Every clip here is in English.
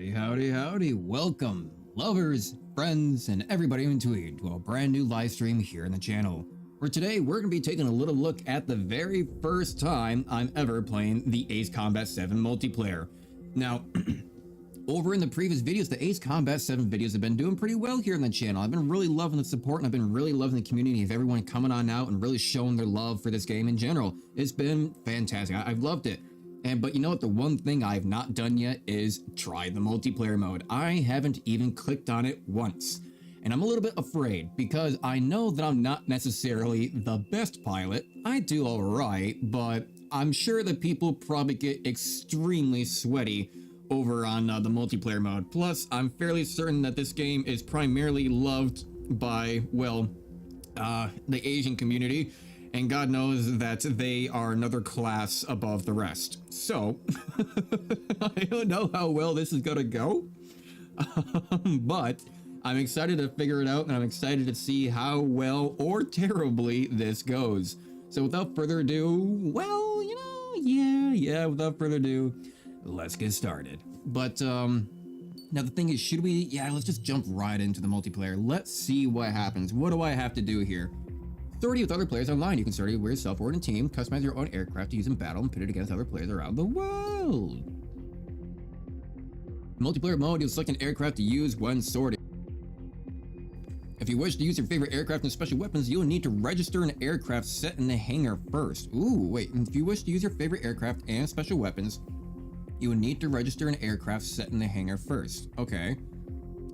Howdy, howdy, howdy. Welcome, lovers, friends, and everybody in between to a brand new live stream here on the channel. For today, we're going to be taking a little look at the very first time I'm ever playing the Ace Combat 7 multiplayer. Now, over in the previous videos, the Ace Combat 7 videos have been doing pretty well here on the channel. I've been really loving the support, and I've been really loving the community of everyone coming on out and really showing their love for this game in general. It's been fantastic. I've loved it. But you know what? The one thing I've not done yet is try the multiplayer mode. I haven't even clicked on it once. And I'm a little bit afraid because I know that I'm not necessarily the best pilot. I do all right, but I'm sure that people probably get extremely sweaty over on the multiplayer mode. Plus, I'm fairly certain that this game is primarily loved by, well, the Asian community. And God knows that they are another class above the rest. So, I don't know how well this is gonna go. But I'm excited to figure it out, and I'm excited to see how well or terribly this goes. So without further ado, well, you know, without further ado, let's get started. But, now the thing is, let's just jump right into the multiplayer. Let's see what happens. What do I have to do here? Sortie with other players online. You can sortie with yourself or in a team. Customize your own aircraft to use in battle and pit it against other players around the world. Multiplayer mode, you'll select an aircraft to use when sorting. If you wish to use your favorite aircraft and special weapons, you'll need to register an aircraft set in the hangar first. Ooh, wait. If you wish to use your favorite aircraft and special weapons, you will need to register an aircraft set in the hangar first. Okay.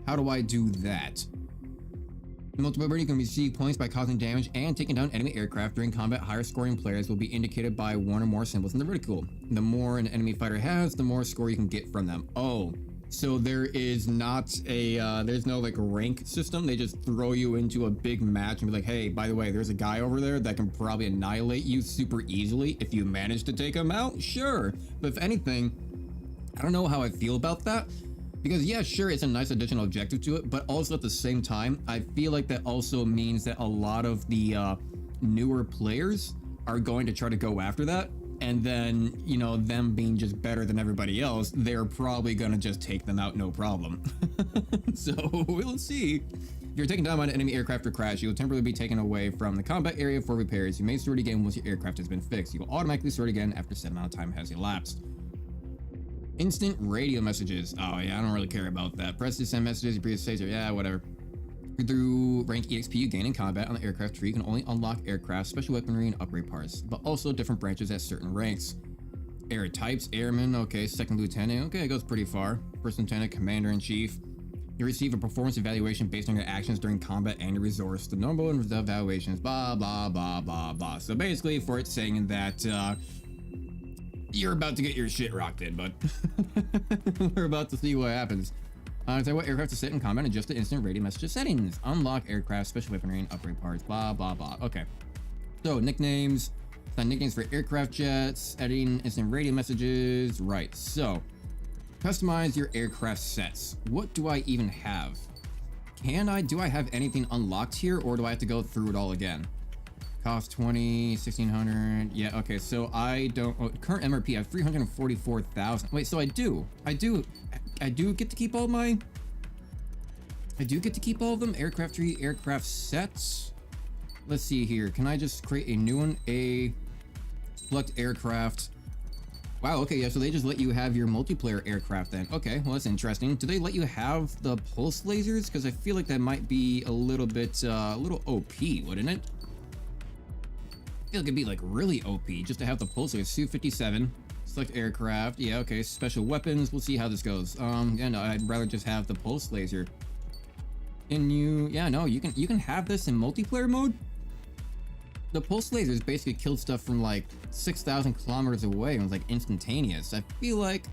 How do I do that? In multiplayer mode, you can receive points by causing damage and taking down enemy aircraft during combat. Higher scoring players will be indicated by one or more symbols in the vertical. The more an enemy fighter has, the more score you can get from them. Oh, so there is not a, there's no like rank system. They just throw you into a big match and be like, hey, by the way, there's a guy over there that can probably annihilate you super easily if you manage to take him out. Sure. But if anything, I don't know how I feel about that. Because yeah, sure, it's a nice additional objective to it, but also at the same time, I feel like that also means that a lot of the newer players are going to try to go after that. And then, you know, them being just better than everybody else, they're probably going to just take them out no problem. So we'll see. If you're taken down by an enemy aircraft or crash, you will temporarily be taken away from the combat area for repairs. You may sort again once your aircraft has been fixed. You will automatically sort again after a set amount of time has elapsed. Instant radio messages. Oh yeah, I don't really care about that. Press to send messages, your previous saves, or yeah, whatever. Through rank EXP you gain in combat on the aircraft tree, you can only unlock aircraft, special weaponry, and upgrade parts, but also different branches at certain ranks. Air types, airman, okay, second lieutenant, okay, it goes pretty far. First lieutenant, commander-in-chief. You receive a performance evaluation based on your actions during combat and your resource. The normal and reserve evaluations, blah, blah, blah, blah, blah. So basically, for it saying that, you're about to get your shit rocked in, but we're about to see what happens. Tell you what aircraft to set in combat and adjust the instant radio messages settings. Unlock aircraft, special weaponry, and upgrade parts, blah, blah, blah. Okay. So, nicknames. Nicknames for aircraft jets, editing instant radio messages. Right. So, customize your aircraft sets. What do I even have? Do I have anything unlocked here, or do I have to go through it all again? Cost 20, 1600. Yeah, okay, so I don't, current MRP, I have 344,000. Wait, so I do get to keep all my, I do get to keep all of them. Aircraft tree, aircraft sets. Let's see here. Can I just create a new one? A select aircraft. Wow, okay, yeah, so they just let you have your multiplayer aircraft then. Okay, well, that's interesting. Do they let you have the pulse lasers? Because I feel like that might be a little bit, a little OP, wouldn't it? I feel like it'd be like really OP just to have the pulse laser. Su-57, select aircraft. Yeah, okay, special weapons. We'll see how this goes. Yeah, no, I'd rather just have the pulse laser. Can you, yeah, no, you can have this in multiplayer mode. The pulse lasers basically killed stuff from like 6,000 kilometers away and was like instantaneous. I feel like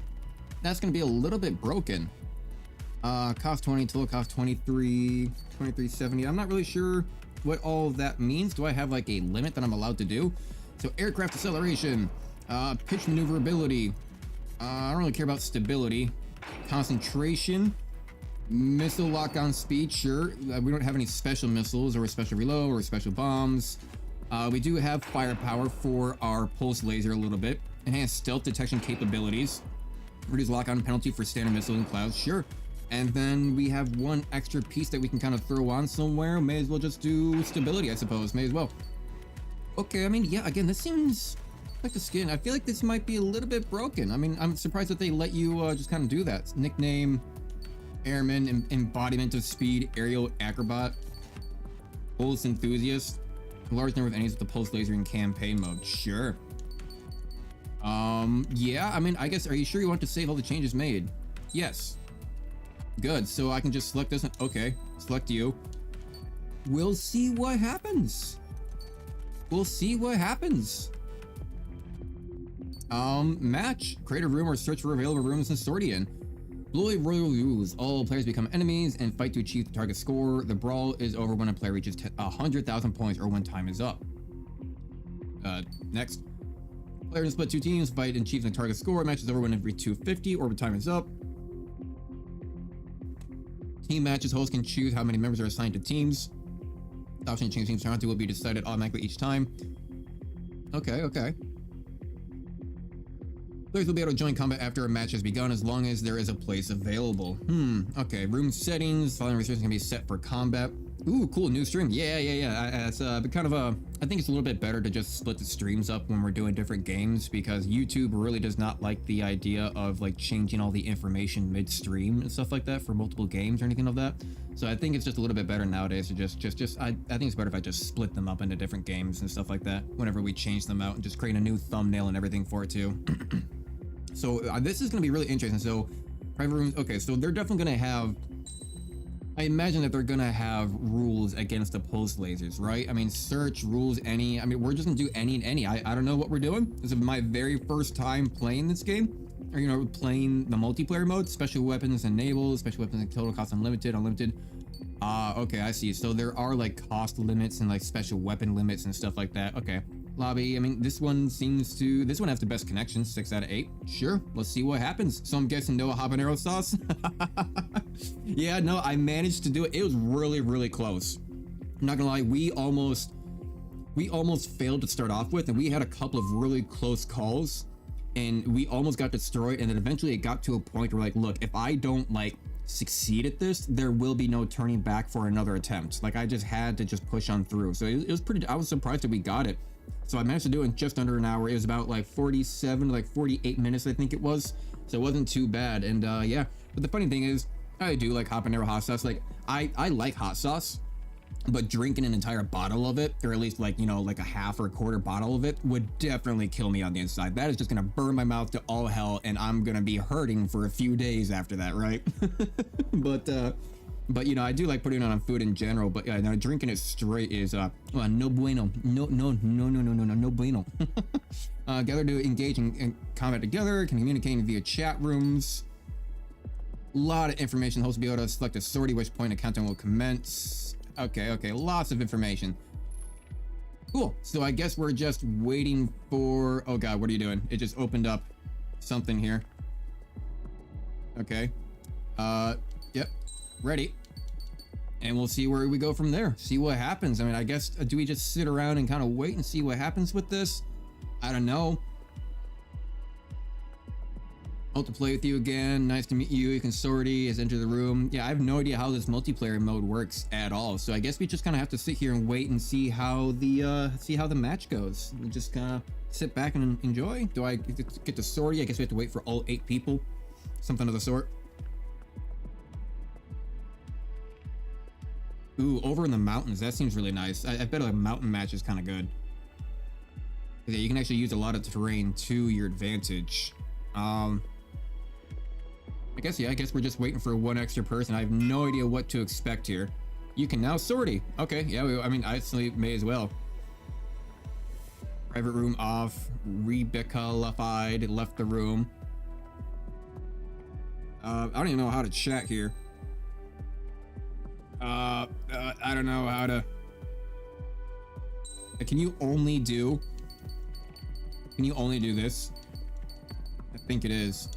that's gonna be a little bit broken. Cost 20, total cost 23, 2370. I'm not really sure what all of that means. Do I have like a limit that I'm allowed to do? So aircraft acceleration, pitch maneuverability. I don't really care about stability. Concentration, missile lock-on speed, sure. We don't have any special missiles or special reload or special bombs. We do have firepower for our pulse laser a little bit. Enhanced stealth detection capabilities. Reduce lock-on penalty for standard missiles and clouds, sure. And then we have one extra piece that we can kind of throw on somewhere. May as well just do stability, I suppose. May as well. Okay, I mean, yeah, again, this seems like the skin. I feel like this might be a little bit broken. I mean, I'm surprised that they let you just kind of do that. Nickname, Airman, Embodiment of Speed, Aerial Acrobat, Pulse Enthusiast, large number of enemies with the Pulse Laser in campaign mode. Sure. Yeah, I mean, I guess, are you sure you want to save all the changes made? Yes. Good, so I can just select this one. Okay, select you. We'll see what happens. We'll see what happens. Match. Create a room or search for available rooms and sort in. Bloody Royal rules. All players become enemies and fight to achieve the target score. The brawl is over when a player reaches 100,000 points or when time is up. Next. Players split two teams, fight and achieve the target score. Match is over when every 250 or when time is up. Team matches, hosts can choose how many members are assigned to teams. The option to change teams around to will be decided automatically each time. Okay, okay. Players will be able to join combat after a match has begun as long as there is a place available. Okay. Room settings. Following restrictions can be set for combat. Ooh, cool. New stream. Yeah. It's kind of I think it's a little bit better to just split the streams up when we're doing different games because YouTube really does not like the idea of like changing all the information midstream and stuff like that for multiple games or anything like that. So I think it's just a little bit better nowadays to just I think it's better if I just split them up into different games and stuff like that whenever we change them out and just create a new thumbnail and everything for it too. So this is going to be really interesting. So private rooms. Okay, so they're definitely going to have, I imagine that they're going to have rules against the pulse lasers, right? I mean, search rules, any. I mean, we're just going to do any and any. I don't know what we're doing. This is my very first time playing this game. Or, you know, playing the multiplayer mode. Special weapons enabled. Special weapons and total cost unlimited. Okay, I see. So there are like cost limits and like special weapon limits and stuff like that. Okay. Lobby, I mean, this one has the best connection, 6 out of 8. Sure, let's see what happens. So I'm guessing no habanero sauce? Yeah, no, I managed to do it. It was really, really close. I'm not gonna lie, we almost failed to start off with, and we had a couple of really close calls, and we almost got destroyed, and then eventually it got to a point where like, look, if I don't like succeed at this, there will be no turning back for another attempt. Like I just had to just push on through. So it was pretty, I was surprised that we got it. So I managed to do it in just under an hour. It was about like 47, like 48 minutes, I think it was. So it wasn't too bad. And yeah, but the funny thing is, I do like habanero hot sauce. Like I like hot sauce, but drinking an entire bottle of it, or at least like, you know, like a half or a quarter bottle of it would definitely kill me on the inside. That is just gonna burn my mouth to all hell, and I'm gonna be hurting for a few days after that, right? But you know, I do like putting it on food in general, but yeah, now drinking it straight is no bueno. No bueno. Gather to engage in combat together, can communicate via chat rooms. A lot of information. The host will be able to select a sortie, which point a countdown will commence. Okay, lots of information. Cool. So I guess we're just waiting for, oh god, what are you doing? It just opened up something here. Okay. Yep. Ready. And we'll see where we go from there. See what happens. I mean, I guess, do we just sit around and kind of wait and see what happens with this? I don't know. Hope to play with you again. Nice to meet you. You can sortie has entered the room. Yeah, I have no idea how this multiplayer mode works at all. So I guess we just kind of have to sit here and wait and see how the match goes. We just kind of sit back and enjoy. Do I get to sortie? I guess we have to wait for all 8 people. Something of the sort. Ooh, over in the mountains. That seems really nice. I bet a mountain match is kind of good. Yeah, you can actually use a lot of terrain to your advantage. I guess we're just waiting for one extra person. I have no idea what to expect here. You can now sortie. Okay, yeah, I mean, I actually may as well. Private room off. Rebecca-lified left the room. I don't even know how to chat here. I don't know how to. Can you only do this? I think it is.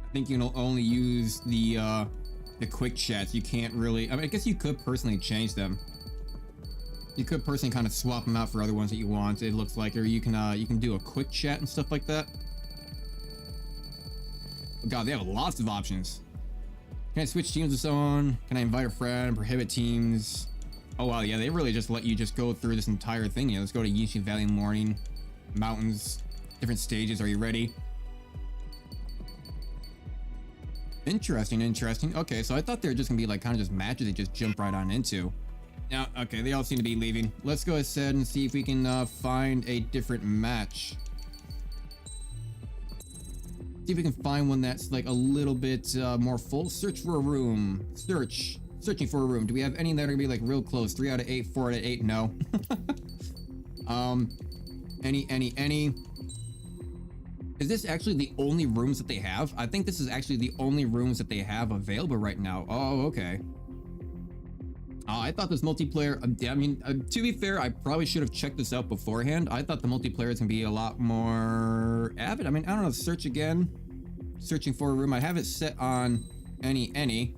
I think you can only use the quick chats. You can't really. I mean, I guess you could personally change them. You could personally kind of swap them out for other ones that you want. It looks like, or you can do a quick chat and stuff like that. God, they have lots of options. Can I switch teams with someone? Can I invite a friend? Prohibit teams? Oh wow, yeah, they really just let you just go through this entire thing. Yeah, let's go to Yinxi Valley Morning, mountains, different stages. Are you ready? Interesting, interesting. Okay, so I thought they were just gonna be like kind of just matches they just jump right on into. Now, okay, they all seem to be leaving. Let's go ahead and see if we can find a different match. See if we can find one that's like a little bit more full. Search for a room. Searching for a room. Do we have any that are gonna be like real close? 3 out of 8, 4 out of 8? No. Any. Is this actually the only rooms that they have? I think this is actually the only rooms that they have available right now. Oh, okay. I thought this multiplayer, I mean, to be fair, I probably should have checked this out beforehand. I thought the multiplayer is going to be a lot more avid. I mean, I don't know, search again. Searching for a room. I have it set on any.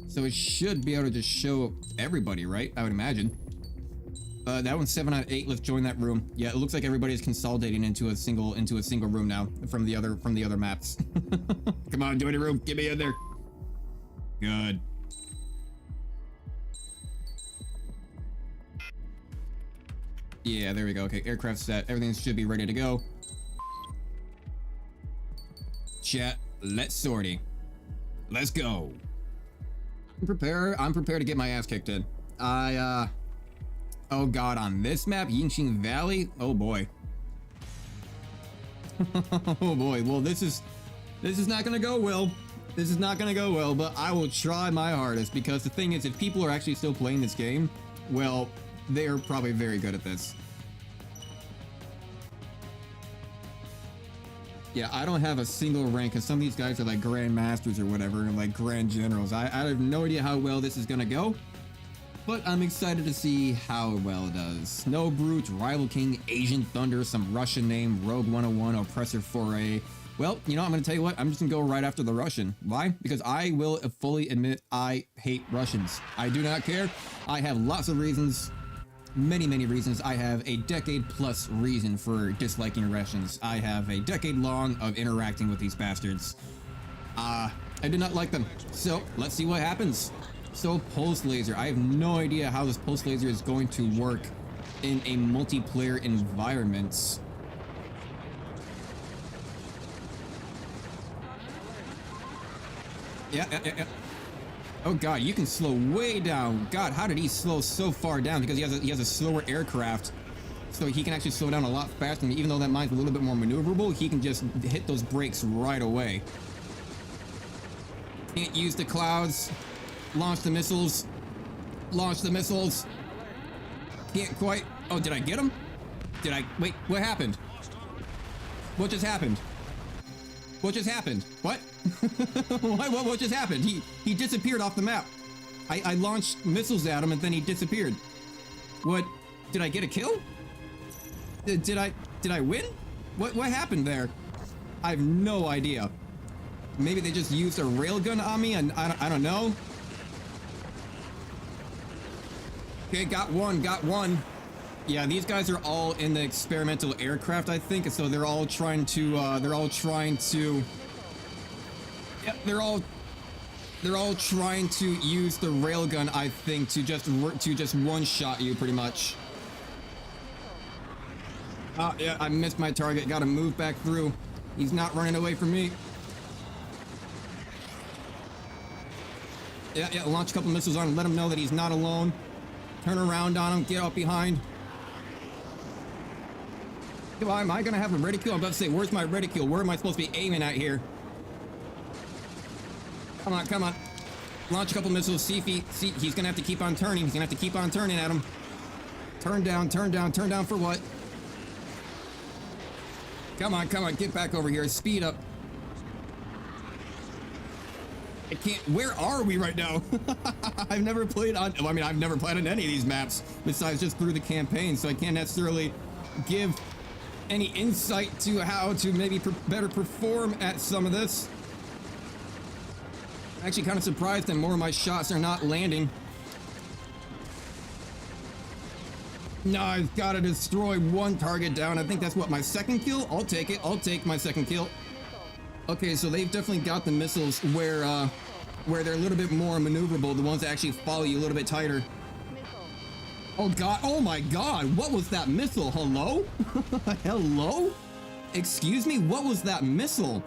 So it should be able to just show everybody, right? I would imagine. That one's 7 out of 8. Let's join that room. Yeah, it looks like everybody's consolidating into a single room now from the other maps. Come on, join a room. Get me in there. Good. Yeah, there we go. Okay, aircraft set. Everything should be ready to go. Chat, let's sortie. Let's go. I'm prepared to get my ass kicked in. Oh god, on this map, Yinxi Valley? Oh boy. Oh boy, well this is not gonna go well. This is not gonna go well, but I will try my hardest because the thing is, if people are actually still playing this game, well, they're probably very good at this. Yeah, I don't have a single rank because some of these guys are like Grand Masters or whatever, and like Grand Generals. I have no idea how well this is gonna go. But I'm excited to see how well it does. Snow Brute, Rival King, Asian Thunder, some Russian name, Rogue 101, Oppressor 4A. Well, you know, I'm going to tell you what, I'm just going to go right after the Russian. Why? Because I will fully admit I hate Russians. I do not care. I have lots of reasons, many reasons. I have a decade plus reason for disliking Russians. I have a decade long of interacting with these bastards. I do not like them. So let's see what happens. So pulse laser, I have no idea how this pulse laser is going to work in a multiplayer environment. Yeah. Oh god, you can slow way down. God, how did he slow so far down? Because he has a slower aircraft, so he can actually slow down a lot faster. And even though that mine's a little bit more maneuverable, he can just hit those brakes right away. Can't use the clouds. Launch the missiles. Launch the missiles. Can't quite. Oh, did I get him? Did I? Wait, what happened? What just happened? What just happened? What? what just happened? He disappeared off the map. I launched missiles at him and then he disappeared. What? Did I get a kill? Did I win? What happened there? I have no idea. Maybe they just used a railgun on me and I don't know. Okay, got one. Yeah, these guys are all in the experimental aircraft, I think, so they're all trying to, yep, they're all trying to use the railgun, I think, to just one-shot you, pretty much. Oh, yeah, I missed my target, gotta move back through. He's not running away from me. Yeah, launch a couple missiles on him, let him know that he's not alone. Turn around on him, get up behind. Am I gonna have a reticule? I'm about to say, where's my reticule? Where am I supposed to be aiming at here? Come on. Launch a couple missiles, see, he's gonna have to keep on turning. He's gonna have to keep on turning at him. Turn down for what? Come on, get back over here, speed up. I can't, where are we right now? I've never played on any of these maps besides just through the campaign, so I can't necessarily give any insight to how to maybe better perform at some of this. I'm actually kind of surprised that more of my shots are not landing. No, I've got to destroy one target down. I think that's what, my second kill? I'll take it. I'll take my second kill. Okay, so they've definitely got the missiles where they're a little bit more maneuverable, the ones that actually follow you a little bit tighter. Oh god, oh my god, what was that missile? Hello? Hello? Excuse me, what was that missile?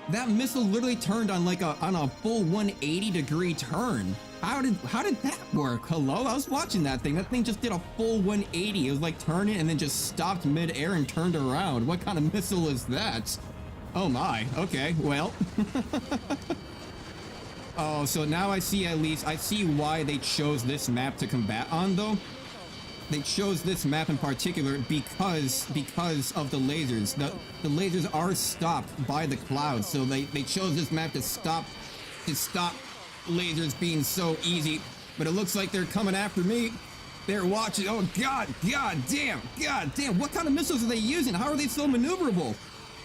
That missile literally turned on like on a full 180-degree turn. How did that work? Hello? I was watching that thing. That thing just did a full 180. It was like turning and then just stopped mid-air and turned around. What kind of missile is that? Oh my, okay, well. Oh, so now I see why they chose this map to combat on though. They chose this map in particular because of the lasers. The lasers are stopped by the clouds, so they chose this map to stop lasers being so easy. But it looks like they're coming after me. They're watching. Oh god damn. What kind of missiles are they using? How are they so maneuverable?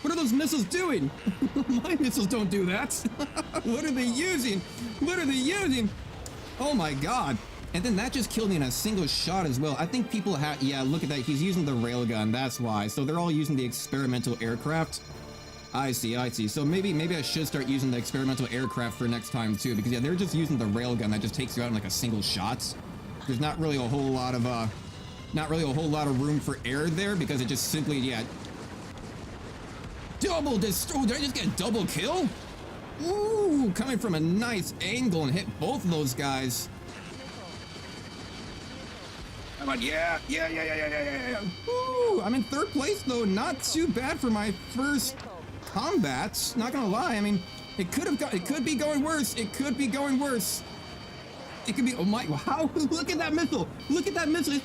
What are those missiles doing? My missiles don't do that. What are they using? What are they using? Oh my god. And then that just killed me in a single shot as well. I think people have, yeah, look at that. He's using the railgun, that's why. So they're all using the experimental aircraft. I see. So maybe I should start using the experimental aircraft for next time too, because yeah, they're just using the railgun that just takes you out in like a single shot. There's not really a whole lot of room for error there, because it just simply, yeah. Double destroy. Did I just get a double kill? Ooh, coming from a nice angle and hit both of those guys. Come on, yeah. Ooh, I'm in third place though. Not too bad for my first combat. Not gonna lie. I mean, it could be going worse. It could be going worse. It could be. Oh my! Wow! Look at that missile! Look at that missile! It's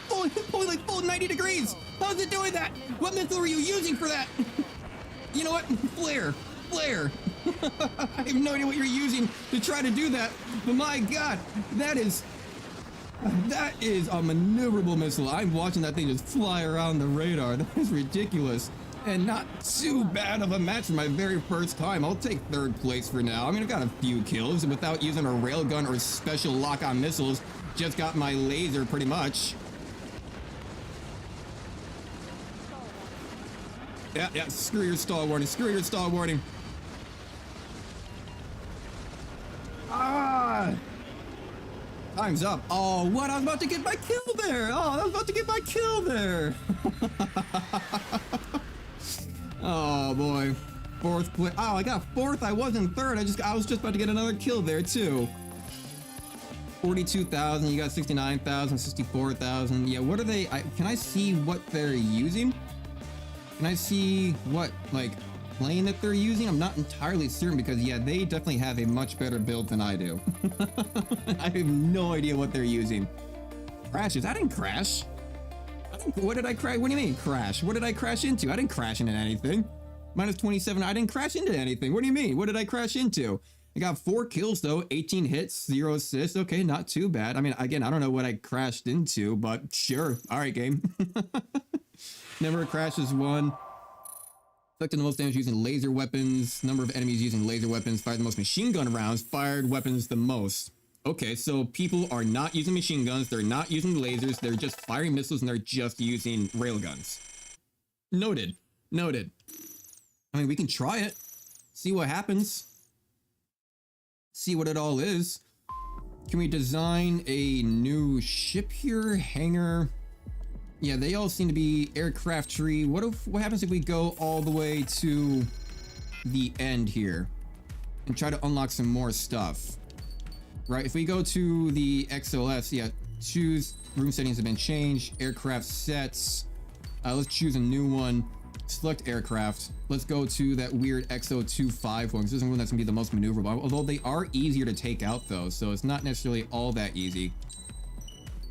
pulling like full 90 degrees. How's it doing that? What missile were you using for that? You know what? Flare. I have no idea what you're using to try to do that. But my God, that is a maneuverable missile. I'm watching that thing just fly around the radar. That is ridiculous. And not too bad of a match for my very first time. I'll take third place for now. I mean, I've got a few kills without using a railgun or special lock-on missiles. Just got my laser pretty much. Yeah, screw your stall warning. Ah! Time's up. Oh, what? I was about to get my kill there. Oh, boy. Fourth place. Oh, I got fourth. I wasn't third. I was just about to get another kill there, too. 42,000. You got 69,000, 64,000. Yeah, what are they? Can I see what they're using? Can I see what, like, plane that they're using? I'm not entirely certain because, yeah, they definitely have a much better build than I do. I have no idea what they're using. Crashes? I didn't crash. What did I crash? What do you mean crash? What did I crash into? I didn't crash into anything. Minus 27. I didn't crash into anything. What do you mean? What did I crash into? I got 4 kills though, 18 hits, 0 assists. Okay, not too bad. I mean, again, I don't know what I crashed into, but sure. All right, game. Number of crashes 1. Inflicted the most damage using laser weapons. Number of enemies using laser weapons. Fired the most machine gun rounds. Fired weapons the most. Okay, so people are not using machine guns. They're not using lasers. They're just firing missiles and they're just using railguns. Noted. I mean, we can try it. See what happens. See what it all is. Can we design a new ship here? Hangar. Yeah, they all seem to be aircraft tree. What happens if we go all the way to the end here and try to unlock some more stuff? Right, if we go to the XLS, yeah, choose room settings have been changed, aircraft sets. Let's choose a new one. Select aircraft. Let's go to that weird XO25 one, because this is one that's gonna be the most maneuverable. Although they are easier to take out though, so it's not necessarily all that easy.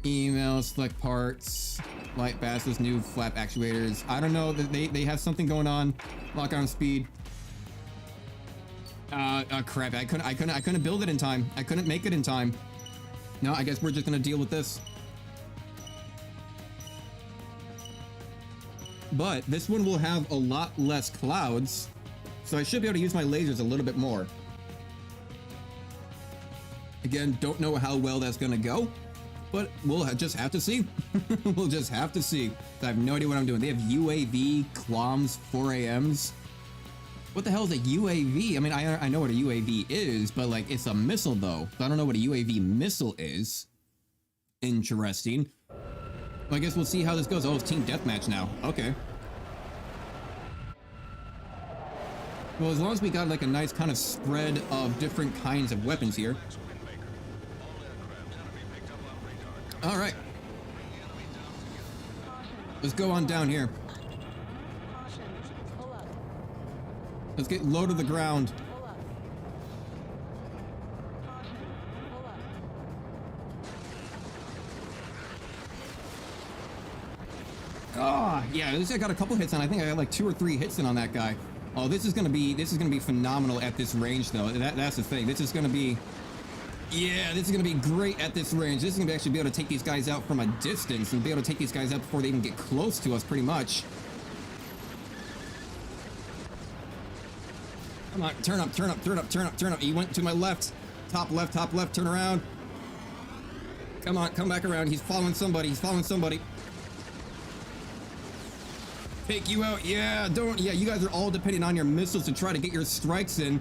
Email, select parts, light bases, new flap actuators. I don't know, they have something going on. Lock on speed. Crap, I couldn't build it in time. I couldn't make it in time. No, I guess we're just gonna deal with this. But this one will have a lot less clouds, so I should be able to use my lasers a little bit more. Again, don't know how well that's gonna go, but we'll just have to see. We'll just have to see. I have no idea what I'm doing. They have UAV, CLOMs, 4AMs. What the hell is a UAV? I mean, I know what a UAV is, but like it's a missile though. So I don't know what a UAV missile is. Interesting. Well, I guess we'll see how this goes. Oh, it's team deathmatch now. Okay. Well, as long as we got like a nice kind of spread of different kinds of weapons here. All right. Let's go on down here. Let's get low to the ground. Oh, yeah, at least I got a couple hits on. I think I got like 2 or 3 hits in on that guy. Oh, this is gonna be phenomenal at this range though. That's the thing. This is gonna be great at this range. This is gonna actually be able to take these guys out from a distance and be able to take these guys out before they even get close to us, pretty much. Come on, turn up, turn up, turn up, turn up, turn up. He went to my left, top left, turn around. Come on, come back around. He's following somebody. He's following somebody. Take you out. Yeah, you guys are all depending on your missiles to try to get your strikes in.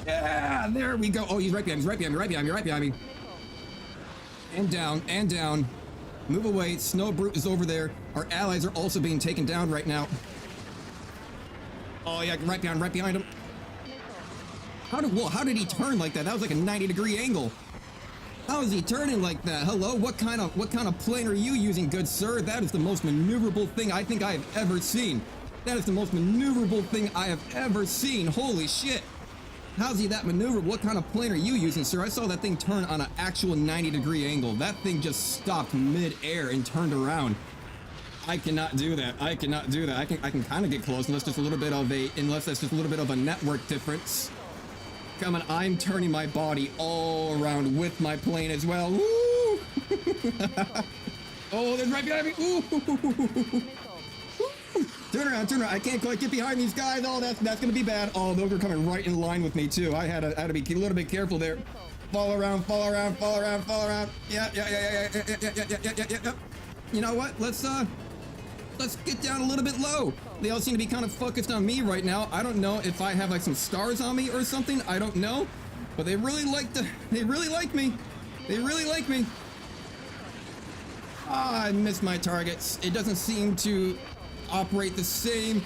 Yeah, there we go. Oh, he's right behind me, right behind me, right behind me, right behind me. And down, and down. Move away. Snow Brute is over there. Our allies are also being taken down right now. Oh yeah, right behind him. How did he turn like that? That was like a 90-degree angle. How is he turning like that? Hello, what kind of plane are you using, good sir? That is the most maneuverable thing I think I have ever seen. That is the most maneuverable thing I have ever seen. Holy shit. How's he that maneuverable? What kind of plane are you using, sir? I saw that thing turn on an actual 90-degree angle. That thing just stopped mid-air and turned around. I cannot do that. I cannot do that. I can kind of get close unless that's just a little bit of a network difference. Come on, I'm turning my body all around with my plane as well. Woo! Oh, they're right behind me. Ooh. Turn around. I can't quite get behind these guys. Oh, that's gonna be bad. Oh, those are coming right in line with me too. I had to be a little bit careful there. Fall around. Yeah. You know what? Let's get down a little bit low. They all seem to be kind of focused on me right now. I don't know if I have like some stars on me or something. I don't know, but they really like me. Ah, I missed my targets. It doesn't seem to operate the same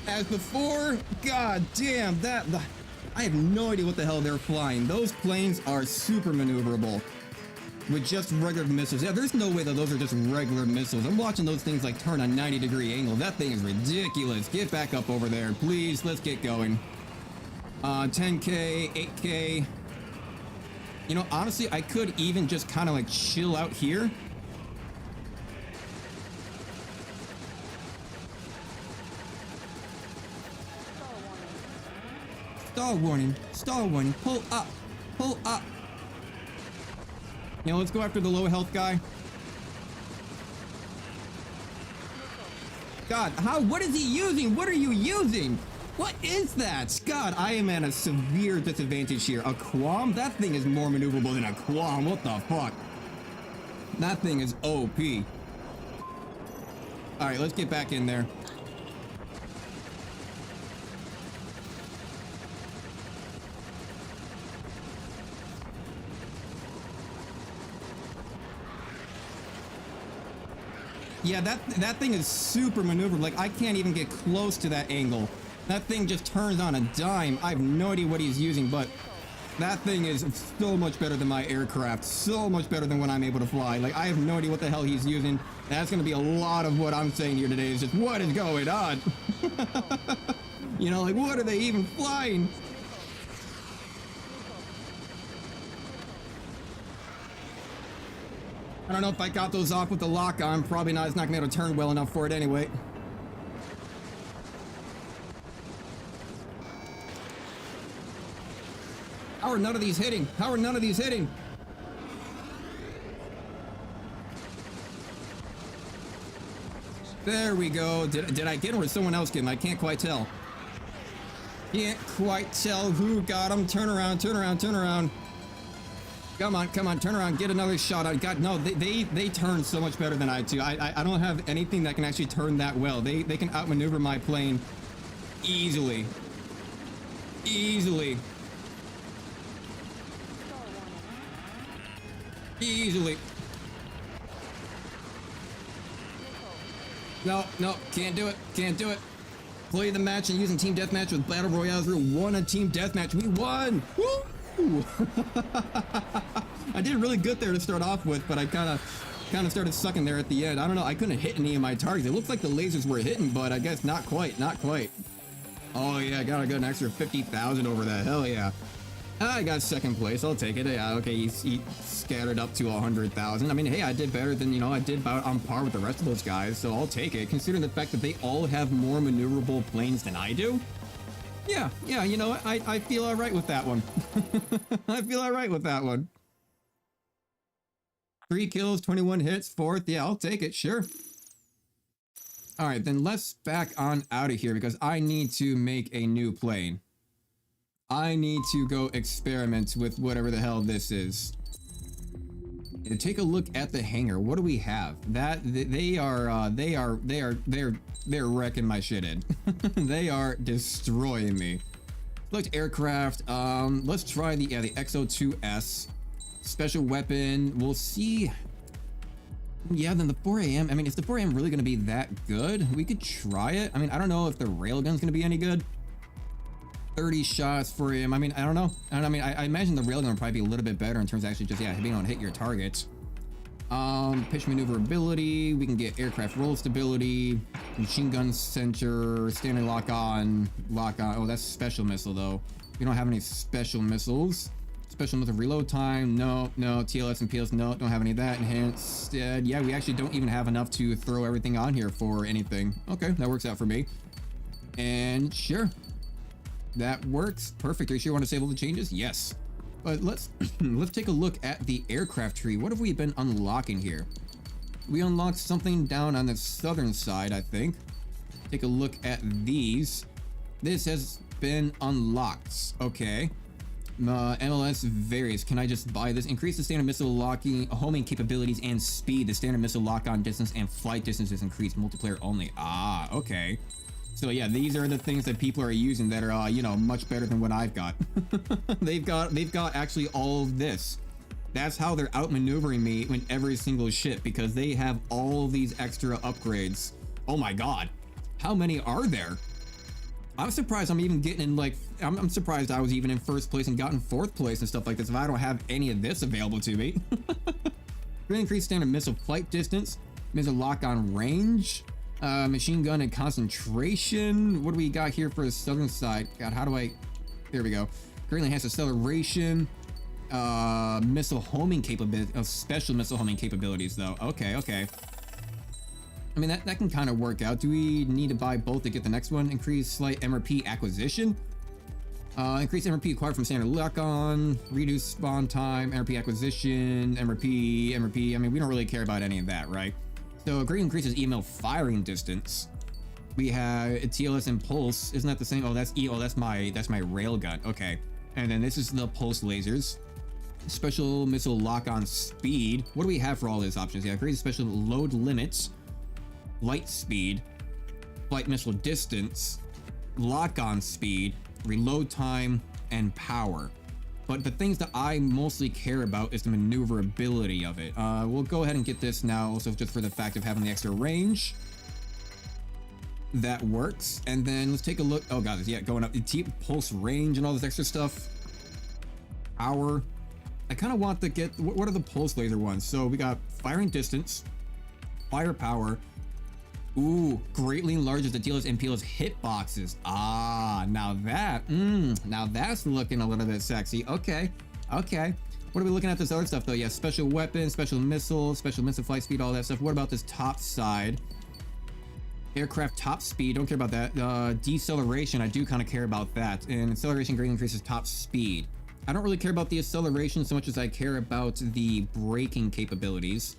as before. God damn, I have no idea what the hell they're flying. Those planes are super maneuverable with just regular missiles. Yeah, there's no way that those are just regular missiles. I'm watching those things like turn a 90-degree angle. That thing is ridiculous. Get back up over there, please. Let's get going. 10K, 8K. You know, honestly, I could even just kind of like chill out here. Stall warning, pull up. You know, let's go after the low health guy. God, what is he using? What are you using? What is that? God, I am at a severe disadvantage here. A Quam? That thing is more maneuverable than a Quam. What the fuck? That thing is OP. Alright, let's get back in there. Yeah, that thing is super maneuverable. Like, I can't even get close to that angle. That thing just turns on a dime. I have no idea what he's using, but that thing is so much better than my aircraft. So much better than when I'm able to fly. Like, I have no idea what the hell he's using. That's going to be a lot of what I'm saying here today is just, what is going on? You know, like, what are they even flying? I don't know if I got those off with the lock on. Probably not. It's not going to be able to turn well enough for it anyway. How are none of these hitting? How are none of these hitting? There we go. Did I get him or did someone else get him? I can't quite tell. Can't quite tell who got him. Turn around. Come on, come on, turn around, get another shot on. God, no, they turn so much better than I do. I don't have anything that can actually turn that well. They can outmaneuver my plane easily. Easily. Easily. No, no, can't do it. Can't do it. Play the match and using Team Deathmatch with Battle Royales. We won a Team Deathmatch. We won! Woo! I did really good there to start off with, but I kind of started sucking there at the end. I don't know. I couldn't hit any of my targets. It looked like the lasers were hitting, but I guess not quite. Not quite. Oh yeah, I got an extra 50,000 over that. Hell yeah. I got second place. I'll take it. Yeah, okay, he scattered up to 100,000. I mean, hey, I did better than, you know, I did about on par with the rest of those guys, so I'll take it, considering the fact that they all have more maneuverable planes than I do. Yeah, you know what? I feel all right with that one. I feel all right with that one. 3 kills, 21 hits, 4th. Yeah, I'll take it, sure. All right, then let's back on out of here because I need to make a new plane. I need to go experiment with whatever the hell this is. And take a look at the hangar. What do we have? That they're wrecking my shit in. They are destroying me. Select aircraft. Let's try the XO2S special weapon. We'll see. Yeah, then the 4 a.m. I mean, is the 4 a.m. really going to be that good? We could try it. I mean, I don't know if the railgun's going to be any good. 30 shots for him. I mean, I don't know. I mean, I imagine the railgun would probably be a little bit better in terms of actually just, yeah, being able to hit your targets. Pitch maneuverability. We can get aircraft roll stability, machine gun center, standard lock on. Oh, that's special missile though. We don't have any special missiles. Special missile reload time. No. TLS and PLS. No, don't have any of that. Enhanced. Yeah, we actually don't even have enough to throw everything on here for anything. Okay, that works out for me. And sure. That works. Perfect. Are you sure you want to save all the changes? Yes. But let's take a look at the aircraft tree. What have we been unlocking here? We unlocked something down on the southern side, I think. Take a look at these. This has been unlocked. Okay. MLS varies. Can I just buy this? Increase the standard missile locking, homing capabilities, and speed. The standard missile lock-on distance and flight distance is increased. Multiplayer only. Ah, okay. So yeah, these are the things that people are using that are, you know, much better than what I've got. They've got actually all of this. That's how they're outmaneuvering me in every single ship because they have all these extra upgrades. Oh my God, how many are there? I'm surprised I'm even getting in like, I'm surprised I was even in first place and gotten fourth place and stuff like this if I don't have any of this available to me. Really increase standard missile flight distance, missile lock-on range. Machine gun and concentration. What do we got here for the southern side? God, how do I... There we go. Greatly enhanced acceleration. Missile homing capability... special missile homing capabilities, though. Okay. I mean, that can kind of work out. Do we need to buy both to get the next one? Increase slight MRP acquisition. Increase MRP acquired from standard lock-on. Reduce spawn time. MRP acquisition. MRP. I mean, we don't really care about any of that, right? So greatly increases email firing distance. We have a TLS and pulse. Isn't that the same? Oh, that's my railgun. Okay. And then this is the pulse lasers. Special missile lock-on speed. What do we have for all these options? Yeah, great special load limits, light speed, flight missile distance, lock-on speed, reload time, and power. But the things that I mostly care about is the maneuverability of it. We'll go ahead and get this now, also just for the fact of having the extra range. That works. And then let's take a look. Oh god, yeah, going up. Pulse range and all this extra stuff. Power. I kind of want to get, what are the pulse laser ones? So we got firing distance, firepower. Ooh, greatly enlarges the TLS and PLS hitboxes. Ah, now that's looking a little bit sexy. Okay. What are we looking at this other stuff though? Yeah, special weapons, special missile flight speed, all that stuff. What about this top side? Aircraft top speed, don't care about that. Deceleration, I do kind of care about that. And acceleration greatly increases top speed. I don't really care about the acceleration so much as I care about the braking capabilities.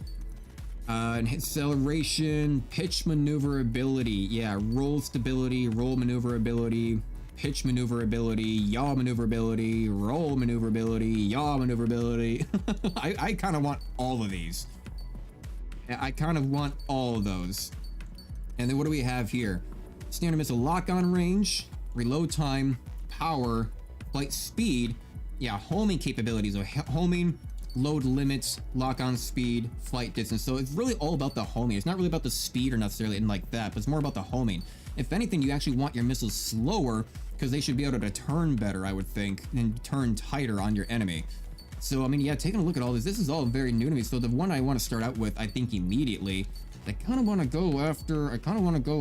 Acceleration, pitch maneuverability, yeah, roll stability, roll maneuverability, pitch maneuverability, yaw maneuverability, roll maneuverability, yaw maneuverability. I kind of want all of these. I kind of want all of those. And then what do we have here? Standard missile lock-on range, reload time, power, flight speed. Yeah, homing capabilities. So homing, load limits, lock-on speed, flight distance. So it's really all about the homing. It's not really about the speed or necessarily like that, but it's more about the homing. If anything, you actually want your missiles slower because they should be able to turn better, I would think, and turn tighter on your enemy. So, I mean, yeah, taking a look at all this is all very new to me. So the one I want to start out with, I think immediately, I kind of want to go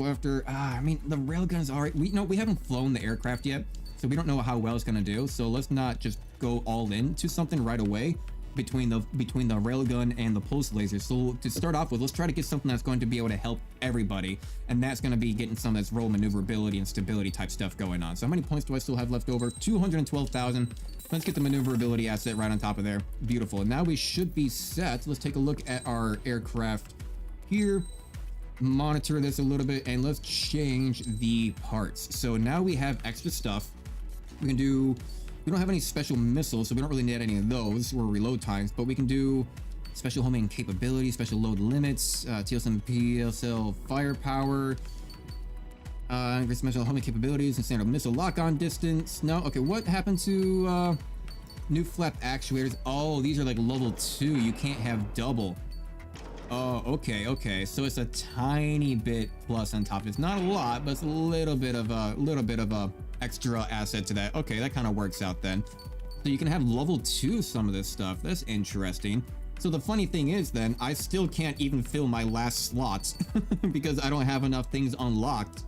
after, I mean, the railguns are, we haven't flown the aircraft yet, so we don't know how well it's going to do. So let's not just go all into something right away between the railgun and the pulse laser. So to start off with, let's try to get something that's going to be able to help everybody, and that's going to be getting some of this roll maneuverability and stability type stuff going on. So how many points do I still have left over? 212,000. Let's get the maneuverability asset right on top of there. Beautiful. And now we should be set. Let's take a look at our aircraft here, monitor this a little bit, and let's change the parts. So now we have extra stuff. We don't have any special missiles, so we don't really need any of those or reload times, but we can do special homing capability, special load limits, TLSM PSL firepower, special homing capabilities, and standard missile lock-on distance. No, okay, what happened to new flap actuators? Oh, these are like level 2. You can't have double. Oh, okay. So it's a tiny bit plus on top. It's not a lot, but it's a little bit of a extra asset to that. Okay, that kind of works out then. So you can have level 2 some of this stuff. That's interesting. So the funny thing is then, I still can't even fill my last slots because I don't have enough things unlocked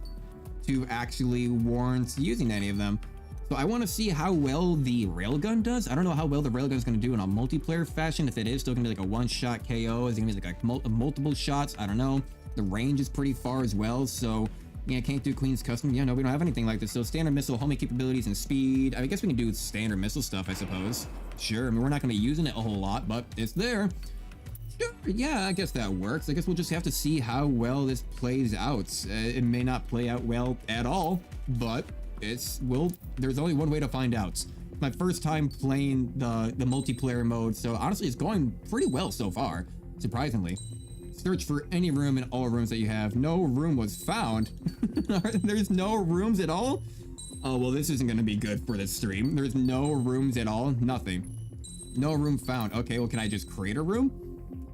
to actually warrant using any of them. So I want to see how well the railgun does. I don't know how well the railgun is going to do in a multiplayer fashion. If it is still going to be like a one-shot KO, is it going to be like multiple shots? I don't know. The range is pretty far as well, so yeah, can't do Queen's Custom. Yeah, no, we don't have anything like this. So standard missile, homing capabilities, and speed. I guess we can do standard missile stuff, I suppose. Sure, I mean, we're not going to be using it a whole lot, but it's there. Sure, yeah, I guess that works. I guess we'll just have to see how well this plays out. It may not play out well at all, but there's only one way to find out. My first time playing the multiplayer mode, so honestly, it's going pretty well so far, surprisingly. Search for any room in all rooms that you have. No room was found. There's no rooms at all? Oh, well, this isn't going to be good for this stream. There's no rooms at all. Nothing. No room found. Okay, well, can I just create a room?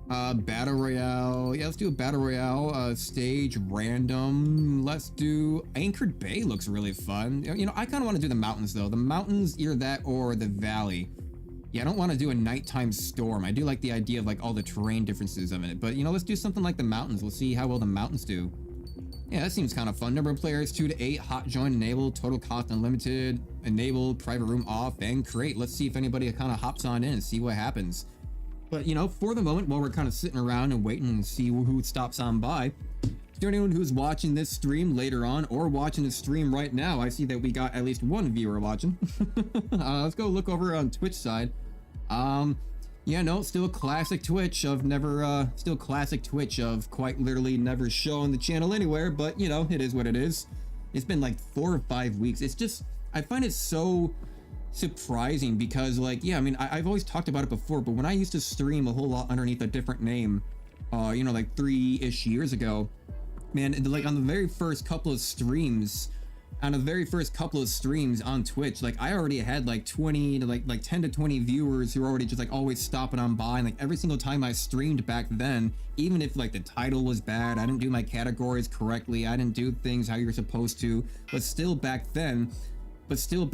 Battle Royale. Yeah, let's do a Battle Royale. Stage random. Let's do Anchored Bay. Looks really fun. You know, I kind of want to do the mountains, though. The mountains, either that or the valley. Yeah, I don't want to do a nighttime storm. I do like the idea of like all the terrain differences of it, but you know, let's do something like the mountains. We'll see how well the mountains do. Yeah, that seems kind of fun. Number of players 2 to 8. Hot join enabled. Total cost unlimited. Enabled. Private room off. And create. Let's see if anybody kind of hops on in and see what happens. But you know, for the moment, while we're kind of sitting around and waiting to see who stops on by, to anyone who's watching this stream later on or watching the stream right now, I see that we got at least one viewer watching. Let's go look over on Twitch side. Yeah, no, still classic Twitch of quite literally never showing the channel anywhere, but you know, it is what it is. It's been like 4 or 5 weeks. It's just, I find it so surprising because like, yeah, I mean, I've always talked about it before, but when I used to stream a whole lot underneath a different name, you know, like 3-ish years ago, man, like on the very first couple of streams, on Twitch, like I already had like 20 to like 10 to 20 viewers who were already just like always stopping on by, and like every single time I streamed back then, even if like the title was bad, I didn't do my categories correctly, I didn't do things how you're supposed to, but still back then, I still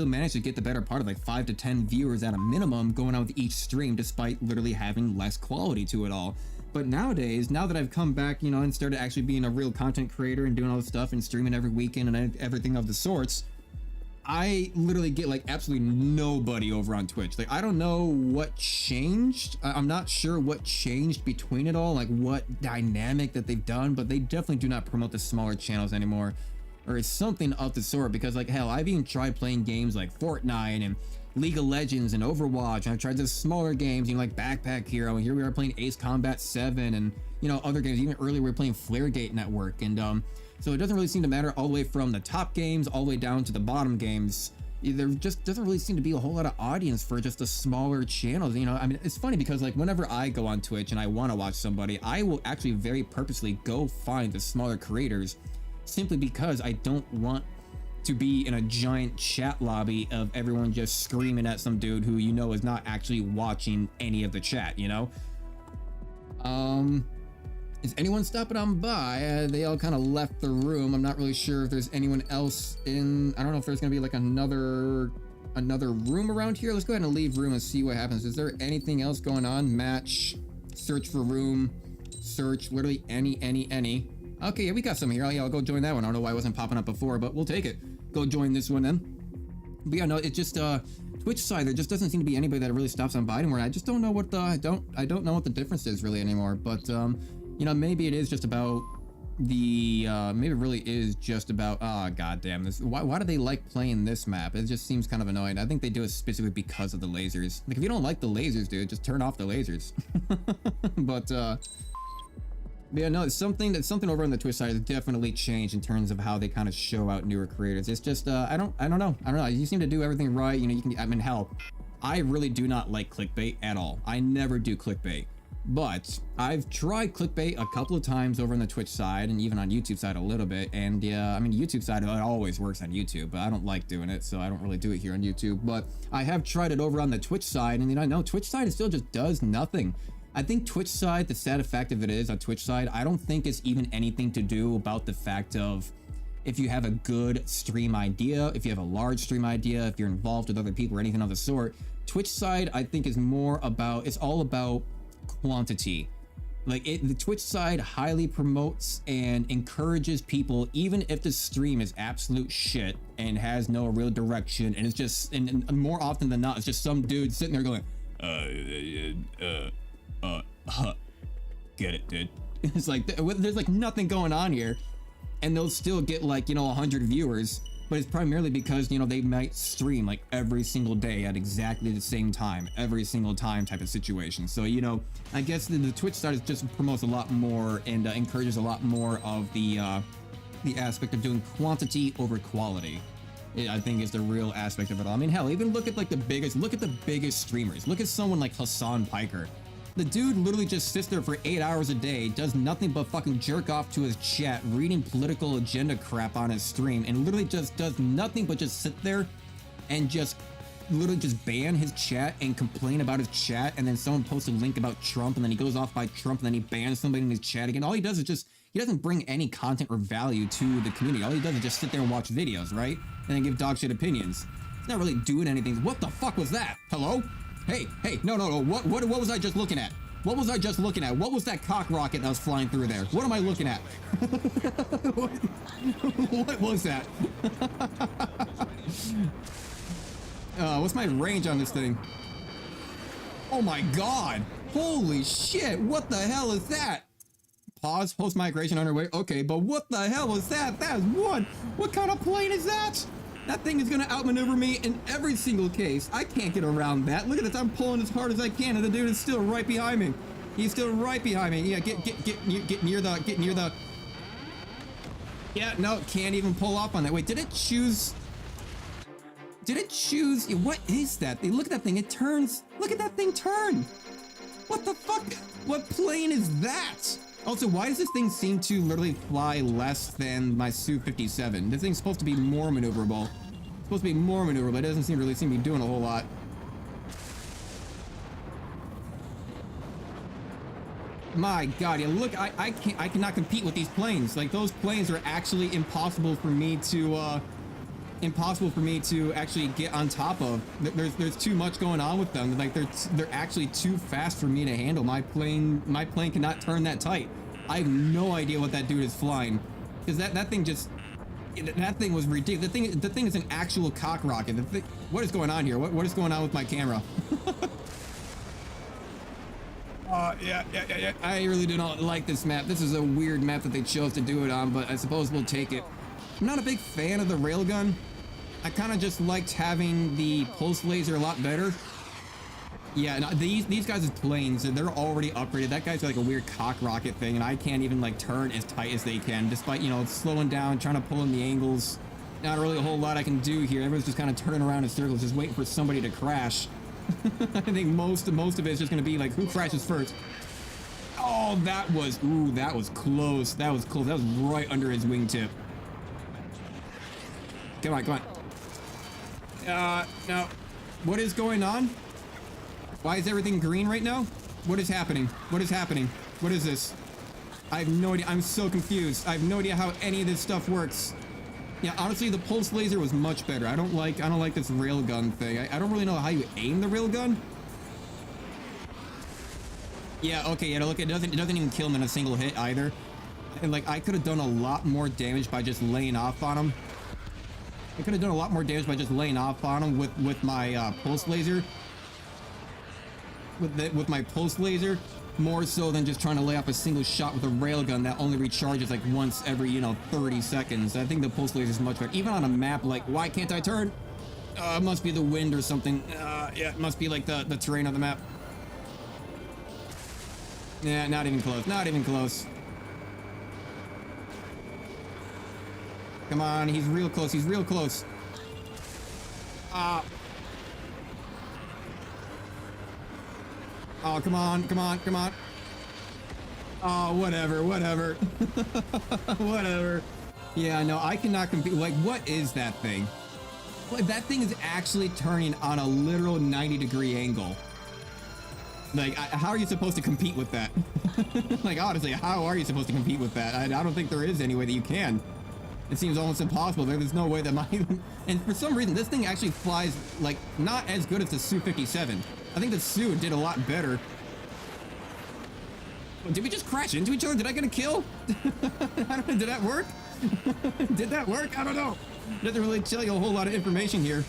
managed to get the better part of like 5 to 10 viewers at a minimum going on with each stream, despite literally having less quality to it all. But nowadays, now that I've come back, you know, and started actually being a real content creator and doing all this stuff and streaming every weekend and everything of the sorts, I literally get like absolutely nobody over on Twitch. Like, I don't know what changed. I'm not sure what changed between it all, like what dynamic that they've done, but they definitely do not promote the smaller channels anymore. Or it's something of the sort, because like, hell, I've even tried playing games like Fortnite and League of Legends and Overwatch, and I've tried the smaller games, you know, like Backpack Hero, and here we are playing Ace Combat 7 and, you know, other games. Even earlier we were playing Flaregate Network, and so it doesn't really seem to matter all the way from the top games all the way down to the bottom games. There just doesn't really seem to be a whole lot of audience for just the smaller channels, you know. I mean, it's funny because like whenever I go on Twitch and I want to watch somebody, I will actually very purposely go find the smaller creators simply because I don't want to be in a giant chat lobby of everyone just screaming at some dude who you know is not actually watching any of the chat, you know? Is anyone stopping on by? They all kind of left the room. I'm not really sure if there's anyone else in. I don't know if there's gonna be like another room around here. Let's go ahead and leave room and see what happens. Is there anything else going on? Match, search for room, search, literally any. Okay, yeah, we got some here. I'll go join that one. I don't know why it wasn't popping up before, but we'll take it. Go join this one then. But yeah, no, it just Twitch side, there just doesn't seem to be anybody that really stops on by anymore. I just don't know what the I don't know what the difference is really anymore. But you know, maybe it is just about the maybe it really is just about goddamn this. Why do they like playing this map? It just seems kind of annoying. I think they do it specifically because of the lasers. Like if you don't like the lasers, dude, just turn off the lasers. But yeah, no, it's something over on the Twitch side has definitely changed in terms of how they kind of show out newer creators. It's just I don't know. You seem to do everything right. You know, you can. I mean, hell, I really do not like clickbait at all. I never do clickbait. But I've tried clickbait a couple of times over on the Twitch side and even on YouTube side a little bit. And yeah, I mean, YouTube side, it always works on YouTube, but I don't like doing it, so I don't really do it here on YouTube. But I have tried it over on the Twitch side, and you know, no, Twitch side, it still just does nothing. I think Twitch side, the sad fact of it is on Twitch side, I don't think it's even anything to do about the fact of if you have a good stream idea, if you have a large stream idea, if you're involved with other people or anything of the sort. Twitch side, I think, is more about, it's all about quantity. Like the Twitch side highly promotes and encourages people, even if the stream is absolute shit and has no real direction, and it's just, and more often than not, it's just some dude sitting there going, get it, dude. It's like there's like nothing going on here, and they'll still get like, you know, 100 viewers, but it's primarily because, you know, they might stream like every single day at exactly the same time, every single time type of situation. So, you know, I guess the Twitch side just promotes a lot more and encourages a lot more of the aspect of doing quantity over quality. I think is the real aspect of it all. I mean, hell, even look at like the biggest streamers. Look at someone like Hassan Piker. The dude literally just sits there for 8 hours a day, does nothing but fucking jerk off to his chat, reading political agenda crap on his stream, and literally just does nothing but just sit there and just literally just ban his chat and complain about his chat, and then someone posts a link about Trump, and then he goes off by Trump, and then he bans somebody in his chat again. All he does is just, he doesn't bring any content or value to the community. All he does is just sit there and watch videos, right? And then give dog shit opinions. He's not really doing anything. What the fuck was that? Hello? Hey, no, what was I just looking at? What was I just looking at? What was that cock rocket that was flying through there? What am I looking at? What was that? What's my range on this thing? Oh my god! Holy shit! What the hell is that? Pause, post-migration underway. Okay, but what the hell was that? That's one! What kind of plane is that? That thing is gonna outmaneuver me in every single case. I can't get around that. Look at this, I'm pulling as hard as I can, and the dude is still right behind me. He's still right behind me. Yeah, get near the. Yeah, no, can't even pull up on that. Wait, did it choose? What is that? Look at that thing. It turns. Look at that thing turn. What the fuck? What plane is that? Also, why does this thing seem to literally fly less than my Su-57? This thing's supposed to be more maneuverable. It's supposed to be more maneuverable. It doesn't really seem to be doing a whole lot. My god, yeah, look, I cannot compete with these planes. Like, those planes are actually impossible for me to actually get on top of. There's too much going on with them. Like, they're actually too fast for me to handle. My plane cannot turn that tight. I have no idea what that dude is flying, because that thing just, that thing was ridiculous. The thing is an actual cock rocket. What is going on here? What is going on with my camera? Yeah. I really do not like this map. This is a weird map that they chose to do it on, but I suppose we'll take it. I'm not a big fan of the railgun. I kind of just liked having the pulse laser a lot better. Yeah, no, these guys' planes, they're already upgraded. That guy's got like a weird cock rocket thing, and I can't even like turn as tight as they can, despite, you know, slowing down, trying to pull in the angles. Not really a whole lot I can do here. Everyone's just kind of turning around in circles, just waiting for somebody to crash. I think most of it is just going to be like, who crashes first? Oh, that was close. That was close. That was right under his wingtip. Come on, come on. No. What is going on? Why is everything green right now? What is happening? What is happening? What is this? I have no idea. I'm so confused. I have no idea how any of this stuff works. Yeah, honestly, the pulse laser was much better. I don't like this railgun thing. I don't really know how you aim the railgun. Yeah, okay, yeah, look, it doesn't even kill him in a single hit either. And like, I could have done a lot more damage by just laying off on him. I could have done a lot more damage by just laying off on him with my pulse laser. With my pulse laser, more so than just trying to lay off a single shot with a railgun that only recharges like once every, you know, 30 seconds. I think the pulse laser is much better. Even on a map like, why can't I turn? It must be the wind or something. Yeah, it must be like the terrain of the map. Yeah, not even close. Not even close. Come on, he's real close. He's real close. Oh, come on, come on, come on. Oh, whatever, whatever. Whatever. Yeah, no, I cannot compete. Like, what is that thing? Like, that thing is actually turning on a literal 90-degree angle. Like, how are you supposed to compete with that? Like, honestly, how are you supposed to compete with that? I don't think there is any way that you can. It seems almost impossible. There's no way that my... And for some reason, this thing actually flies, like, not as good as the Su-57. I think the Su did a lot better. Did we just crash into each other? Did I get a kill? I don't know. Did that work? Did that work? I don't know. Doesn't really tell you a whole lot of information here.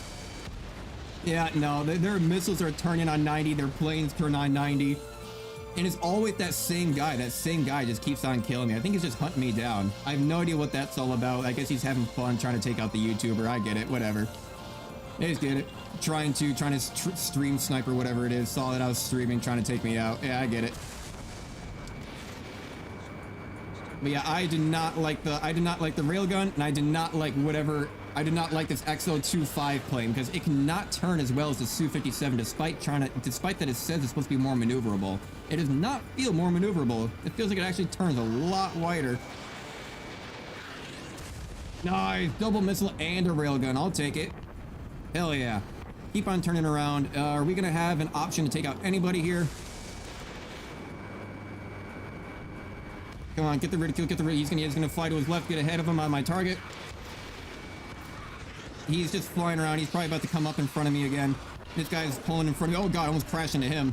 Yeah, no, their missiles are turning on 90. Their planes turn on 90. And it's always that same guy. That same guy just keeps on killing me. I think he's just hunting me down. I have no idea what that's all about. I guess he's having fun trying to take out the YouTuber. I get it. Whatever. I just get it. Trying to stream snipe or whatever it is. Saw that I was streaming, trying to take me out. Yeah, I get it. But yeah, I did not like the railgun, and I did not like this XO-25 plane because it cannot turn as well as the Su-57 despite that it says it's supposed to be more maneuverable. It does not feel more maneuverable. It feels like it actually turns a lot wider. Nice, double missile and a railgun. I'll take it. Hell yeah. Keep on turning around. Are we gonna have an option to take out anybody here? Come on, get the ridicule, get the ridicule. He's gonna fly to his left, get ahead of him on my target. He's just flying around. He's probably about to come up in front of me again. This guy's pulling in front of me. Oh god, I almost crashed into him.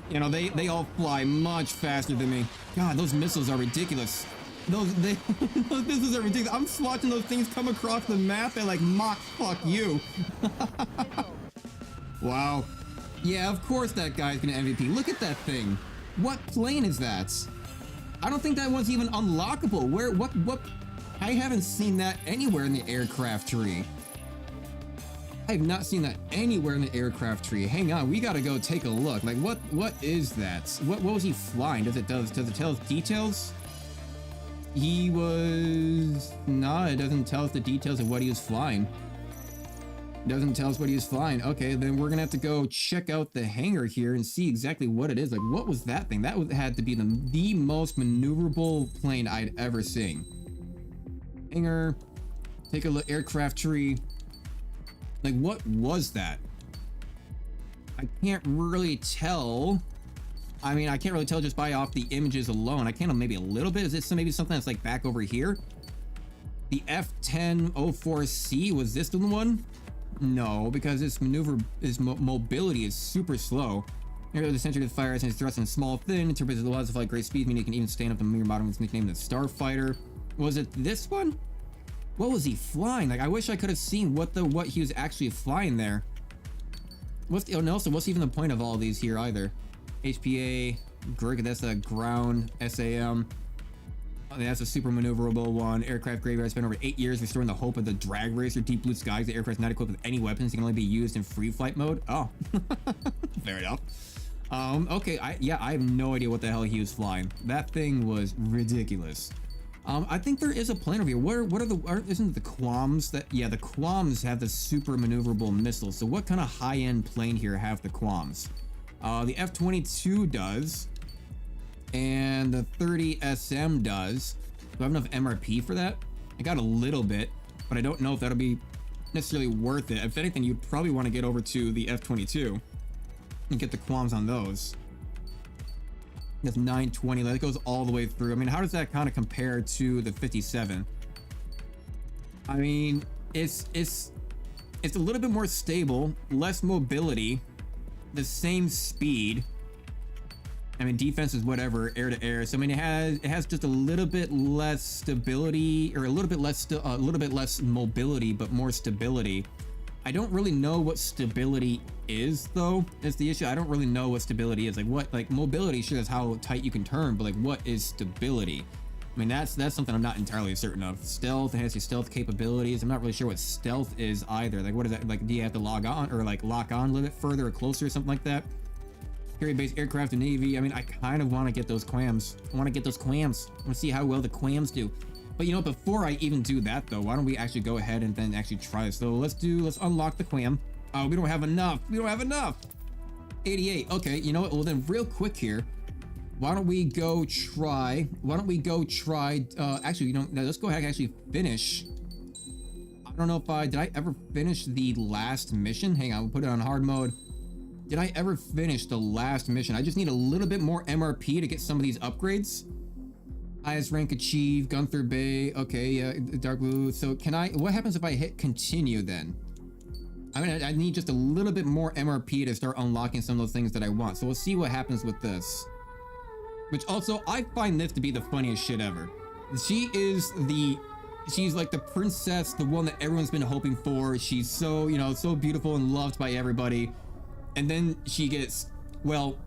You know, they all fly much faster than me. God, those missiles are ridiculous. Those missiles are ridiculous. I'm watching those things come across the map and like mock fuck you. Wow. Yeah, of course that guy's gonna MVP. Look at that thing. What plane is that? I don't think that one's even unlockable. What? I haven't seen that anywhere in the aircraft tree. I have not seen that anywhere in the aircraft tree. Hang on, we gotta go take a look. Like, what is that? What was he flying? Does it tell us details? He was... No, it doesn't tell us the details of what he was flying. It doesn't tell us what he was flying. Okay, then we're gonna have to go check out the hangar here and see exactly what it is. Like, what was that thing? That had to be the most maneuverable plane I'd ever seen. Hangar. Take a look. Aircraft tree. Like, what was that? I can't really tell. I mean, I can't really tell just by off the images alone. I can't, maybe a little bit. Is this maybe something that's like back over here? The F-1004C, was this the one? No, because its mobility is super slow. The center of the fire has thrust and small, thin. Interprets the laws of flight great speed, meaning it can even stand up to mere modern. It's nicknamed the Starfighter. Was it this one? What was he flying? Like, I wish I could have seen what he was actually flying there. What's even the point of all these here either? HPA, that's a ground SAM. Oh, that's a super maneuverable one. Aircraft graveyard spent over 8 years restoring the hope of the drag racer. Deep blue skies. The aircraft's not equipped with any weapons. It can only be used in free flight mode. Oh, fair enough. Okay, I have no idea what the hell he was flying. That thing was ridiculous. I think there is a plane over here. Isn't it the Quams that, yeah, the Quams have the super maneuverable missiles. So what kind of high-end plane here have the Quams? The F-22 does. And the 30 SM does. Do I have enough MRP for that? I got a little bit, but I don't know if that'll be necessarily worth it. If anything, you'd probably want to get over to the F-22 and get the Quams on those. That's 920. That goes all the way through. I mean, how does that kind of compare to the 57? I mean, it's a little bit more stable, less mobility, the same speed. I mean, defense is whatever, air to air. So I mean, it has just a little bit less stability, or a little bit less mobility, but more stability. I don't really know what stability is, though. Is the issue. I don't really know what stability is. Like mobility sure is how tight you can turn, but like what is stability? I mean, that's something I'm not entirely certain of. Stealth, it has your stealth capabilities. I'm not really sure what stealth is either. Like, what is that? Like, do you have to log on or like lock on a little bit further or closer or something like that? Carrier-based aircraft and navy. I mean, I kind of want to get those Quams. I want to get those Quams. I want to see how well the Quams do. But you know, before I even do that though, why don't we actually go ahead and then actually try this? So let's unlock the Quam. Oh, we don't have enough. We don't have enough. 88. Okay, you know what? Well then, real quick here. Why don't we go try? Actually, you know, let's go ahead and actually finish. I don't know if did I ever finish the last mission? Hang on, we'll put it on hard mode. Did I ever finish the last mission? I just need a little bit more MRP to get some of these upgrades. Highest rank achieved, Gunther Bay. Okay, yeah, dark blue. So what happens if I hit continue then? I mean, I need just a little bit more MRP to start unlocking some of those things that I want. So we'll see what happens with this. Which also, I find this to be the funniest shit ever. She's like the princess, the one that everyone's been hoping for. She's so, you know, so beautiful and loved by everybody. And then she gets, well,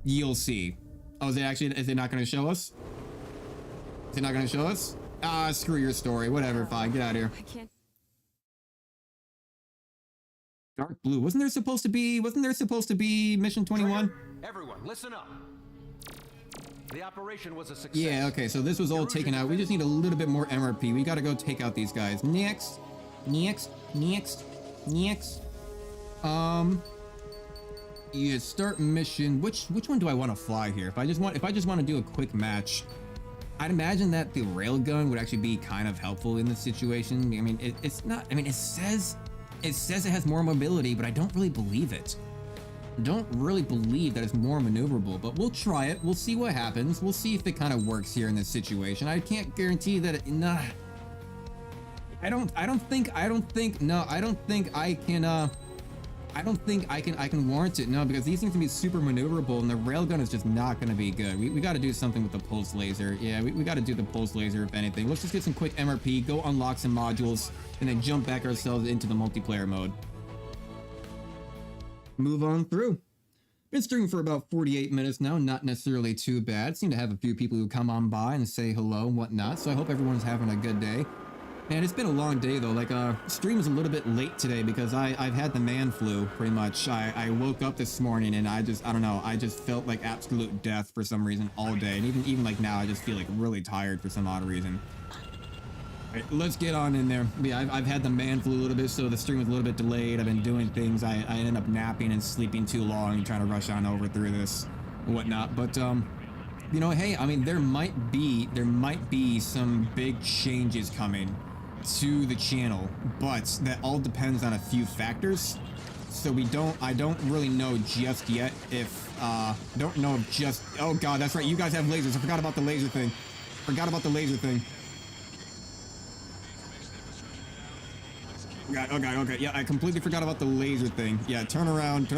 you'll see. Oh, is it not going to show us? Is it not going to show us? Ah, screw your story. Whatever, fine. Get out of here. I can't. Dark blue. Wasn't there supposed to be mission 21? Everyone, listen up. The operation was a success. Yeah, okay, so this was all taken out. We just need a little bit more MRP. We gotta go take out these guys. Next. Yeah, start mission. Which one do I want to fly here? If I just want to do a quick match, I'd imagine that the railgun would actually be kind of helpful in this situation. I mean, it's not. I mean, it says it has more mobility, but I don't really believe it. Don't really believe that it's more maneuverable, but we'll try it. We'll see what happens. We'll see if it kind of works here in this situation. I can't guarantee that it, nah. I don't think I can warrant it. No, because these things can be super maneuverable and the railgun is just not going to be good. We got to do something with the pulse laser. Yeah, we got to do the pulse laser if anything. Let's just get some quick MRP, go unlock some modules, and then jump back ourselves into the multiplayer mode. Move on through. Been streaming for about 48 minutes now, not necessarily too bad. Seem to have a few people who come on by and say hello and whatnot, so I hope everyone's having a good day. Man, it's been a long day though. Like, stream was a little bit late today because I've had the man flu pretty much. I woke up this morning and I don't know, I just felt like absolute death for some reason all day. And even like now, I just feel like really tired for some odd reason. All right, let's get on in there. Yeah, I've had the man flu a little bit, so the stream was a little bit delayed. I've been doing things. I ended up napping and sleeping too long and trying to rush on over through this and whatnot. But, you know, hey, I mean, there might be some big changes coming to the channel, but that all depends on a few factors. So I don't really know just yet if, oh god, that's right, you guys have lasers. I forgot about the laser thing. Okay, yeah, I completely forgot about the laser thing. Yeah, turn around.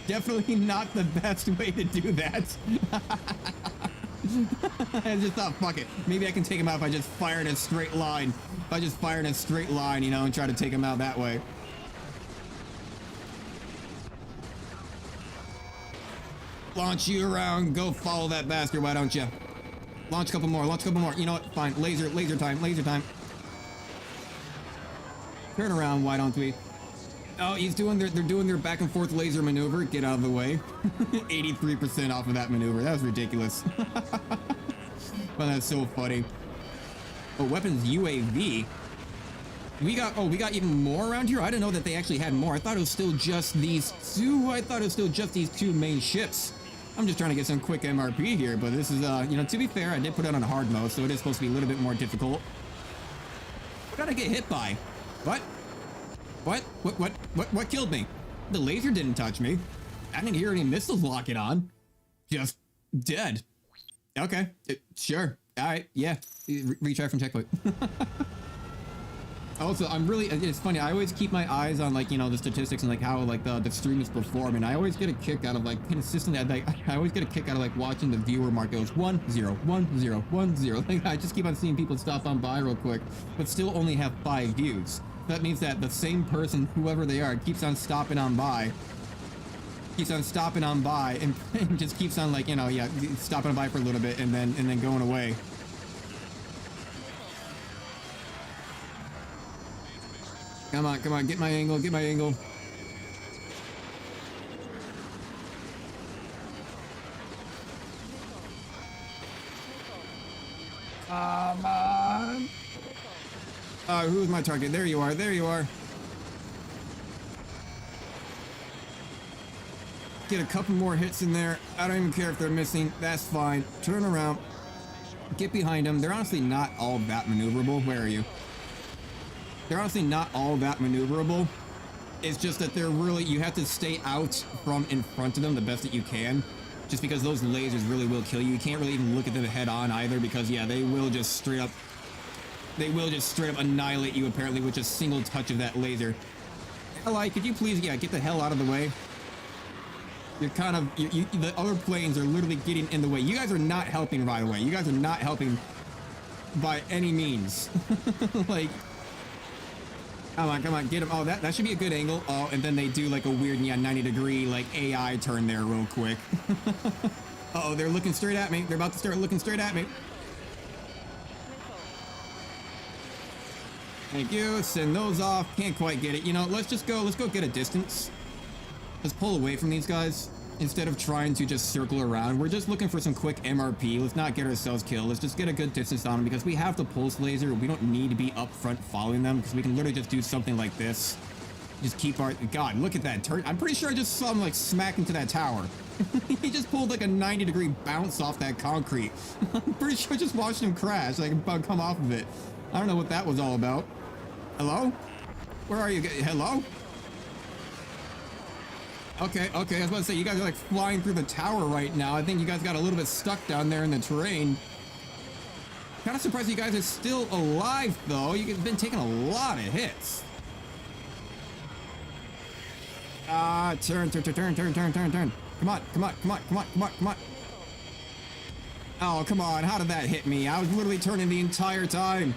Definitely not the best way to do that. I just thought, fuck it. Maybe I can take him out if I just fire in a straight line. If I just fire in a straight line, you know, and try to take him out that way. Launch you around. Go follow that bastard, why don't you? Launch a couple more. Launch a couple more. You know what? Fine. Laser time. Laser time. Turn around, why don't we? Oh, they're doing their back and forth laser maneuver. Get out of the way. 83% off of that maneuver. That was ridiculous. But that's so funny. Oh, weapons UAV. We got even more around here? I didn't know that they actually had more. I thought it was still just these two main ships. I'm just trying to get some quick MRP here, but this is, you know, to be fair, I did put it on hard mode, so it is supposed to be a little bit more difficult. What did I get hit by? What? What killed me? The laser didn't touch me. I didn't hear any missiles locking on. Just dead. Okay, sure. All right, yeah. Retry from checkpoint. Also, it's funny, I always keep my eyes on, like, you know, the statistics and, like, how, like, the streamers perform, and I always get a kick out of, like, consistently, like, I always get a kick out of, like, watching the viewer mark goes 1 0 1 0 1 0. Like, I just keep on seeing people stop on by real quick, but still only have 5 views. That means that the same person, whoever they are, keeps on stopping on by, and just keeps on, like, you know, yeah, stopping by for a little bit and then going away. Come on, get my angle. Come on. Who's my target? There you are. Get a couple more hits in there. I don't even care if they're missing. That's fine. Turn around. Get behind them. They're honestly not all that maneuverable. Where are you? They're honestly not all that maneuverable. It's just that they're really, you have to stay out from in front of them the best that you can. Just because those lasers really will kill you. You can't really even look at them head on either because, yeah, they will just straight up annihilate you apparently with just a single touch of that laser. Eli, could you please, yeah, get the hell out of the way? You're kind of, the other planes are literally getting in the way. You guys are not helping, by the way. You guys are not helping by any means. Like, come on, get him. Oh, that should be a good angle. Oh, and then they do like a weird, yeah, 90-degree like AI turn there real quick. Uh-oh, they're looking straight at me. They're about to start looking straight at me. Thank you. Send those off. Can't quite get it. You know, let's go get a distance. Let's pull away from these guys. Instead of trying to just circle around, we're just looking for some quick MRP. Let's not get ourselves killed. Let's just get a good distance on them because we have the pulse laser. We don't need to be up front following them because we can literally just do something like this. Just keep our... God, look at that turn. I'm pretty sure I just saw him like smack into that tower. He just pulled like a 90-degree bounce off that concrete. I'm pretty sure I just watched him crash, like come off of it. I don't know what that was all about. Hello? Where are you? Hello? Okay, I was about to say, you guys are like flying through the tower right now. I think you guys got a little bit stuck down there in the terrain. Kind of surprised you guys are still alive, though. You've been taking a lot of hits. Turn. Come on. Oh, come on. How did that hit me? I was literally turning the entire time.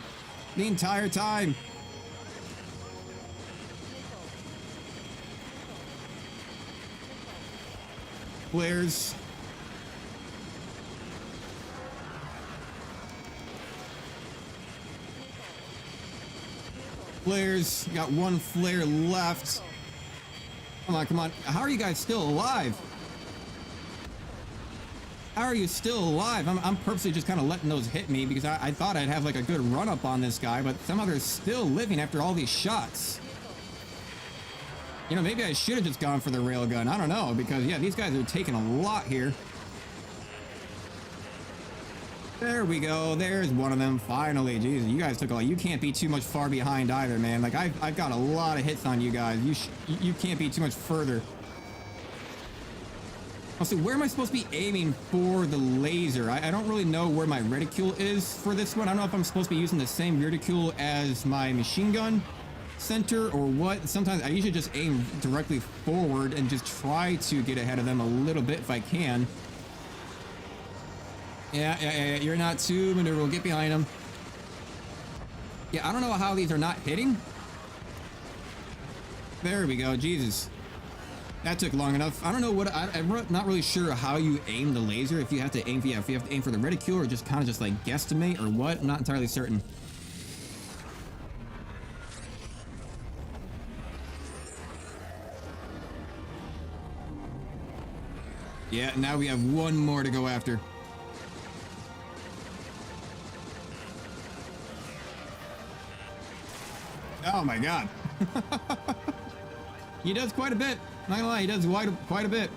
Flares. Got one flare left. Come on. How are you guys still alive? How are you still alive? I'm purposely just kind of letting those hit me because I thought I'd have like a good run up on this guy, but somehow they're still living after all these shots. You know, maybe I should have just gone for the railgun. I don't know, because, yeah, these guys are taking a lot here. There we go. There's one of them. Finally. Jesus, you guys took a lot. You can't be too much far behind either, man. Like, I've got a lot of hits on you guys. You can't be too much further. Also, where am I supposed to be aiming for the laser? I don't really know where my reticule is for this one. I don't know if I'm supposed to be using the same reticule as my machine gun center or what. Sometimes I usually just aim directly forward and just try to get ahead of them a little bit if I can. Yeah, you're not too maneuverable. Get behind them. Yeah, I don't know how these are not hitting. There we go. Jesus. That took long enough. I don't know what I'm not really sure how you aim the laser. If you have to aim, yeah, if you have to aim for the reticule or just kind of just like guesstimate or what. I'm not entirely certain. Yeah, now we have one more to go after. Oh my god. He does quite a bit. Not gonna lie, he does quite a bit.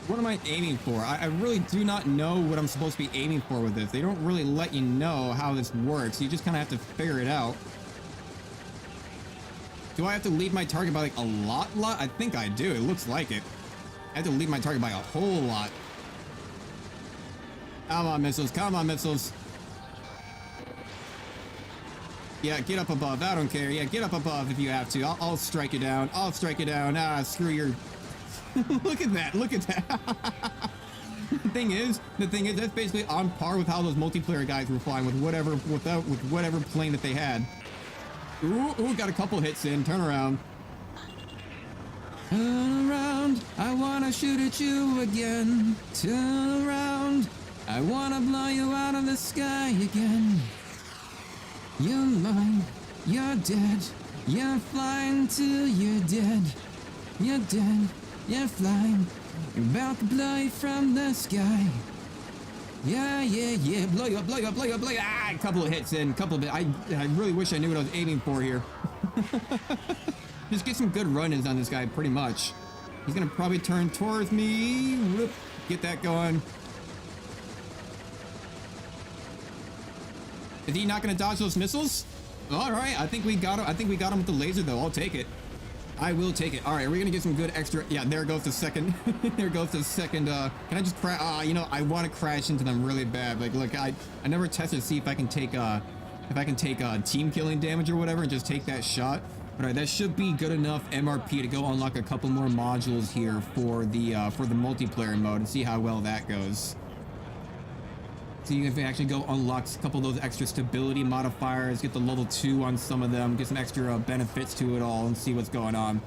What am I aiming for? I really do not know what I'm supposed to be aiming for with this. They don't really let you know how this works. You just kind of have to figure it out. Do I have to lead my target by like a lot? I think I do. It looks like it. I have to lead my target by a whole lot. Come on, missiles. Come on, missiles. Yeah, get up above. I don't care. Yeah, get up above if you have to. I'll strike you down. I'll strike you down. Ah, screw your... Look at that. Look at that. The thing is, that's basically on par with how those multiplayer guys were flying with whatever plane that they had. Ooh, got a couple hits in. Turn around. Turn around. I wanna shoot at you again. Turn around. I wanna blow you out of the sky again. You're mine. You're dead. You're flying till you're dead. You're dead. You're flying. You're about to blow you from the sky. Yeah, yeah, yeah. Blow you up, blow you up, blow you up, blow you up. Ah, a couple of hits in, couple of it. I really wish I knew what I was aiming for here. Just get some good run-ins on this guy, pretty much. He's gonna probably turn towards me. Whoop, get that going. Is he not gonna dodge those missiles? All right, I think we got him. I think we got him with the laser, though. I'll take it. I will take it. All right, we're gonna get some good extra. Yeah, there goes the second. There goes the second. Can I just crash? You know, I want to crash into them really bad. Like, look, I never tested to see if I can take team killing damage or whatever, and just take that shot. All right, that should be good enough MRP to go unlock a couple more modules here for the multiplayer mode and see how well that goes. See if we actually go unlock a couple of those extra stability modifiers, get the level 2 on some of them, get some extra benefits to it all, and see what's going on.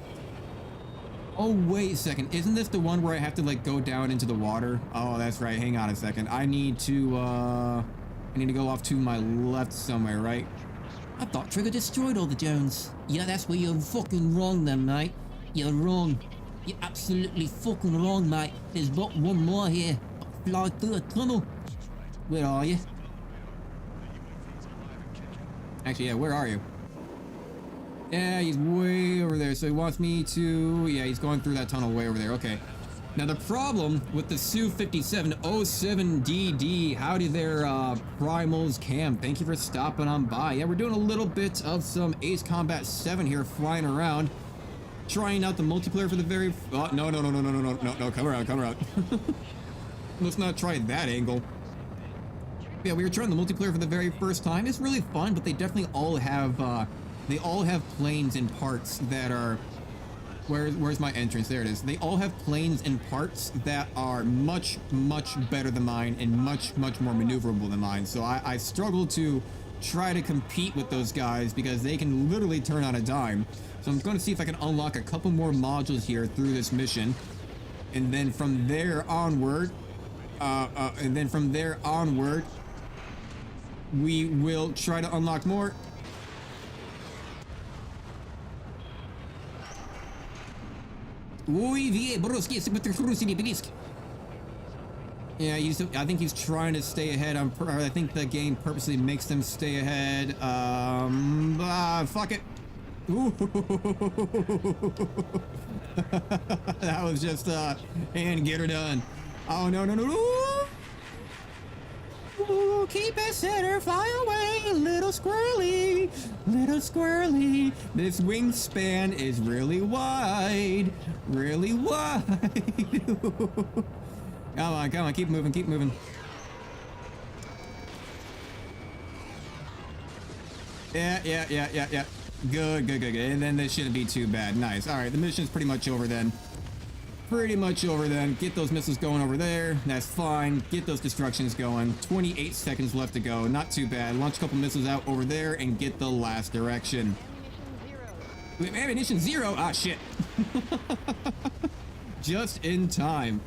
Oh, wait a second. Isn't this the one where I have to, like, go down into the water? Oh, that's right. Hang on a second. I need to go off to my left somewhere, right? I thought Trigger destroyed all the drones. Yeah, that's where you're fucking wrong then, mate. You're wrong. You're absolutely fucking wrong, mate. There's but one more here. Fly through a tunnel. Where are you? Actually, yeah, where are you? Yeah, he's way over there, so he wants me to... Yeah, he's going through that tunnel way over there. Okay. Now, the problem with the Su-5707DD, howdy there, Primals Cam. Thank you for stopping on by. Yeah, we're doing a little bit of some Ace Combat 7 here, flying around. Trying out the multiplayer for the very... Oh, no, come around. Let's not try that angle. Yeah, we were trying the multiplayer for the very first time. It's really fun, but they definitely all have planes and parts that are... Where's my entrance? There it is. They all have planes and parts that are much better than mine and much more maneuverable than mine. So I struggle to try to compete with those guys because they can literally turn on a dime. So I'm going to see if I can unlock a couple more modules here through this mission. And then from there onward... we will try to unlock more. Yeah, I think he's trying to stay ahead. I think the game purposely makes them stay ahead. Fuck it. That was just and get her done. Oh no. Ooh, keep it center, fly away, little squirrely. This wingspan is really wide. Come on, keep moving. Yeah. Good. And then this shouldn't be too bad. Nice. All right, the mission's pretty much over then. pretty much over then. Get those missiles going over there. That's fine. Get those destructions going. 28 seconds left to go. Not too bad. Launch a couple missiles out over there and get the last direction. Wait, ammunition 0. Ah, shit. Just in time.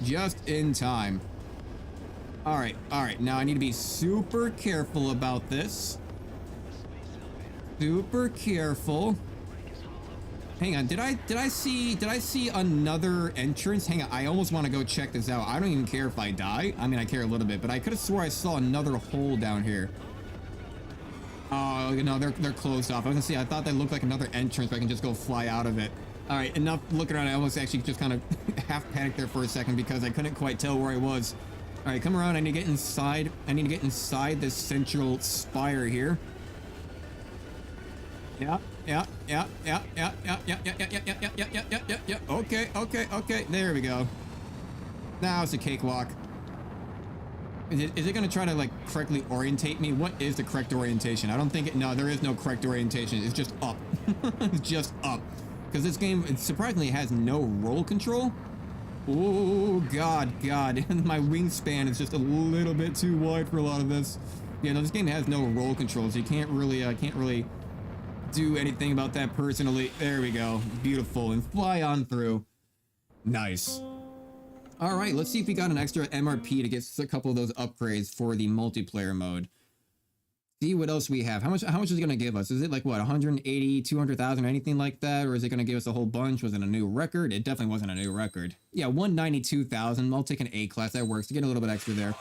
Just in time. All right. Now I need to be super careful about this. Super careful. Hang on, did I see another entrance? Hang on, I almost want to go check this out. I don't even care if I die. I mean, I care a little bit, but I could have swore I saw another hole down here. Oh, no, they're closed off. I was gonna say, I thought that looked like another entrance where I can just go fly out of it. All right, enough looking around. I almost actually just kind of half panicked there for a second because I couldn't quite tell where I was. All right, come around. I need to get inside. I need to get inside this central spire here. Yeah. Okay. There we go. Now it's a cakewalk. Is it going to try to like correctly orientate me? What is the correct orientation? I don't think it. No, there is no correct orientation. It's just up. It's just up. Because this game, it surprisingly has no roll control. Oh God. My wingspan is just a little bit too wide for a lot of this. Yeah, no, this game has no roll controls. You can't really do anything about that personally. There we go. Beautiful. And fly on through. Nice. All right, let's see if we got an extra MRP to get a couple of those upgrades for the multiplayer mode. See what else we have. How much is it going to give us? Is it like what, 180, 200,000, anything like that? Or is it going to give us a whole bunch? Was it a new record? It definitely wasn't a new record. Yeah, 192,000. I'll take an A class. That works to get a little bit extra there.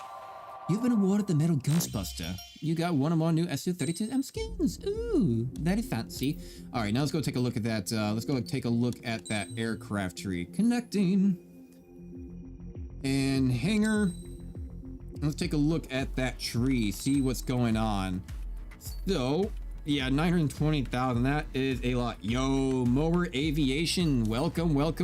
You've been awarded the Metal Ghostbuster. You got one of our new SU-32M skins. Ooh, very fancy. All right, now let's go take a look at that. Let's go take a look at that aircraft tree. Connecting. And hangar. Let's take a look at that tree. See what's going on. So, yeah, 920,000. That is a lot. Yo, Mower Aviation. Welcome. What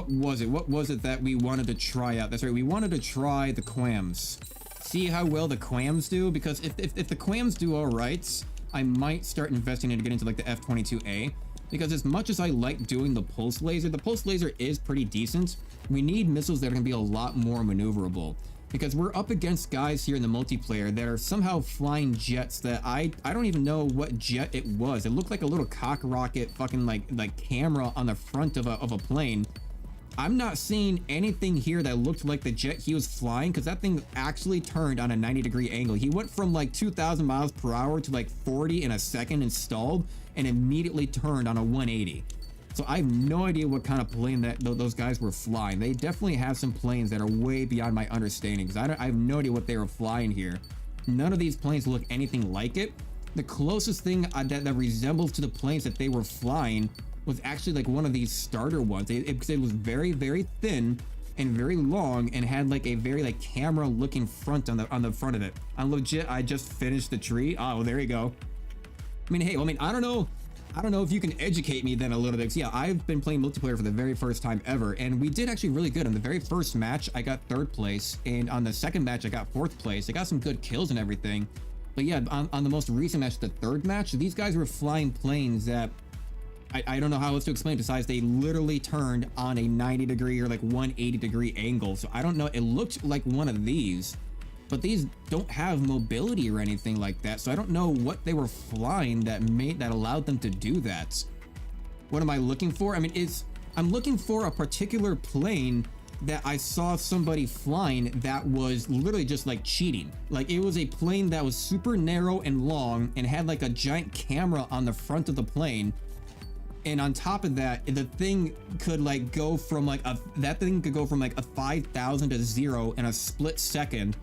was it? What was it that we wanted to try out? That's right, we wanted to try the Quams. See how well the Quams do? Because if the Quams do all right, I might start investing in to get into like the F-22A. Because as much as I like doing the pulse laser is pretty decent. We need missiles that are going to be a lot more maneuverable. Because we're up against guys here in the multiplayer that are somehow flying jets that I don't even know what jet it was. It looked like a little cock rocket fucking like camera on the front of a plane. I'm not seeing anything here that looked like the jet he was flying, because that thing actually turned on a 90-degree angle. He went from like 2,000 miles per hour to like 40 in a second and stalled, and immediately turned on a 180. So I have no idea what kind of plane that those guys were flying. They definitely have some planes that are way beyond my understanding, because I have no idea what they were flying here. None of these planes look anything like it. The closest thing that resembles to the planes that they were flying was actually like one of these starter ones. It was very, very thin and very long and had like a very like camera looking front on the front of it. I'm legit, I just finished the tree. Oh, there you go. I mean, hey, I don't know if you can educate me then a little bit. So yeah, I've been playing multiplayer for the very first time ever, and we did actually really good. On the very first match, I got 3rd place, and on the second match, I got 4th place. I got some good kills and everything. But yeah, on the most recent match, the 3rd match, these guys were flying planes that I don't know how else to explain besides they literally turned on a 90-degree or like 180-degree angle. So I don't know. It looked like one of these, but these don't have mobility or anything like that. So I don't know what they were flying that allowed them to do that. What am I looking for? I mean, I'm looking for a particular plane that I saw somebody flying that was literally just like cheating. Like it was a plane that was super narrow and long and had like a giant camera on the front of the plane. And on top of that, the thing could like go from like a 5,000 to 0 in a split second.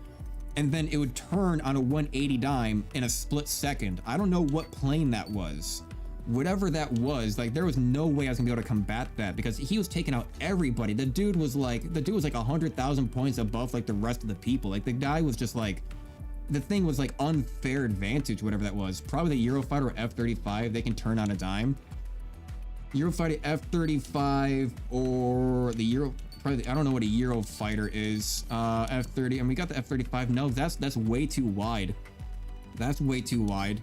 And then it would turn on a 180 dime in a split second. I don't know what plane that was. Whatever that was, like there was no way I was gonna be able to combat that because he was taking out everybody. The dude was like 100,000 points above like the rest of the people. Like the guy was just like, the thing was like unfair advantage, whatever that was. Probably the Eurofighter or F-35, they can turn on a dime. Eurofighter F-35 or the Euro, probably, I don't know what a Eurofighter is. F-30, and we got the F-35. No, that's way too wide. That's way too wide.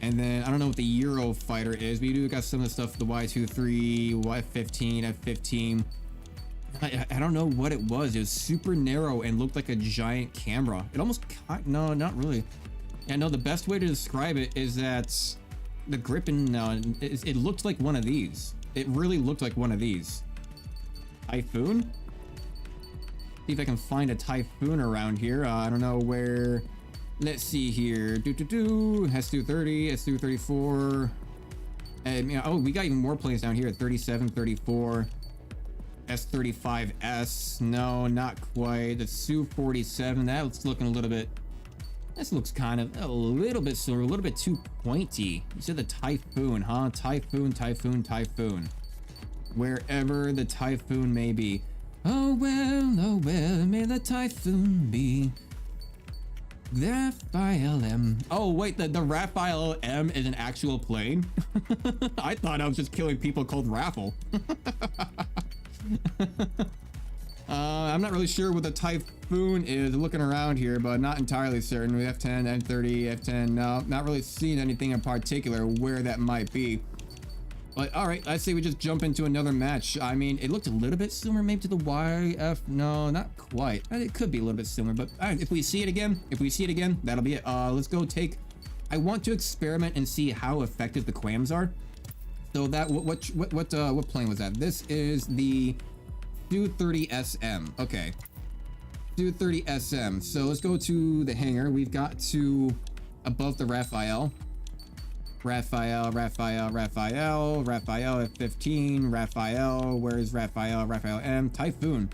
And then I don't know what the Eurofighter is, but you do got some of the stuff, the Y-23, Y-15, F-15. I don't know what it was. It was super narrow and looked like a giant camera. It almost, no, not really. Yeah, no, the best way to describe it is that the Gripen, it looked like one of these. It really looked like one of these. Typhoon? See if I can find a Typhoon around here. I don't know where. Let's see here. S230, S234. And, you know, oh, we got even more planes down here at 37, 34. S35S. No, not quite. The Su-47. That's looking a little bit. This looks kind of a little bit silver, a little bit too pointy. You said the Typhoon, huh? Typhoon, Typhoon, Typhoon. Wherever the Typhoon may be. Oh well, may the Typhoon be. Raphael M. Oh wait, the Raphael M is an actual plane? I thought I was just killing people called Raffle. I'm not really sure what the Typhoon is looking around here, but not entirely certain. We have F10, F30, F10. No, not really seeing anything in particular where that might be. But all right, I'd say we just jump into another match. I mean, it looked a little bit similar maybe to the YF. No, not quite. It could be a little bit similar, but all right, if we see it again, that'll be it. Let's go take. I want to experiment and see how effective the quams are. So that what plane was that? This is the Su-30SM. Okay, Su-30SM. So let's go to the hangar. We've got to above the Raphael, F-15, Raphael, where's Raphael M, Typhoon.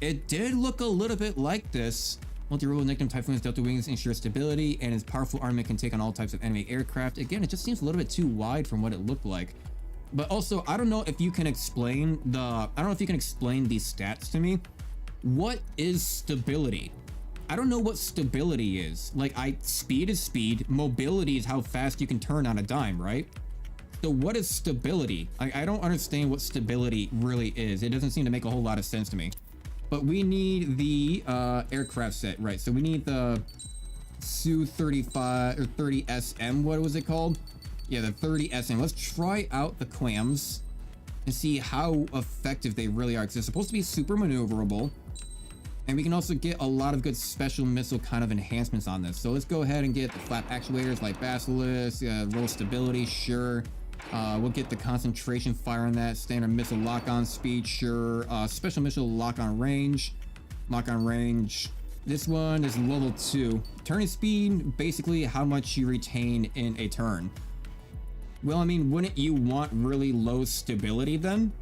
It did look a little bit like this. Multi-role nickname Typhoon's Delta wings ensure stability, and his powerful armament can take on all types of enemy aircraft. Again, it just seems a little bit too wide from what it looked like. But also, I don't know if you can explain these stats to me. What is stability? I don't know what stability is. Like, speed is speed, mobility is how fast you can turn on a dime, right? So what is stability? I don't understand what stability really is. It doesn't seem to make a whole lot of sense to me. But we need the aircraft set, right? So we need the Su-35 or 30SM, what was it called? Yeah, the 30SM. Let's try out the quams and see how effective they really are. Because they're supposed to be super maneuverable. And we can also get a lot of good special missile kind of enhancements on this. So let's go ahead and get the flap actuators like Basilisk, roll stability, sure. We'll get the concentration fire on that, standard missile lock-on speed, sure. Special missile lock-on range. This one is level 2. Turning speed, basically how much you retain in a turn. Well, I mean, wouldn't you want really low stability then?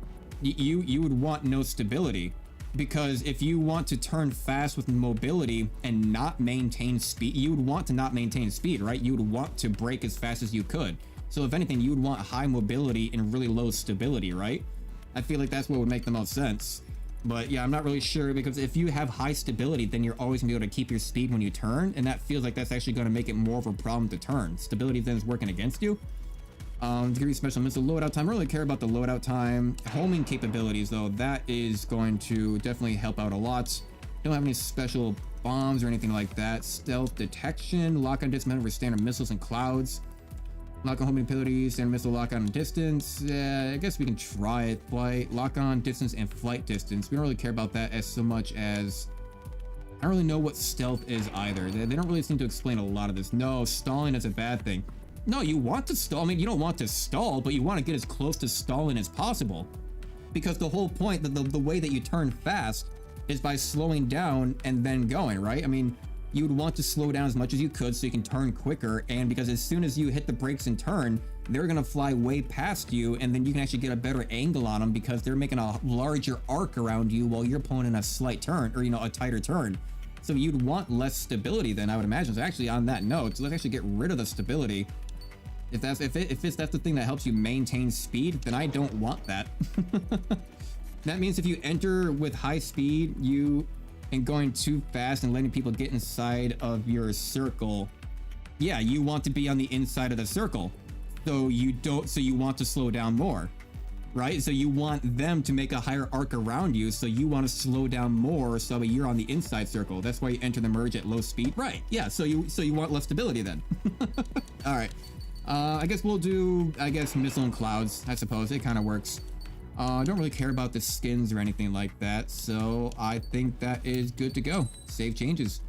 You would want no stability. Because if you want to turn fast with mobility and not maintain speed, you would want to not maintain speed, right? You would want to brake as fast as you could. So if anything, you would want high mobility and really low stability, right? I feel like that's what would make the most sense. But yeah, I'm not really sure, because if you have high stability, then you're always gonna be able to keep your speed when you turn, and that feels like that's actually gonna make it more of a problem to turn. Stability then is working against you. To give you special missile loadout time, I don't really care about the loadout time. Homing capabilities, though, that is going to definitely help out a lot. Don't have any special bombs or anything like that. Stealth detection, lock-on dismount for standard missiles and clouds. Lock-on homing abilities, standard missile lock-on distance. I guess we can try it. Flight, lock-on distance, and flight distance. We don't really care about that as so much as... I don't really know what stealth is either. They don't really seem to explain a lot of this. No, stalling is a bad thing. No, you want to stall. I mean, you don't want to stall, but you want to get as close to stalling as possible. Because the whole point, the way that you turn fast is by slowing down and then going, right? I mean, you would want to slow down as much as you could so you can turn quicker. And because as soon as you hit the brakes and turn, they're going to fly way past you. And then you can actually get a better angle on them because they're making a larger arc around you while you're pulling in a slight turn, or, a tighter turn. So you'd want less stability then, I would imagine. So actually on that note, so let's actually get rid of the stability. If that's the thing that helps you maintain speed, then I don't want that. That means if you enter with high speed, and going too fast and letting people get inside of your circle, yeah, you want to be on the inside of the circle. So you want to slow down more, right? So you want them to make a higher arc around you, so you want to slow down more so that you're on the inside circle. That's why you enter the merge at low speed. Right, yeah, so you want less stability then. All right. I guess we'll do, Missile and Clouds, I suppose. It kind of works. I don't really care about the skins or anything like that, so I think that is good to go. Save changes.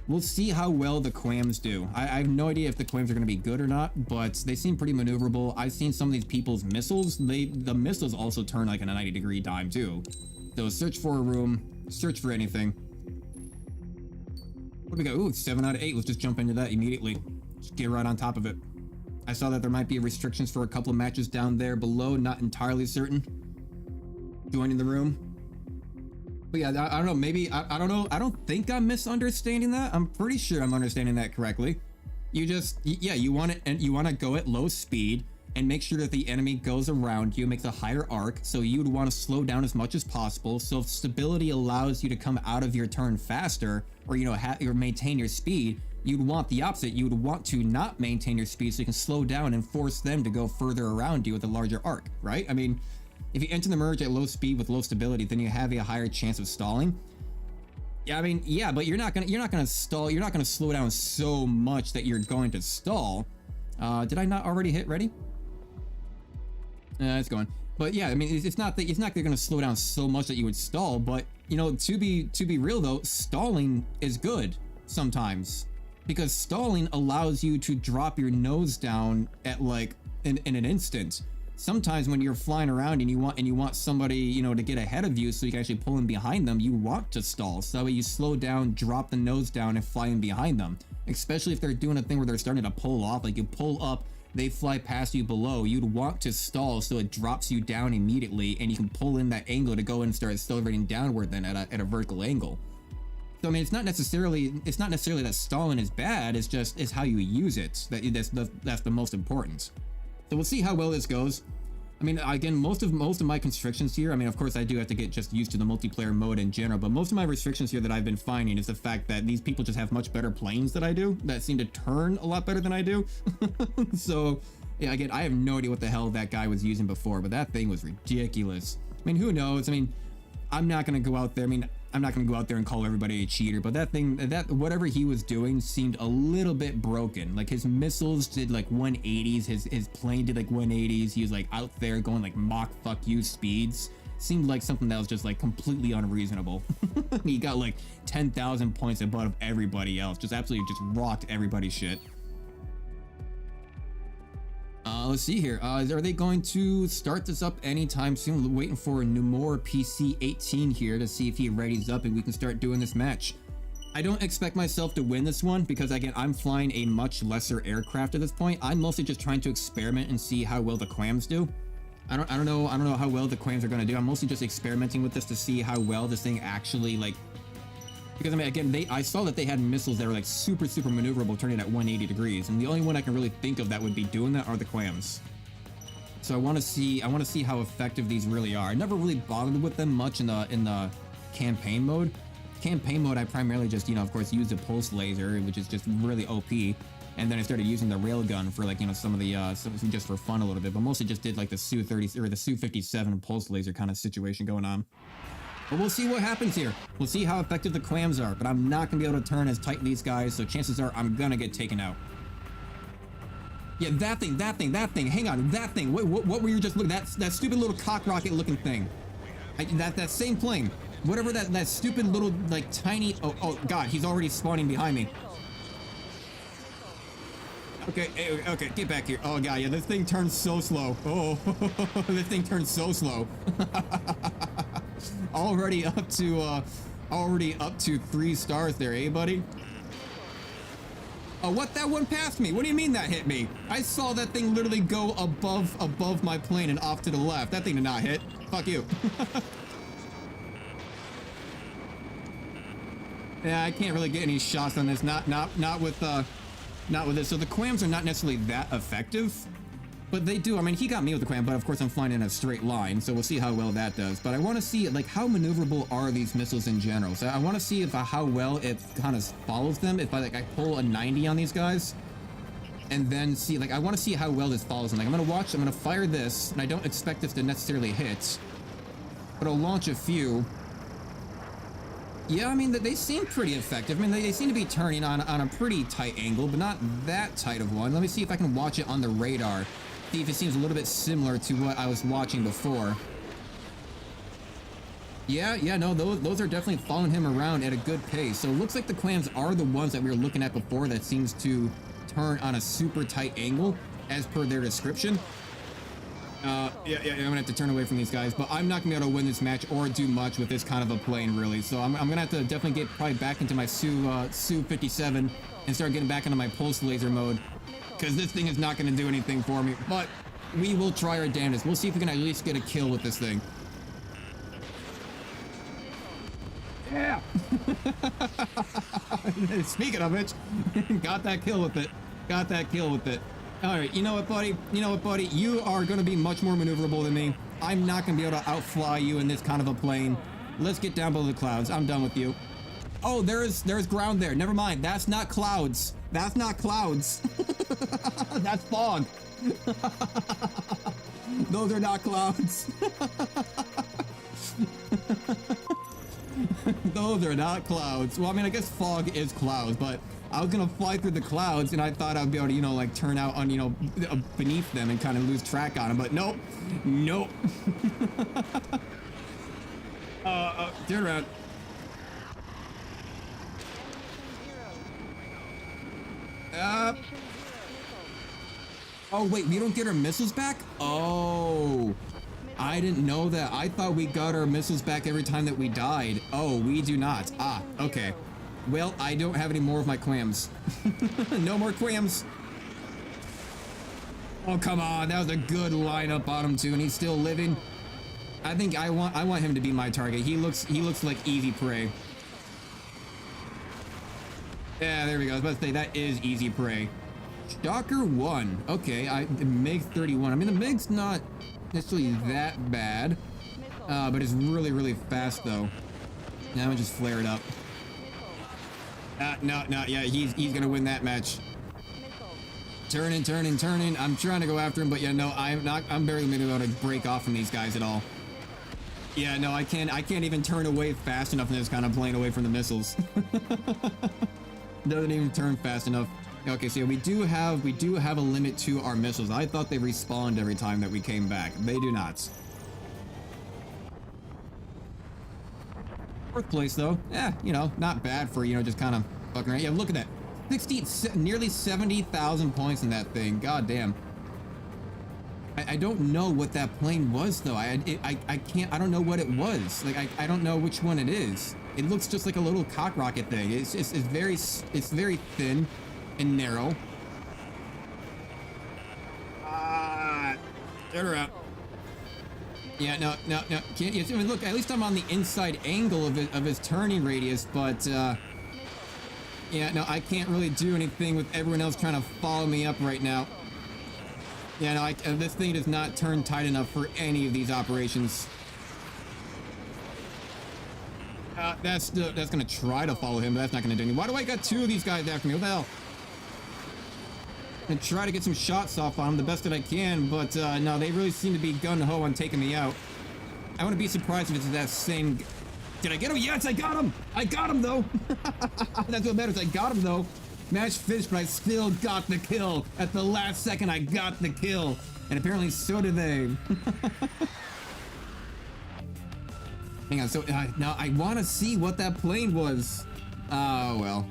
We'll see how well the Quams do. I have no idea if the Quams are going to be good or not, but they seem pretty maneuverable. I've seen some of these people's missiles. The missiles also turn like in a 90-degree dime too. So search for a room, search for anything. What do we got? Ooh, 7 out of 8. Let's just jump into that immediately. Just get right on top of it. I saw that there might be restrictions for a couple of matches down there below. Not entirely certain. Joining the room. But yeah, I don't know. Maybe, I don't know. I don't think I'm misunderstanding that. I'm pretty sure I'm understanding that correctly. You just, yeah, you want it, and you want to go at low speed and make sure that the enemy goes around you, makes a higher arc. So you'd want to slow down as much as possible. So if stability allows you to come out of your turn faster, or, you know, or maintain your speed, you'd want the opposite. You would want to not maintain your speed so you can slow down and force them to go further around you with a larger arc, right? I mean, if you enter the merge at low speed with low stability, then you have a higher chance of stalling. Yeah, I mean, yeah, but you're not gonna stall. You're not gonna slow down so much that you're going to stall. Did I not already hit ready? It's going. But yeah, I mean, it's not that you're gonna slow down so much that you would stall. But you know, to be real though, stalling is good sometimes, because stalling allows you to drop your nose down at like in an instant. Sometimes when you're flying around and you want somebody, you know, to get ahead of you so you can actually pull in behind them, you want to stall. So that way you slow down, drop the nose down, and fly in behind them. Especially if they're doing a thing where they're starting to pull off, like you pull up, they fly past you below. You'd want to stall so it drops you down immediately, and you can pull in that angle to go and start accelerating downward then at a vertical angle. So I mean, it's not necessarily that stalling is bad. It's how you use it that's the most important. So we'll see how well this goes. I mean, again, most of my constrictions here, I mean, of course, I do have to get just used to the multiplayer mode in general, but most of my restrictions here that I've been finding is the fact that these people just have much better planes than I do, that seem to turn a lot better than I do. So, yeah, again, I have no idea what the hell that guy was using before, but that thing was ridiculous. I mean, who knows? I mean, I'm not going to go out there. I mean, I'm not going to go out there and call everybody a cheater, but whatever he was doing seemed a little bit broken. Like his missiles did like 180s, his plane did like 180s. He was like out there going like Mach fuck you speeds. Seemed like something that was just like completely unreasonable. He got like 10,000 points above everybody else. Just absolutely just rocked everybody's shit. Let's see here. Are they going to start this up anytime soon? We're waiting for Numor PC 18 here to see if he readies up and we can start doing this match. I don't expect myself to win this one because, again, I'm flying a much lesser aircraft at this point. I'm mostly just trying to experiment and see how well the Quams do. I don't know how well the Quams are going to do. I'm mostly just experimenting with this to see how well this thing actually, like, because I mean, again, I saw that they had missiles that were like super maneuverable, turning at 180 degrees, and the only one I can really think of that would be doing that are the Quams. So I want to see how effective these really are. I never really bothered with them much in the campaign mode. Campaign mode, I primarily just, you know, of course, use the pulse laser, which is just really OP, and then I started using the railgun for like, you know, some of the just for fun a little bit, but mostly just did like the Su-30 or the Su-57 pulse laser kind of situation going on. But we'll see what happens here. We'll see how effective the Quams are, but I'm not going to be able to turn as tight these guys, so chances are I'm going to get taken out. Yeah, that thing, hang on, that thing, what were you just looking at? That stupid little cock rocket looking thing. That same plane. Whatever that stupid little, like, tiny, oh god, he's already spawning behind me. Okay, get back here. Oh god, yeah, this thing turns so slow. Oh, this thing turns so slow. Already up to 3 stars there, eh, buddy? Oh, what? That one passed me. What do you mean that hit me? I saw that thing literally go above my plane and off to the left. That thing did not hit. Fuck you. Yeah, I can't really get any shots on this. Not with this. So the Quams are not necessarily that effective. But they do. I mean, he got me with the Quam, but of course I'm flying in a straight line, so we'll see how well that does. But I want to see, like, how maneuverable are these missiles in general. So I want to see if how well it kind of follows them. If I pull a 90 on these guys, and then see, like, I want to see how well this follows them. Like, I'm gonna fire this, and I don't expect this to necessarily hit, but I'll launch a few. Yeah, I mean, they seem pretty effective. I mean, they seem to be turning on a pretty tight angle, but not that tight of one. Let me see if I can watch it on the radar. See if it seems a little bit similar to what I was watching before. Yeah, no, those are definitely following him around at a good pace. So it looks like the clams are the ones that we were looking at before that seems to turn on a super tight angle, as per their description. Yeah, I'm gonna have to turn away from these guys, but I'm not gonna be able to win this match or do much with this kind of a plane, really. So I'm gonna have to definitely get probably back into my Su 57 and start getting back into my pulse laser mode, because this thing is not gonna do anything for me. But we will try our damnedest. We'll see if we can at least get a kill with this thing. Yeah. Speaking of which, got that kill with it. Got that kill with it. All right, you know what, buddy? You are going to be much more maneuverable than me. I'm not going to be able to outfly you in this kind of a plane. Let's get down below the clouds. I'm done with you. Oh, there's ground there. Never mind. That's not clouds. That's not clouds. That's fog. Those are not clouds. Those are not clouds. Well, I mean, I guess fog is clouds, but I was gonna fly through the clouds and I thought I'd be able to, like turn out on, beneath them and kind of lose track on them, but nope. Nope. Turn around. Oh, wait, we don't get our missiles back? Oh. I didn't know that. I thought we got our missiles back every time that we died. Oh, we do not. Ah, okay. Well, I don't have any more of my clams. No more clams. Oh, come on. That was a good lineup on him, too, and he's still living. I think I want him to be my target. He looks like easy prey. Yeah, there we go. I was about to say, that is easy prey. Stalker 1. Okay, the MiG-31. I mean, the MiG's not necessarily that bad, but it's really, really fast, though. Now I just flare it up. No, yeah, he's gonna win that match. Turning. I'm trying to go after him, but yeah, no, I'm barely gonna be able to break off from these guys at all. Yeah, no, I can't even turn away fast enough in this kind of plane away from the missiles. Doesn't even turn fast enough. Okay, so we do have a limit to our missiles. I thought they respawned every time that we came back. They do not. Fourth place, though. Yeah, not bad for, just kind of fucking around. Yeah, look at that. Nearly 70,000 points in that thing. God damn. I don't know what that plane was, though. I don't know what it was. Like, I don't know which one it is. It looks just like a little cock rocket thing. It's very thin and narrow. Turn around. Yeah, no. Can't. I mean, look, at least I'm on the inside angle of his turning radius, but yeah, no, I can't really do anything with everyone else trying to follow me up right now. Yeah, no, this thing does not turn tight enough for any of these operations. That's gonna try to follow him, but that's not gonna do anything. Why do I got two of these guys after me? What the hell? And try to get some shots off on them the best that I can, but no, they really seem to be gun-ho on taking me out. I wouldn't be surprised if it's that same... Did I get him? Yes, I got him! I got him, though! That's what matters, I got him, though. Match finished, but I still got the kill. At the last second, I got the kill. And apparently, so did they. Hang on, so now I want to see what that plane was. Oh, well.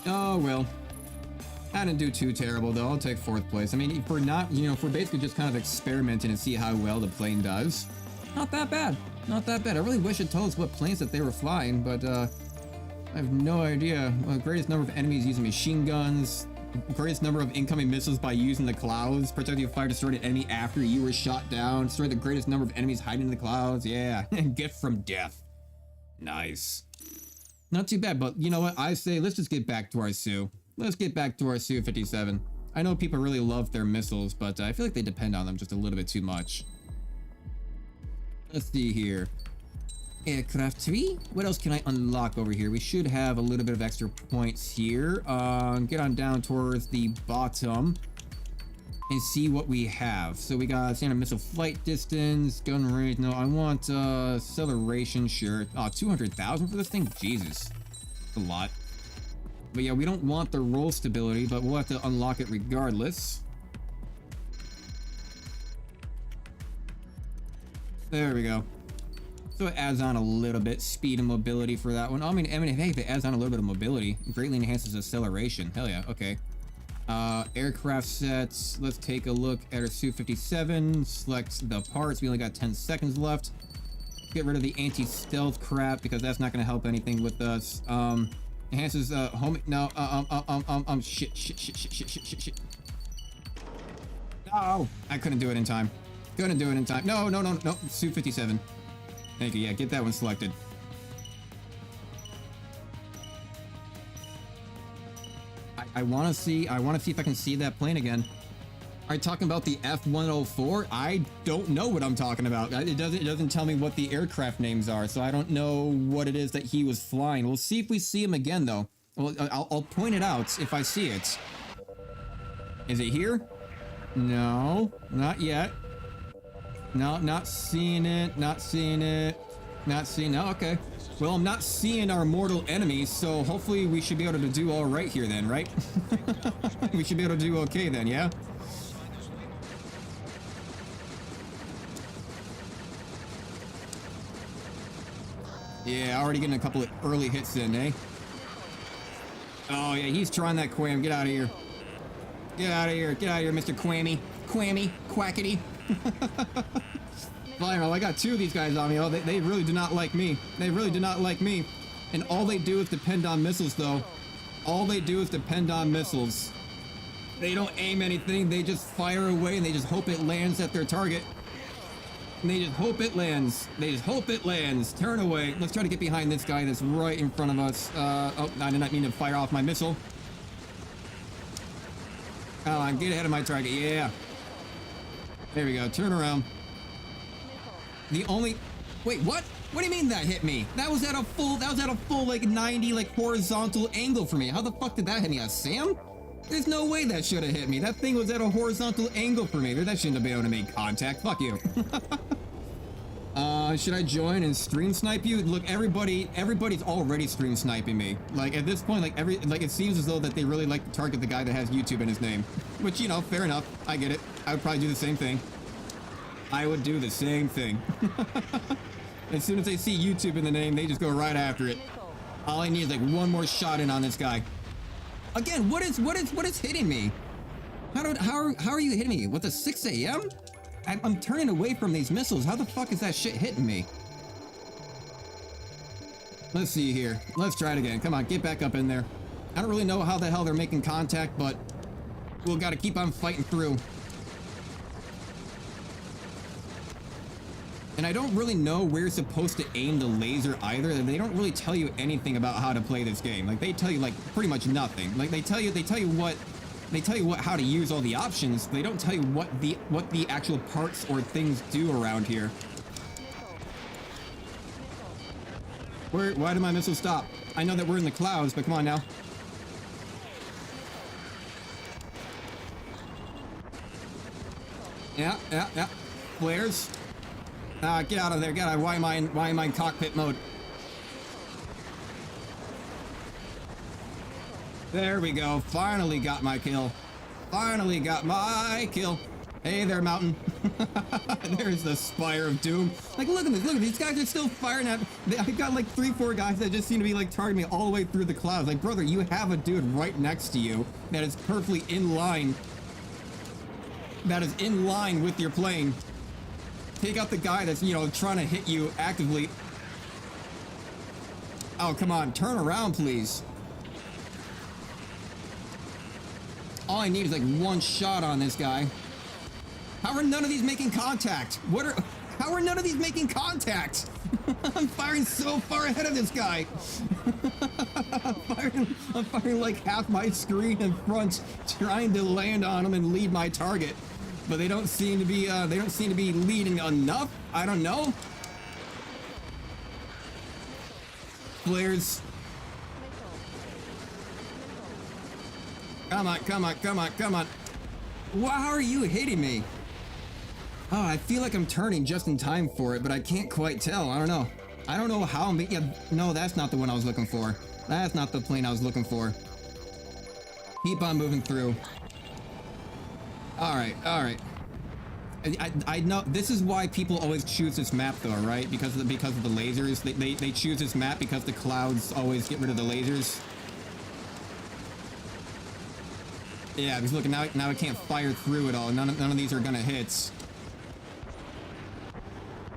Oh, well. I didn't do too terrible, though. I'll take fourth place. I mean, for basically just kind of experimenting and see how well the plane does. Not that bad. Not that bad. I really wish it told us what planes that they were flying, but I have no idea. Well, greatest number of enemies using machine guns. Greatest number of incoming missiles by using the clouds. Projectile fire destroyed an enemy after you were shot down. Destroyed the greatest number of enemies hiding in the clouds. Yeah. Gift from death. Nice. Not too bad, but you know what? I say let's just get back to our Su. Let's get back to our Su-57. I know people really love their missiles, but I feel like they depend on them just a little bit too much. Let's see here. Aircraft 3. What else can I unlock over here? We should have a little bit of extra points here. Get on down towards the bottom. and see what we have. So we got standard missile flight distance, gun range. No, I want acceleration. Sure. Oh, 200,000 for this thing. Jesus, a lot. But yeah, we don't want the roll stability, but we'll have to unlock it regardless. There we go. So it adds on a little bit speed and mobility for that one. I mean, hey, if it adds on a little bit of mobility, it greatly enhances acceleration. Hell yeah, okay. Aircraft sets. Let's take a look at our Su-57. Select the parts. We only got 10 seconds left. Get rid of the anti-stealth crap because that's not going to help anything with us. Enhances home. No. Shit. No, I couldn't do it in time. Couldn't do it in time. No. Su-57. Thank you. Yeah, get that one selected. I want to see if I can see that plane again. Are you talking about the F-104? I don't know what I'm talking about. It doesn't tell me what the aircraft names are, so I don't know what it is that he was flying. We'll see if we see him again, though. Well, I'll point it out if I see it. Is it here? No, not yet. No, not seeing it. Not seeing it. Not seeing. No, okay. Well, I'm not seeing our mortal enemies, so hopefully we should be able to do all right here then, right? We should be able to do okay then, yeah? Yeah, already getting a couple of early hits in, eh? Oh, yeah, he's trying that Quam. Get out of here. Get out of here. Get out of here, Mr. Quammy. Quammy. Quackity. Well, I got two of these guys on me. Oh, they really do not like me. They really do not like me. And all they do is depend on missiles, though. All they do is depend on missiles. They don't aim anything. They just fire away, and they just hope it lands at their target. And they just hope it lands. They just hope it lands. Turn away. Let's try to get behind this guy that's right in front of us. Oh, I did not mean to fire off my missile. Come on, get ahead of my target. Yeah. There we go. Turn around. The only... Wait, what? What do you mean that hit me? That was at a full, like 90, like horizontal angle for me. How the fuck did that hit me? A Sam? There's no way that should have hit me. That thing was at a horizontal angle for me. That shouldn't have been able to make contact. Fuck you. Should I join and stream snipe you? Look, everybody's already stream sniping me. Like at this point, like it seems as though that they really like to target the guy that has YouTube in his name. Which, you know, fair enough. I get it. I would probably do the same thing. I would do the same thing. As soon as they see YouTube in the name, they just go right after it. All I need is like one more shot in on this guy. Again, what is hitting me? How are you hitting me? With a 6 a.m.? I'm turning away from these missiles. How the fuck is that shit hitting me? Let's see here. Let's try it again. Come on, get back up in there. I don't really know how the hell they're making contact, but we'll gotta keep on fighting through. And I don't really know where you're supposed to aim the laser either. They don't really tell you anything about how to play this game. Like they tell you like pretty much nothing. Like they tell you how to use all the options. They don't tell you what the actual parts or things do around here. Why did my missile stop? I know that we're in the clouds, but come on now. Yeah. Flares. Get out of there. Get out. Why am I in cockpit mode? There we go. Finally got my kill. Finally got my kill. Hey there, Mountain. There's the Spire of Doom. Like, look at this. Look at these guys are still firing at me. I've got like 3-4 guys that just seem to be like targeting me all the way through the clouds. Like, brother, you have a dude right next to you that is perfectly in line. That is in line with your plane. Take out the guy that's, you know, trying to hit you actively. Oh, come on. Turn around, please. All I need is like one shot on this guy. How are none of these making contact? How are none of these making contact? I'm firing so far ahead of this guy. I'm firing like half my screen in front, trying to land on him and lead my target. But they don't seem to be leading enough. I don't know. Flares. Come on. How are you hitting me? Oh, I feel like I'm turning just in time for it, but I can't quite tell. I don't know. I don't know how I'm... Yeah, no, that's not the one I was looking for. That's not the plane I was looking for. Keep on moving through. Alright, alright. I know... This is why people always choose this map, though, right? Because of the lasers. They choose this map because the clouds always get rid of the lasers. Yeah, because look, now I can't fire through it all. None of these are gonna hit.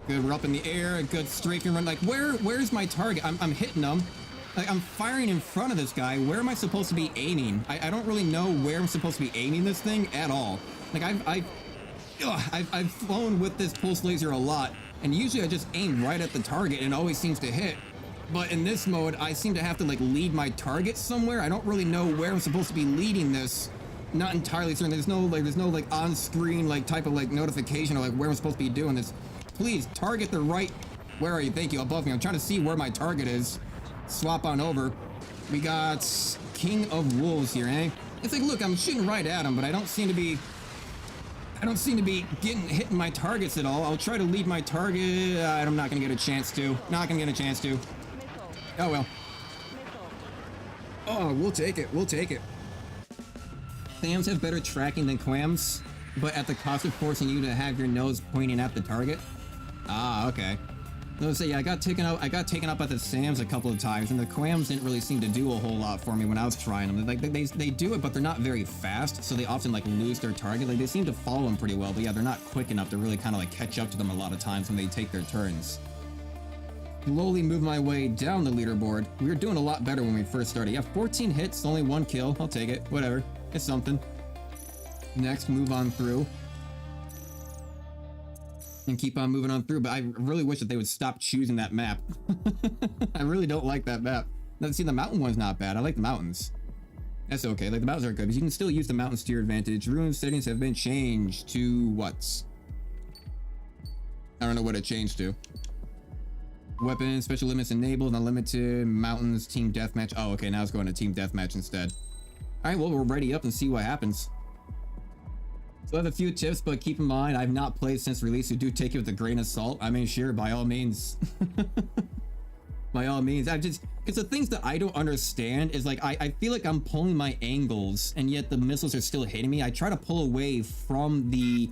Good, we're up in the air. A good strafing run. Like, where's my target? I'm hitting them. Like, I'm firing in front of this guy. Where am I supposed to be aiming? I don't really know where I'm supposed to be aiming this thing at all. Like, I've flown with this pulse laser a lot, and usually I just aim right at the target and it always seems to hit. But in this mode, I seem to have to, like, lead my target somewhere. I don't really know where I'm supposed to be leading this. Not entirely certain. There's no like on-screen like type of like notification or like where I'm supposed to be doing this. Please target the right. Where are you? Thank you. Above me. I'm trying to see where my target is. Swap on over. We got King of Wolves here, eh? It's like, look, I'm shooting right at him, but I don't seem to be hitting my targets at all. I'll try to lead my target. I'm not gonna get a chance to. Not gonna get a chance to. Oh well. Oh, we'll take it. We'll take it. SAMs have better tracking than QAMs, but at the cost of forcing you to have your nose pointing at the target. Ah, okay. Let's say, yeah, I got taken up at the SAMs a couple of times, and the QAMs didn't really seem to do a whole lot for me when I was trying them. Like they do it, but they're not very fast, so they often like lose their target. Like they seem to follow them pretty well, but yeah, they're not quick enough to really kind of like catch up to them a lot of times when they take their turns. Slowly move my way down the leaderboard. We were doing a lot better when we first started. Yeah, 14 hits, only 1 kill. I'll take it. Whatever. It's something. Next, move on through. And keep on moving on through, but I really wish that they would stop choosing that map. I really don't like that map. Now, see, the mountain one's not bad. I like the mountains. That's okay. Like, the mountains are good, because you can still use the mountains to your advantage. Rune settings have been changed to what? I don't know what it changed to. Weapons, special limits enabled, unlimited, mountains, team deathmatch. Oh, okay, now it's going to team deathmatch instead. Alright, well, we'll ready up and see what happens. So I have a few tips, but keep in mind, I've not played since release, so do take it with a grain of salt. I mean, sure, by all means. By all means. Because the things that I don't understand is, like, I feel like I'm pulling my angles, and yet the missiles are still hitting me. I try to pull away from the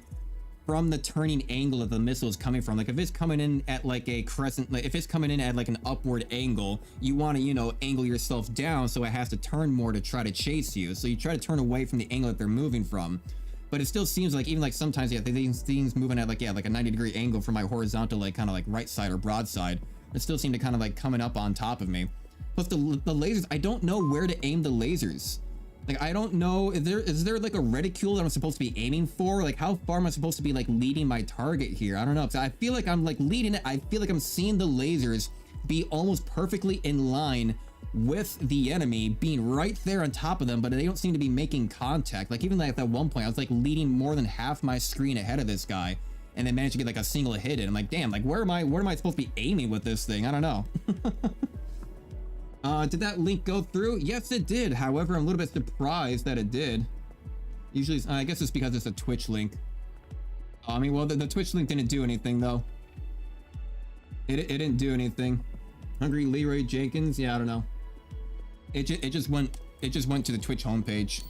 turning angle that the missile is coming from. Like, if it's coming in at like a crescent, like if it's coming in at like an upward angle, you want to, you know, angle yourself down so it has to turn more to try to chase you. So you try to turn away from the angle that they're moving from. But it still seems like, even like sometimes, yeah, things moving at like, yeah, like a 90-degree angle from my horizontal, like kind of like right side or broad side, it still seem to kind of like coming up on top of me. Plus the lasers, I don't know where to aim the lasers. Like, I don't know, is there like a reticule that I'm supposed to be aiming for? Like, how far am I supposed to be like leading my target here? I don't know, because I feel like I'm like leading it. I feel like I'm seeing the lasers be almost perfectly in line with the enemy, being right there on top of them, but they don't seem to be making contact. Like, even like at one point, I was like leading more than half my screen ahead of this guy, and then managed to get like a single hit in. I'm like, damn, like where am I supposed to be aiming with this thing? I don't know. Did that link go through? Yes, it did. However, I'm a little bit surprised that it did. Usually, I guess it's because it's a Twitch link. I mean, well, the Twitch link didn't do anything though. It didn't do anything. Hungry Leroy Jenkins? Yeah, I don't know. It just went to the Twitch homepage.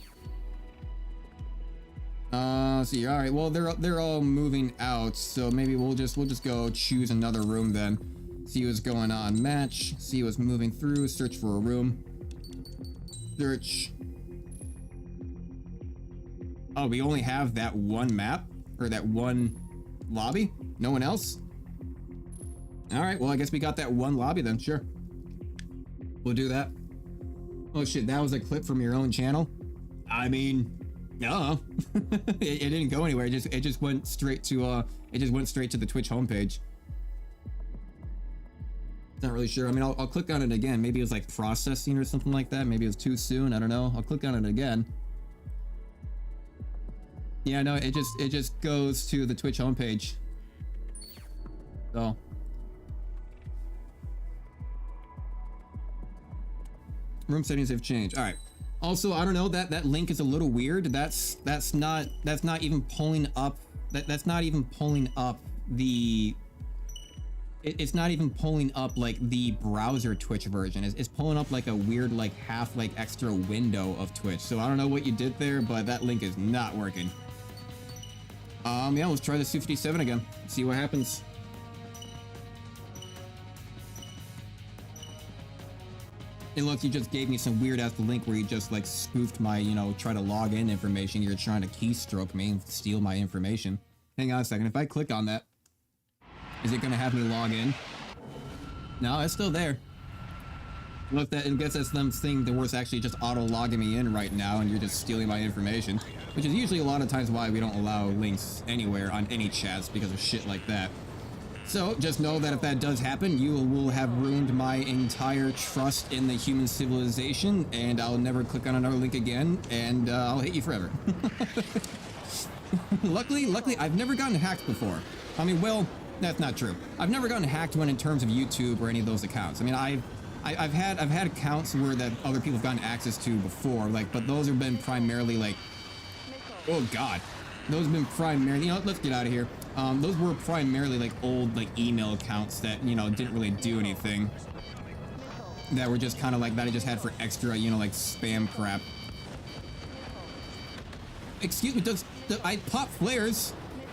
See, all right. Well, they're all moving out, so maybe we'll just go choose another room then. See what's going on. Match. See what's moving through. Search for a room. Search. Oh, we only have that one map or that one lobby. No one else. All right. Well, I guess we got that one lobby then. Sure. We'll do that. Oh shit, that was a clip from your own channel? I mean, no. it didn't go anywhere. It just went straight to the Twitch homepage. Not really sure. I mean, I'll click on it again. Maybe it was like processing or something like that. Maybe it was too soon. I don't know. I'll click on it again. Yeah, no, it just goes to the Twitch homepage. So. Room settings have changed. All right. Also, I don't know, that link is a little weird. That's not even pulling up. That's not even pulling up the. It's not even pulling up like the browser Twitch version. It's pulling up like a weird like half like extra window of Twitch. So I don't know what you did there, but that link is not working. Yeah, let's try the Su-57 again. See what happens. Unless you just gave me some weird ass link where you just like spoofed my, you know, try to log in information. You're trying to keystroke me and steal my information. Hang on a second. If I click on that, is it gonna have me log in? No, it's still there. Look, I guess that's them saying the worst actually just auto logging me in right now, and you're just stealing my information, which is usually a lot of times why we don't allow links anywhere on any chats because of shit like that. So just know that if that does happen, you will have ruined my entire trust in the human civilization, and I'll never click on another link again, and I'll hate you forever. Luckily, I've never gotten hacked before. I mean, well, that's not true. I've never gotten hacked when in terms of YouTube or any of those accounts. I mean, I've had accounts where that other people have gotten access to before, like, but those have been primarily like, oh god, those have been primarily, you know, let's get out of here. Those were primarily like old like email accounts that, you know, didn't really do anything. That were just kind of like that I just had for extra, you know, like spam crap. Excuse me, I pop flares?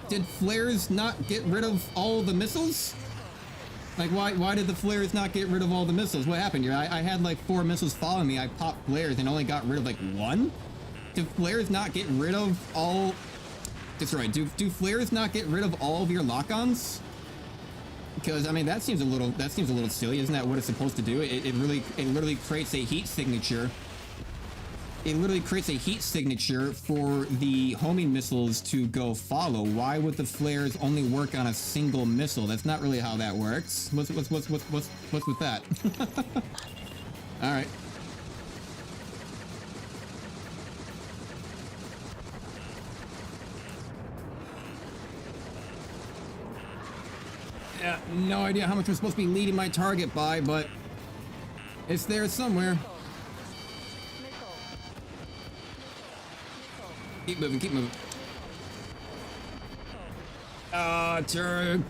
Did flares not get rid of all the missiles? Like, why did the flares not get rid of all the missiles? What happened here? I had like 4 missiles following me. I popped flares and only got rid of like 1? Did flares not get rid of all... That's right. Do flares not get rid of all of your lock-ons? Because I mean that seems a little silly. Isn't that what it's supposed to do? It literally creates a heat signature. It literally creates a heat signature for the homing missiles to go follow. Why would the flares only work on a single missile? That's not really how that works. What's with that? All right. Yeah, no idea how much I'm supposed to be leading my target by, but it's there somewhere. Keep moving, keep moving. Turn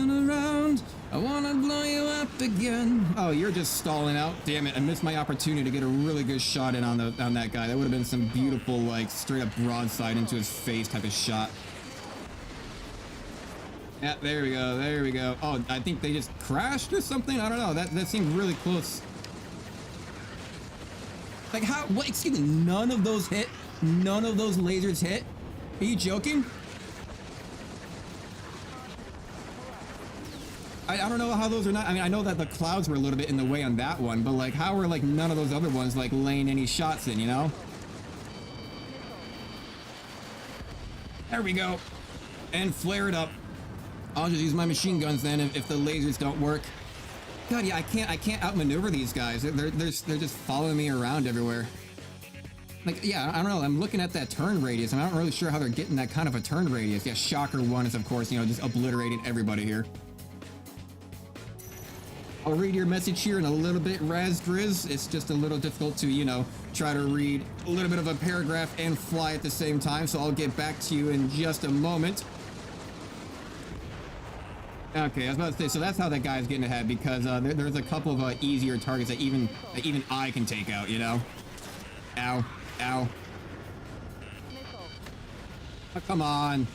around. I wanna blow you up again. Oh, you're just stalling out. Damn it, I missed my opportunity to get a really good shot in on that guy. That would have been some beautiful, like, straight up broadside into his face type of shot. Yeah, there we go, there we go. Oh, I think they just crashed or something? I don't know, that seemed really close. Like how, what, excuse me, none of those hit? None of those lasers hit? Are you joking? I don't know how those are not, I mean, I know that the clouds were a little bit in the way on that one, but like, how were like none of those other ones like laying any shots in, you know? There we go. And flare it up. I'll just use my machine guns then if the lasers don't work. God, yeah, I can't outmaneuver these guys. They're just following me around everywhere. Like, yeah, I don't know. I'm looking at that turn radius, and I'm not really sure how they're getting that kind of a turn radius. Yeah, Shocker 1 is, of course, you know, just obliterating everybody here. I'll read your message here in a little bit, Razdriz. It's just a little difficult to, you know, try to read a little bit of a paragraph and fly at the same time, so I'll get back to you in just a moment. Okay, I was about to say, so that's how that guy's getting ahead, because there's a couple of easier targets that even I can take out, you know? Ow. Ow. Oh, come on.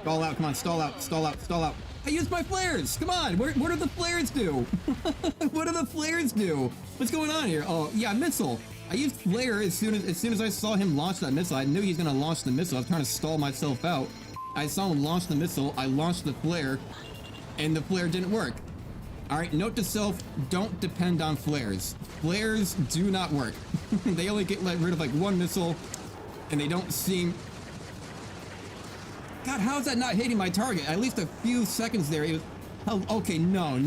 Stall out, come on, stall out, stall out, stall out. I used my flares! Come on, what do the flares do? What do the flares do? What's going on here? Oh, yeah, missile. I used flare as soon as I saw him launch that missile. I knew he was gonna launch the missile. I was trying to stall myself out. I saw him launch the missile, I launched the flare, and the flare didn't work. Alright, note to self, don't depend on flares. Flares do not work. They only get rid of like 1 missile, and they don't seem... God, how is that not hitting my target? At least a few seconds there, it was... Oh, okay, no.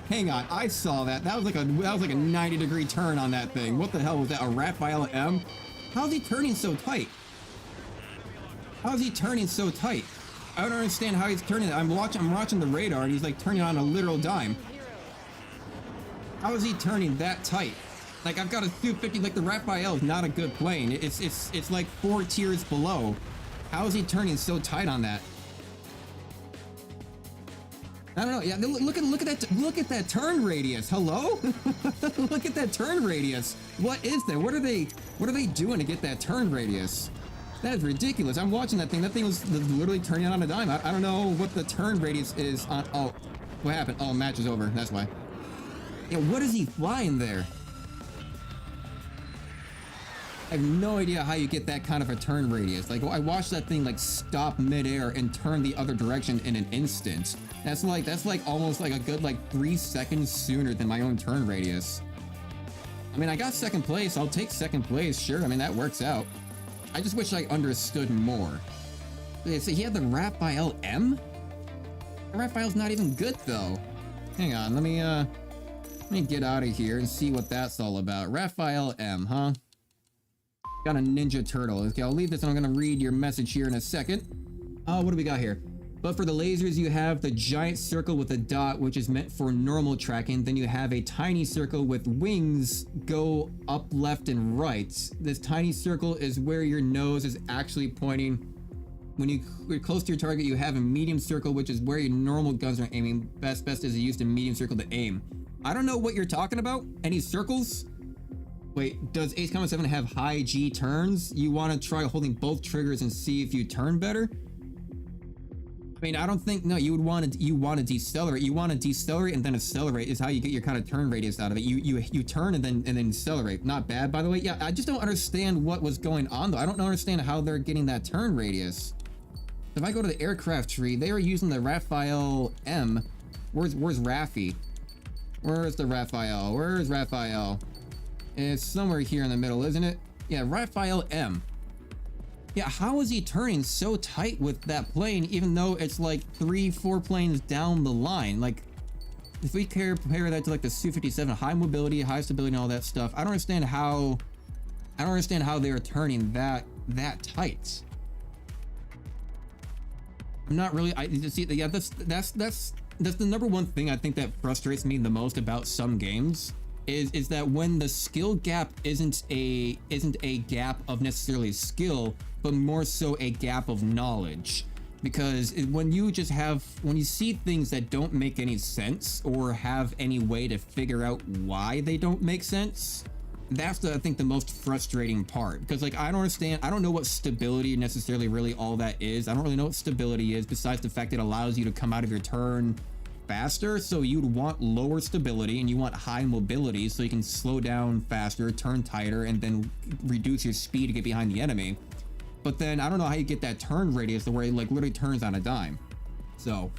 Hang on, I saw that. That was like a 90-degree turn on that thing. What the hell was that, a Raphael M? How's he turning so tight? How's he turning so tight? I don't understand how he's turning it. I'm watching the radar and he's like turning on a literal dime. How is he turning that tight? Like, I've got a 250, like the Raphael is not a good plane. It's like 4 tiers below. How is he turning so tight on that? I don't know. Yeah, look at that turn radius. Hello? Look at that turn radius. What is that? What are they doing to get that turn radius? That is ridiculous. I'm watching that thing. That thing was literally turning on a dime. I don't know what the turn radius is on. Oh, what happened? Oh, match is over. That's why. Yeah, what is he flying there? I have no idea how you get that kind of a turn radius. Like, I watched that thing like stop midair and turn the other direction in an instant. That's like almost like a good like 3 seconds sooner than my own turn radius. I mean, I got second place. I'll take second place. Sure. I mean, that works out. I just wish I understood more. Okay, so he had the Raphael M? The Raphael's not even good though. Hang on, let me get out of here and see what that's all about. Raphael M, huh? Got a Ninja Turtle. Okay, I'll leave this and I'm gonna read your message here in a second. What do we got here? But for the lasers, you have the giant circle with a dot, which is meant for normal tracking. Then you have a tiny circle with wings go up, left, and right. This tiny circle is where your nose is actually pointing. When you're close to your target, you have a medium circle, which is where your normal guns are aiming. Best is used a medium circle to aim. I don't know what you're talking about. Any circles? Wait, does Ace Combat 7 have high G turns? You want to try holding both triggers and see if you turn better? I mean, I don't think, no, you want to decelerate. You want to decelerate and then accelerate is how you get your kind of turn radius out of it. You turn and then accelerate. Not bad, by the way. Yeah, I just don't understand what was going on though. I don't understand how they're getting that turn radius. If I go to the aircraft tree, they are using the Raphael M. Where's Raffy? Where's the Raphael? Where's Raphael? It's somewhere here in the middle, isn't it? Yeah, Raphael M. Yeah, how is he turning so tight with that plane, even though it's like 3-4 planes down the line? Like, if we compare that to like the Su-57, high mobility, high stability, and all that stuff, I don't understand how they are turning that tight. I'm not really. Yeah, that's the number one thing I think that frustrates me the most about some games. Is that when the skill gap isn't a gap of necessarily skill, but more so a gap of knowledge. Because when you see things that don't make any sense or have any way to figure out why they don't make sense, that's I think the most frustrating part. Because like I don't know what stability necessarily really all that is. I don't really know what stability is besides the fact that it allows you to come out of your turn faster, so you'd want lower stability and you want high mobility so you can slow down faster, turn tighter, and then reduce your speed to get behind the enemy. But then I don't know how you get that turn radius to where it like literally turns on a dime. So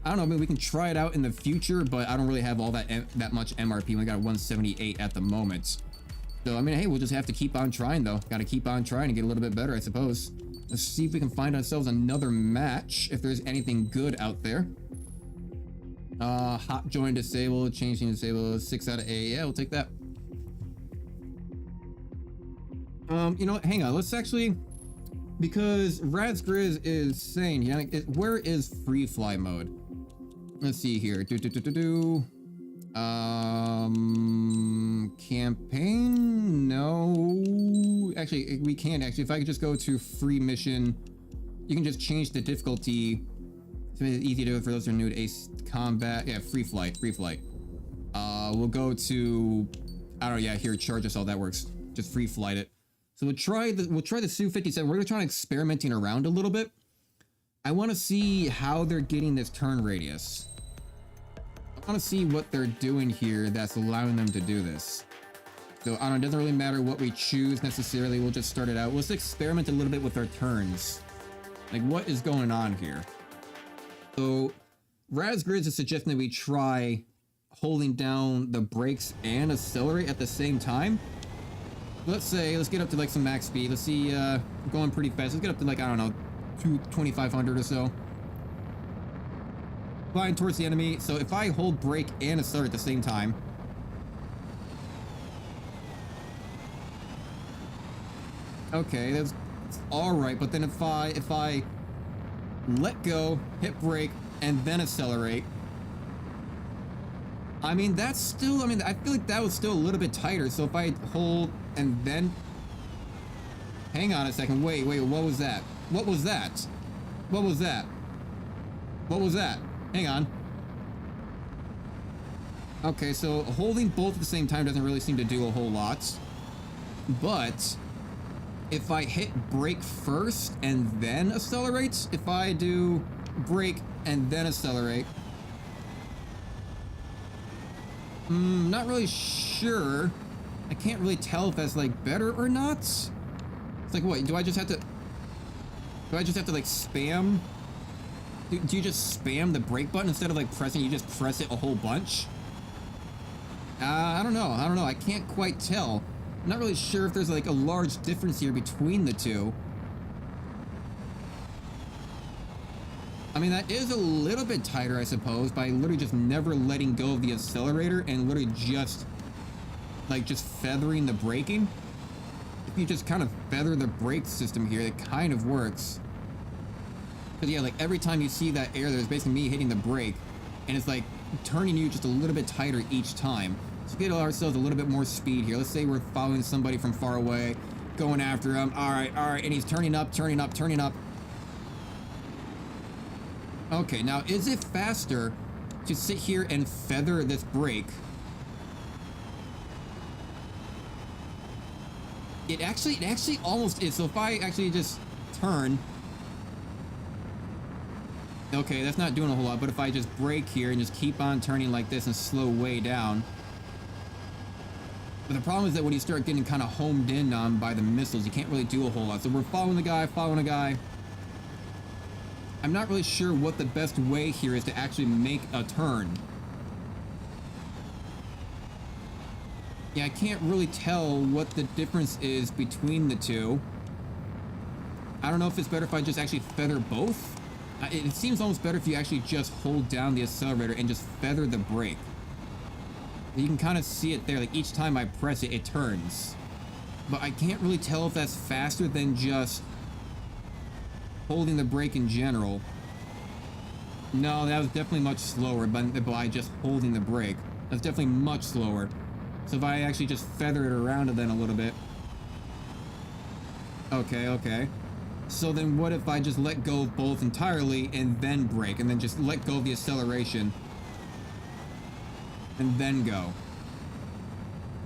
I don't know, I mean we can try it out in the future, but I don't really have all that much MRP. We got 178 at the moment. So I mean, hey, we'll just have to keep on trying though. Gotta keep on trying to get a little bit better, I suppose. Let's see if we can find ourselves another match, if there's anything good out there. Hot join disabled, changing disabled, 6 out of 8. Yeah, we'll take that. You know what? Hang on. Let's actually, because Rad's Grizz is saying, yeah, where is free fly mode? Let's see here. Campaign? No. Actually, we can't actually. If I could just go to free mission, you can just change the difficulty. It's easy to do it for those who are new to Ace Combat. Yeah, free flight. We'll go to, I don't know, yeah, here, charge us all, that works. Just free flight it. So we'll try the Su-57. We're gonna try experimenting around a little bit. I wanna see how they're getting this turn radius. I wanna see what they're doing here that's allowing them to do this. So I don't know, it doesn't really matter what we choose necessarily, we'll just start it out. Let's experiment a little bit with our turns. Like, what is going on here? So, Razgrids is suggesting that we try holding down the brakes and accelerate at the same time. Let's get up to like some max speed. Let's see, going pretty fast. Let's get up to like, I don't know, 2,500 or so. Flying towards the enemy. So if I hold brake and accelerate at the same time. Okay, that's all right. But then if I let go, hit brake, and then accelerate. I mean, that's still, I mean, I feel like that was still a little bit tighter. So if I hold and then, hang on a second. Wait, what was that? What was that? What was that? What was that? Hang on. Okay, so holding both at the same time doesn't really seem to do a whole lot. But if I hit brake first and then accelerate, if I do brake and then accelerate, not really sure. I can't really tell if that's like better or not. It's like, what, do I just have to like spam? Do you just spam the brake button instead of like pressing, you just press it a whole bunch? I don't know. I can't quite tell. I'm not really sure if there's like a large difference here between the two. I mean, that is a little bit tighter, I suppose, by literally just never letting go of the accelerator and literally just feathering the braking. If you just kind of feather the brake system here, it kind of works. Because yeah, like every time you see that air, there's basically me hitting the brake, and it's like turning you just a little bit tighter each time. So get ourselves a little bit more speed here. Let's say we're following somebody from far away, going after him. All right, and he's turning up. Okay, now is it faster to sit here and feather this brake? It actually almost is. So if I actually just turn, okay, that's not doing a whole lot, but if I just brake here and just keep on turning like this and slow way down. But the problem is that when you start getting kind of homed in on by the missiles, you can't really do a whole lot. So we're following a guy. I'm not really sure what the best way here is to actually make a turn. Yeah, I can't really tell what the difference is between the two. I don't know if it's better if I just actually feather both. It seems almost better if you actually just hold down the accelerator and just feather the brake. You can kind of see it there, like each time I press it, it turns. But I can't really tell if that's faster than just holding the brake in general. No, that was definitely much slower by just holding the brake. That's definitely much slower. So if I actually just feather it around it then a little bit. Okay. So then what if I just let go of both entirely and then brake, and then just let go of the acceleration and then go?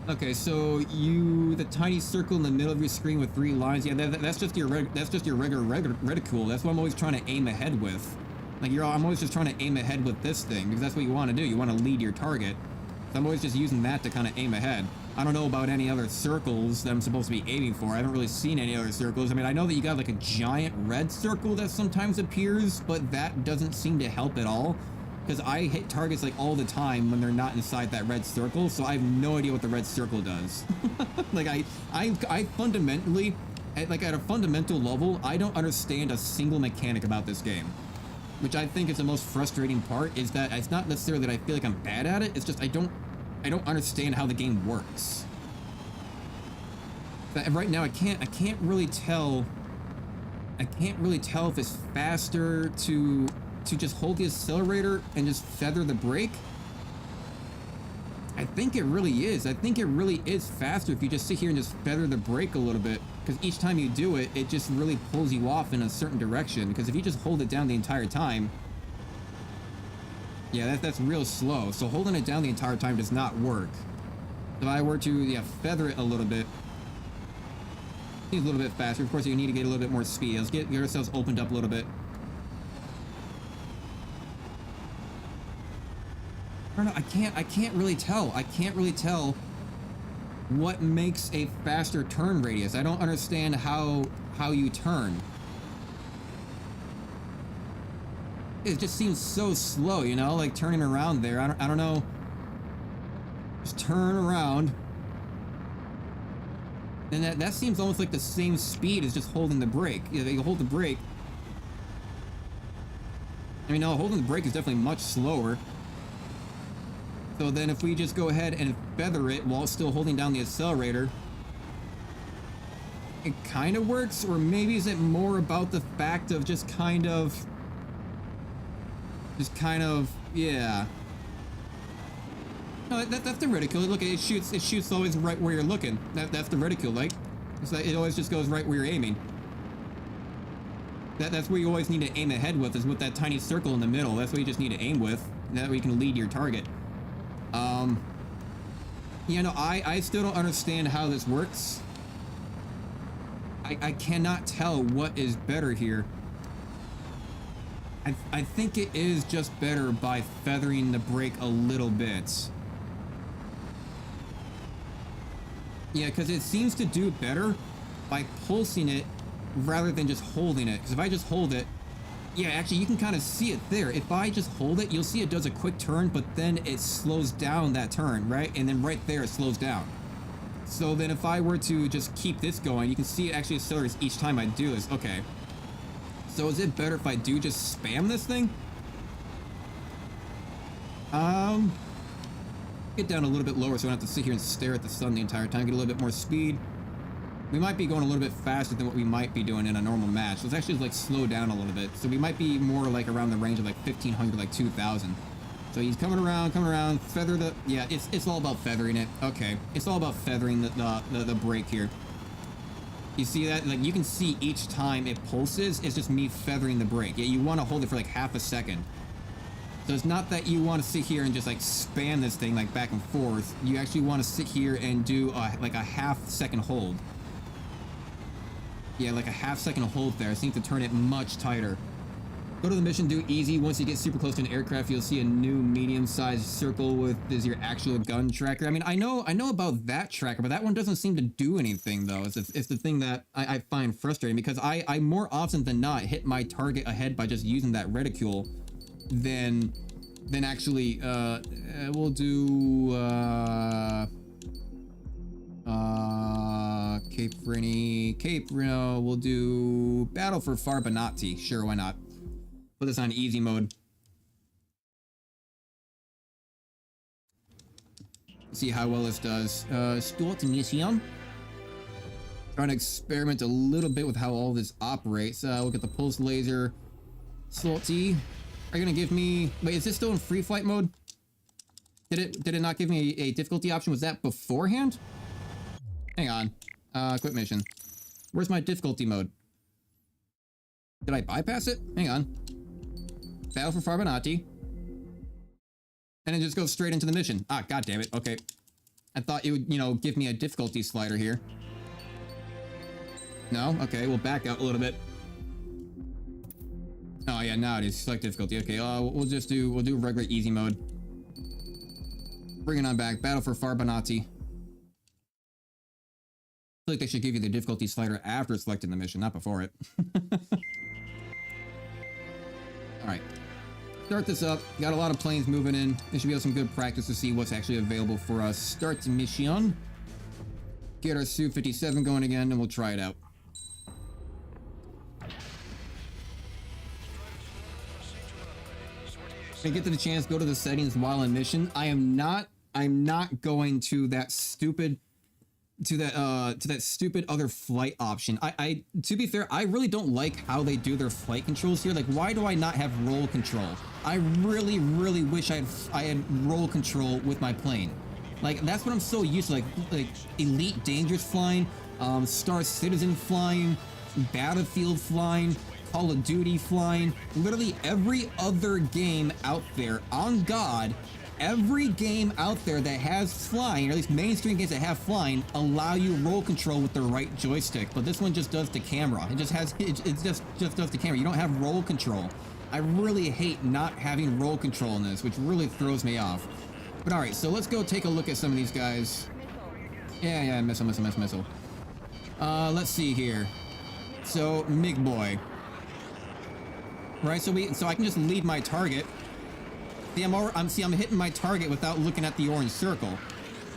Okay, so the tiny circle in the middle of your screen with 3 lines. Yeah, that's just your regular reticule. That's what I'm always trying to aim ahead with. Like I'm always just trying to aim ahead with this thing because that's what you want to do. You want to lead your target. So I'm always just using that to kind of aim ahead. I don't know about any other circles that I'm supposed to be aiming for. I haven't really seen any other circles. I mean, I know that you got like a giant red circle that sometimes appears, but that doesn't seem to help at all. Because I hit targets like all the time when they're not inside that red circle, so I have no idea what the red circle does. Like I fundamentally, at a fundamental level, I don't understand a single mechanic about this game. Which I think is the most frustrating part, is that it's not necessarily that I feel like I'm bad at it, it's just I don't understand how the game works. But right now I can't really tell if it's faster to just hold the accelerator and just feather the brake. I think it really is. I think it really is faster if you just sit here and just feather the brake a little bit, because each time you do it, it just really pulls you off in a certain direction. Because if you just hold it down the entire time, yeah, that's real slow. So holding it down the entire time does not work. If I were to, feather it a little bit, it's a little bit faster. Of course, you need to get a little bit more speed. Let's get ourselves opened up a little bit. I don't know. I can't really tell. I can't really tell what makes a faster turn radius. I don't understand how you turn. It just seems so slow, you know, like turning around there. I don't know. Just turn around. And that seems almost like the same speed as just holding the brake. You hold the brake. I mean, no, holding the brake is definitely much slower. So then if we just go ahead and feather it while still holding down the accelerator, it kind of works. Or maybe is it more about the fact of just kind of, yeah. No, that's the reticule. Look, it shoots always right where you're looking. That's the reticule, like. It's like it always just goes right where you're aiming. That's where you always need to aim ahead with, is with that tiny circle in the middle. That's what you just need to aim with. That way you can lead your target. Yeah, no, I still don't understand how this works. I cannot tell what is better here. I think it is just better by feathering the brake a little bit. Yeah, because it seems to do better by pulsing it rather than just holding it. Because if I just hold it, yeah, actually you can kind of see it there. If I just hold it, you'll see it does a quick turn, but then it slows down that turn, right? And then right there it slows down. So then if I were to just keep this going, you can see it actually accelerates each time I do this. Okay. So is it better if I do just spam this thing? Get down a little bit lower so I don't have to sit here and stare at the sun the entire time. Get a little bit more speed. We might be going a little bit faster than what we might be doing in a normal match. Let's actually like slow down a little bit. So we might be more like around the range of like 1500, like 2000. So he's coming around, feather the, yeah, it's all about feathering it. Okay, it's all about feathering the brake here. You see that? Like you can see each time it pulses, it's just me feathering the brake. Yeah, you want to hold it for like half a second. So it's not that you want to sit here and just like spam this thing like back and forth. You actually want to sit here and do like a half-second hold. Yeah, like a half-second hold there. I think to turn it much tighter. Go to the mission, do easy. Once you get super close to an aircraft, you'll see a new medium-sized circle with is your actual gun tracker. I mean, I know about that tracker, but that one doesn't seem to do anything though. It's the thing that I find frustrating because I more often than not hit my target ahead by just using that reticule than actually we'll do Cape Reno, we'll do Battle for Farbanati. Sure, why not? Put this on easy mode. See how well this does. Start mission. Trying to experiment a little bit with how all this operates. Look at the pulse laser. Slot T. Are you gonna give me? Wait, is this still in free flight mode? Did it not give me a difficulty option? Was that beforehand? Hang on. Quit mission. Where's my difficulty mode? Did I bypass it? Hang on. Battle for Farbanati. And it just goes straight into the mission. Ah, god damn it. Okay. I thought it would, you know, give me a difficulty slider here. No? Okay, we'll back out a little bit. Oh yeah, now it is. Select difficulty. Okay, we'll do regular easy mode. Bring it on back. Battle for Farbanati. I feel like they should give you the difficulty slider after selecting the mission, not before it. Alright. Start this up. Got a lot of planes moving in. This should be some good practice to see what's actually available for us. Start the mission. Get our Su-57 going again, and we'll try it out. When I get to the chance, go to the settings while in mission. I'm not going to that stupid stupid other flight option. To be fair, I really don't like how they do their flight controls here. Like, why do I not have roll control? I really wish I had roll control with my plane. Like, that's what I'm so used to, like Elite Dangerous flying, Star Citizen flying, Battlefield flying, Call of Duty flying, literally every other game out there, on God, every game out there that has flying, or at least mainstream games that have flying, allow you roll control with the right joystick. But this one just does the camera. It just does the camera. You don't have roll control. I really hate not having roll control in this, which really throws me off. But all right, so let's go take a look at some of these guys. Yeah, missile. Let's see here. So MiG boy. Right, so I can just lead my target. See, I'm hitting my target without looking at the orange circle.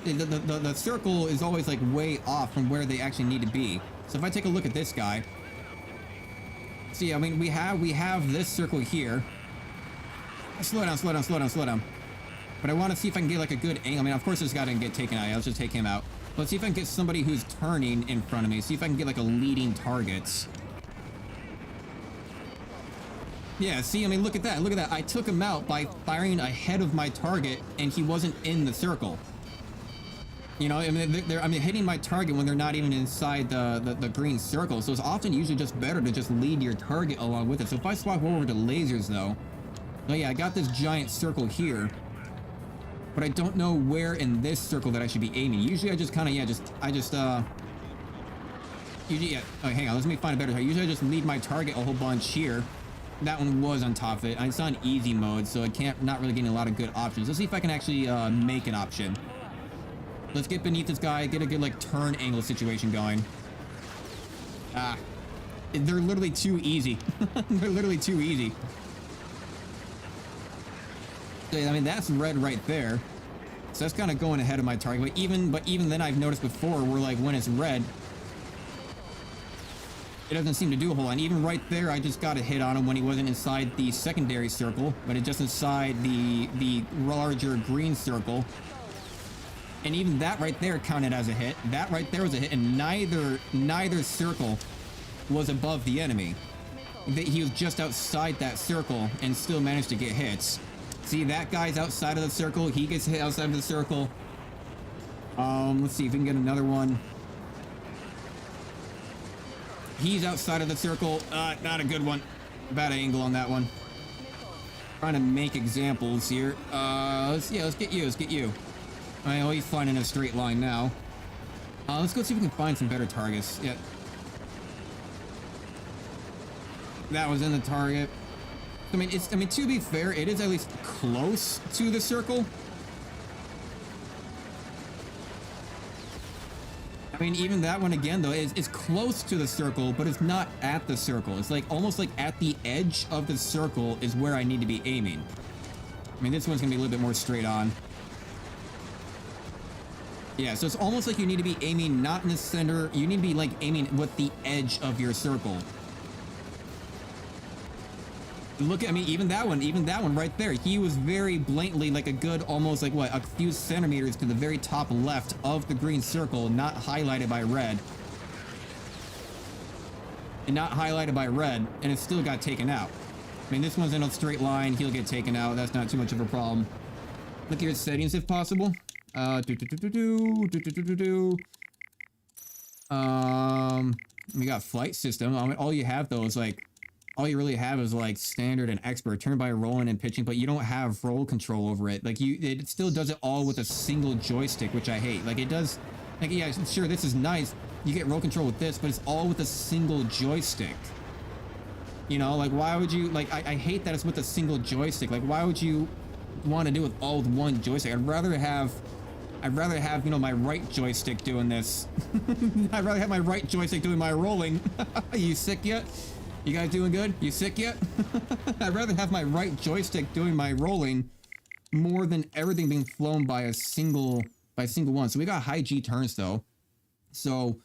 The circle is always like way off from where they actually need to be. So if I take a look at this guy, see, I mean, we have this circle here. Slow down. But I want to see if I can get like a good angle. I mean, of course this guy didn't get taken out. Let's just take him out. Let's see if I can get somebody who's turning in front of me. See if I can get like a leading target. Yeah, see, I mean, look at that. Look at that. I took him out by firing ahead of my target, and he wasn't in the circle. You know, I mean, hitting my target when they're not even inside the green circle. So it's often usually just better to just lead your target along with it. So if I swap over to lasers, though, oh yeah, I got this giant circle here, but I don't know where in this circle that I should be aiming. Usually I just kind of, yeah, usually, yeah, oh, hang on, let me find a better target. Usually I just lead my target a whole bunch here. That one was on top of it. It's on easy mode, so not really getting a lot of good options. Let's see if I can actually make an option. Let's get beneath this guy, get a good, like, turn angle situation going. Ah. They're literally too easy. They're literally too easy. So, I mean, that's red right there. So that's kind of going ahead of my target. But even then, I've noticed before where, like, when it's red, it doesn't seem to do a whole lot. And even right there, I just got a hit on him when he wasn't inside the secondary circle, but it's just inside the larger green circle. And even that right there counted as a hit. That right there was a hit, and neither circle was above the enemy. He was just outside that circle and still managed to get hits. See, that guy's outside of the circle. He gets hit outside of the circle. Let's see if we can get another one. He's outside of the circle. Not a good one. Bad angle on that one. Trying to make examples here. Let's get you. I know he's flying in a straight ine now. Let's go see if we can find some better targets. Yeah. That was in the target. I mean, to be fair, it is at least close to the circle. I mean, even that one again, though, is close to the circle, but it's not at the circle. It's like almost like at the edge of the circle is where I need to be aiming. I mean, this one's gonna be a little bit more straight on. Yeah, so it's almost like you need to be aiming not in the center. You need to be like aiming with the edge of your circle. Look at, I mean, even that one right there. He was very blatantly like a good, almost like what, a few centimeters to the very top left of the green circle, not highlighted by red. And not highlighted by red, and it still got taken out. I mean, this one's in a straight line. He'll get taken out. That's not too much of a problem. Look at your settings if possible. We got flight system. I mean, all you have though is like, all you really have is like standard and expert, turned by rolling and pitching, but you don't have roll control over it. Like it still does it all with a single joystick, which I hate. Like it does, like, yeah, sure, this is nice. You get roll control with this, but it's all with a single joystick. You know, like why would you, like, I hate that it's with a single joystick. Like why would you want to do it all with one joystick? I'd rather have, you know, my right joystick doing this. I'd rather have my right joystick doing my rolling. You sick yet? You guys doing good? You sick yet? I'd rather have my right joystick doing my rolling more than everything being flown by a single one. So we got high G turns though. So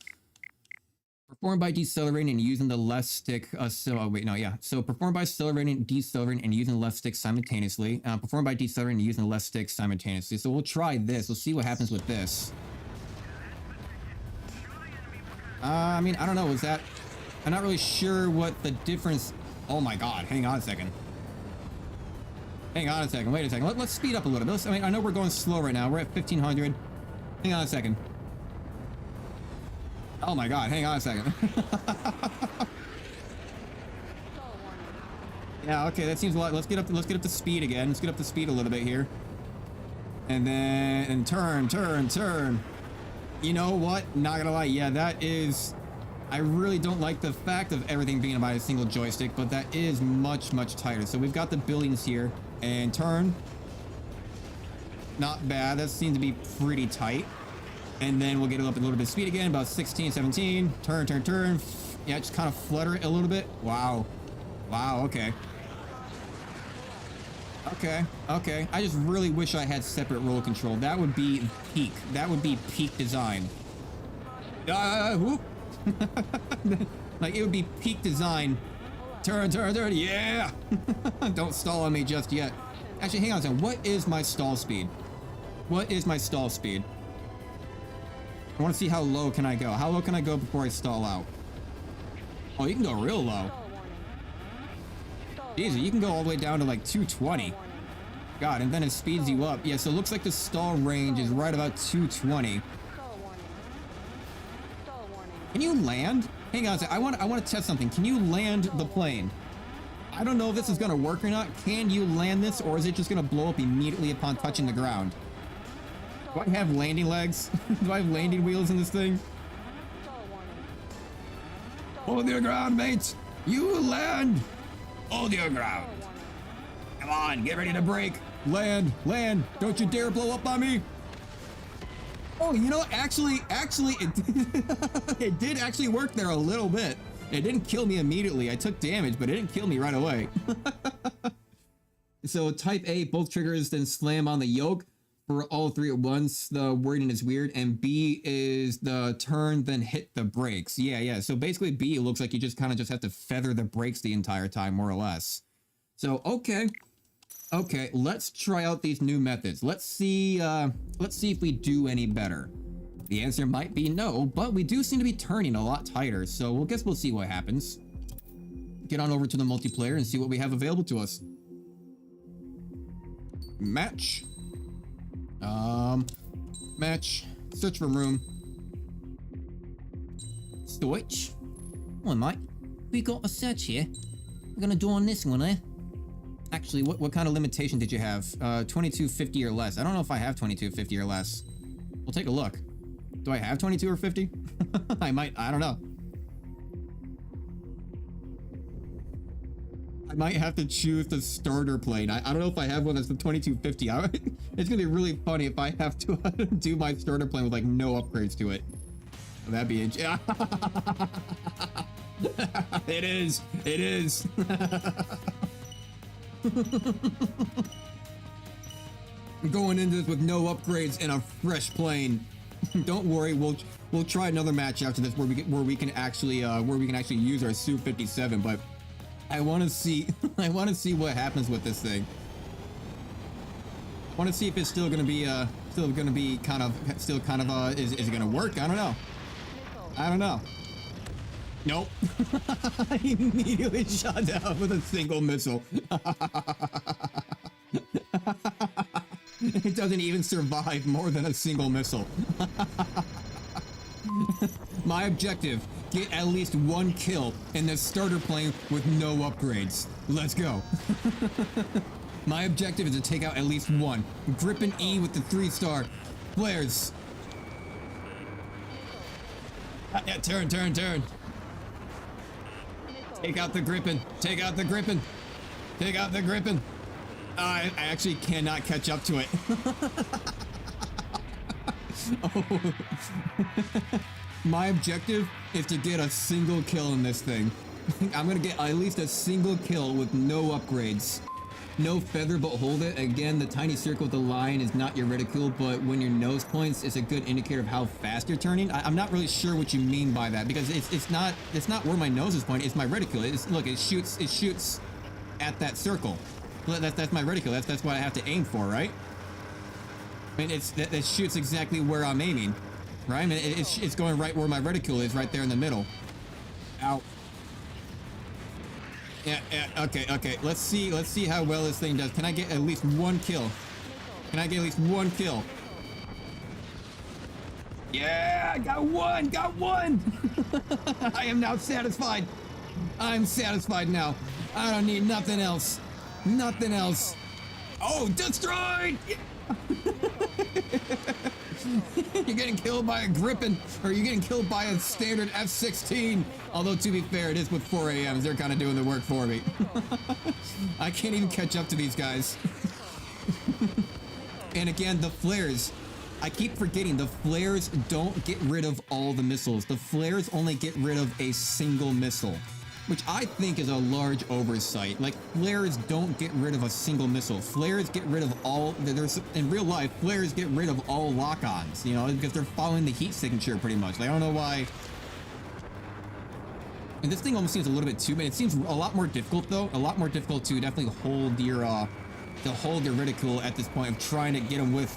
perform by decelerating and using the left stick. So perform by accelerating, decelerating, and using the left stick simultaneously. Perform by decelerating and using the left stick simultaneously. So we'll try this. We'll see what happens with this. I mean, I don't know. Is that? I'm not really sure what the difference. Oh my God! Hang on a second. Hang on a second. Wait a second. Let's speed up a little bit. I mean, I know we're going slow right now. We're at 1500. Hang on a second. Oh my God, hang on a second. Yeah, okay, that seems a lot. Let's get up to speed again. Let's get up to speed a little bit here. And then turn. You know what? Not gonna lie, yeah, that is, I really don't like the fact of everything being by a single joystick, but that is much tighter. So we've got the buildings here and turn. Not bad. That seems to be pretty tight. And then we'll get it up a little bit of speed again, about 16, 17. Turn. Yeah, just kind of flutter it a little bit. Wow, okay. Okay. I just really wish I had separate roll control. That would be peak. That would be peak design. Whoop. Like, it would be peak design. Turn, yeah! Don't stall on me just yet. Actually, hang on a second. What is my stall speed? I want to see how low can I go. How low can I go before I stall out? Oh, you can go real low. Jeez, you can go all the way down to like 220. God, and then it speeds you up. Yeah, so it looks like the stall range is right about 220. Can you land? Hang on a sec. I want to test something. Can you land the plane? I don't know if this is going to work or not. Can you land this, or is it just going to blow up immediately upon touching the ground? Do I have landing legs? Do I have landing wheels in this thing? Hold your ground, mates! You land! Hold your ground! Come on, get ready to brake! Land! Land! Don't you dare blow up on me! Oh, you know, actually, it did actually work there a little bit. It didn't kill me immediately. I took damage, but it didn't kill me right away. So type A, both triggers, then slam on the yoke. For all three at once, the wording is weird. And B is the turn, then hit the brakes. Yeah. So basically B, it looks like you just kind of just have to feather the brakes the entire time, more or less. So, okay. Okay, let's try out these new methods. Let's see if we do any better. The answer might be no, but we do seem to be turning a lot tighter, so we'll guess we'll see what happens. Get on over to the multiplayer and see what we have available to us. Match. Match. Search for room. Switch. Well, mate, we got a search here. We're gonna do on this one, eh? Actually, what kind of limitation did you have? 2250 or less. I don't know if I have 2250 or less. We'll take a look. Do I have 22 or 50? I don't know. I might have to choose the starter plane. I don't know if I have one that's the 2250. It's gonna be really funny if I have to do my starter plane with like no upgrades to it. That'd be It is. It is. Going into this with no upgrades and a fresh plane. Don't worry, we'll try another match after this where we can actually use our Su-57. But I want to see what happens with this thing. I want to see if it's still gonna be kind of is it gonna work? I don't know. Nope. I immediately shot down with a single missile. It doesn't even survive more than a single missile. My objective, get at least one kill in this starter plane with no upgrades. Let's go. My objective is to take out at least one. Grip an E with the 3-star. Flares. Yeah, turn. Take out the grippin. Take out the grippin. Take out the grippin. I actually cannot catch up to it. Oh. My objective is to get a single kill in this thing. I'm gonna get at least a single kill with no upgrades. No feather, but hold it. Again, the tiny circle with the line is not your reticule, but when your nose points, it's a good indicator of how fast you're turning. I'm not really sure what you mean by that, because it's not where my nose is pointing. It's my reticule. Look, it shoots at that circle. That's my reticule. That's what I have to aim for, right? I mean, it shoots exactly where I'm aiming, right? I mean, it's going right where my reticule is, right there in the middle. Ow. Yeah, okay. Let's see how well this thing does. Can I get at least one kill? Can I get at least one kill? Yeah, got one! I am now satisfied. I'm satisfied now. I don't need nothing else. Nothing else. Oh, destroyed! You're getting killed by a Griffin, or you're getting killed by a standard F-16. Although, to be fair, it is with 4 AMs. They're kind of doing the work for me. I can't even catch up to these guys. And again, the flares. I keep forgetting, the flares don't get rid of all the missiles. The flares only get rid of a single missile, which I think is a large oversight. Like, flares don't get rid of a single missile. Flares get rid of all, in real life, flares get rid of all lock-ons, you know, because they're following the heat signature pretty much. Like, I don't know why. And this thing almost seems a little bit too, but it seems a lot more difficult though. A lot more difficult to definitely hold your reticule at this point of trying to get them with,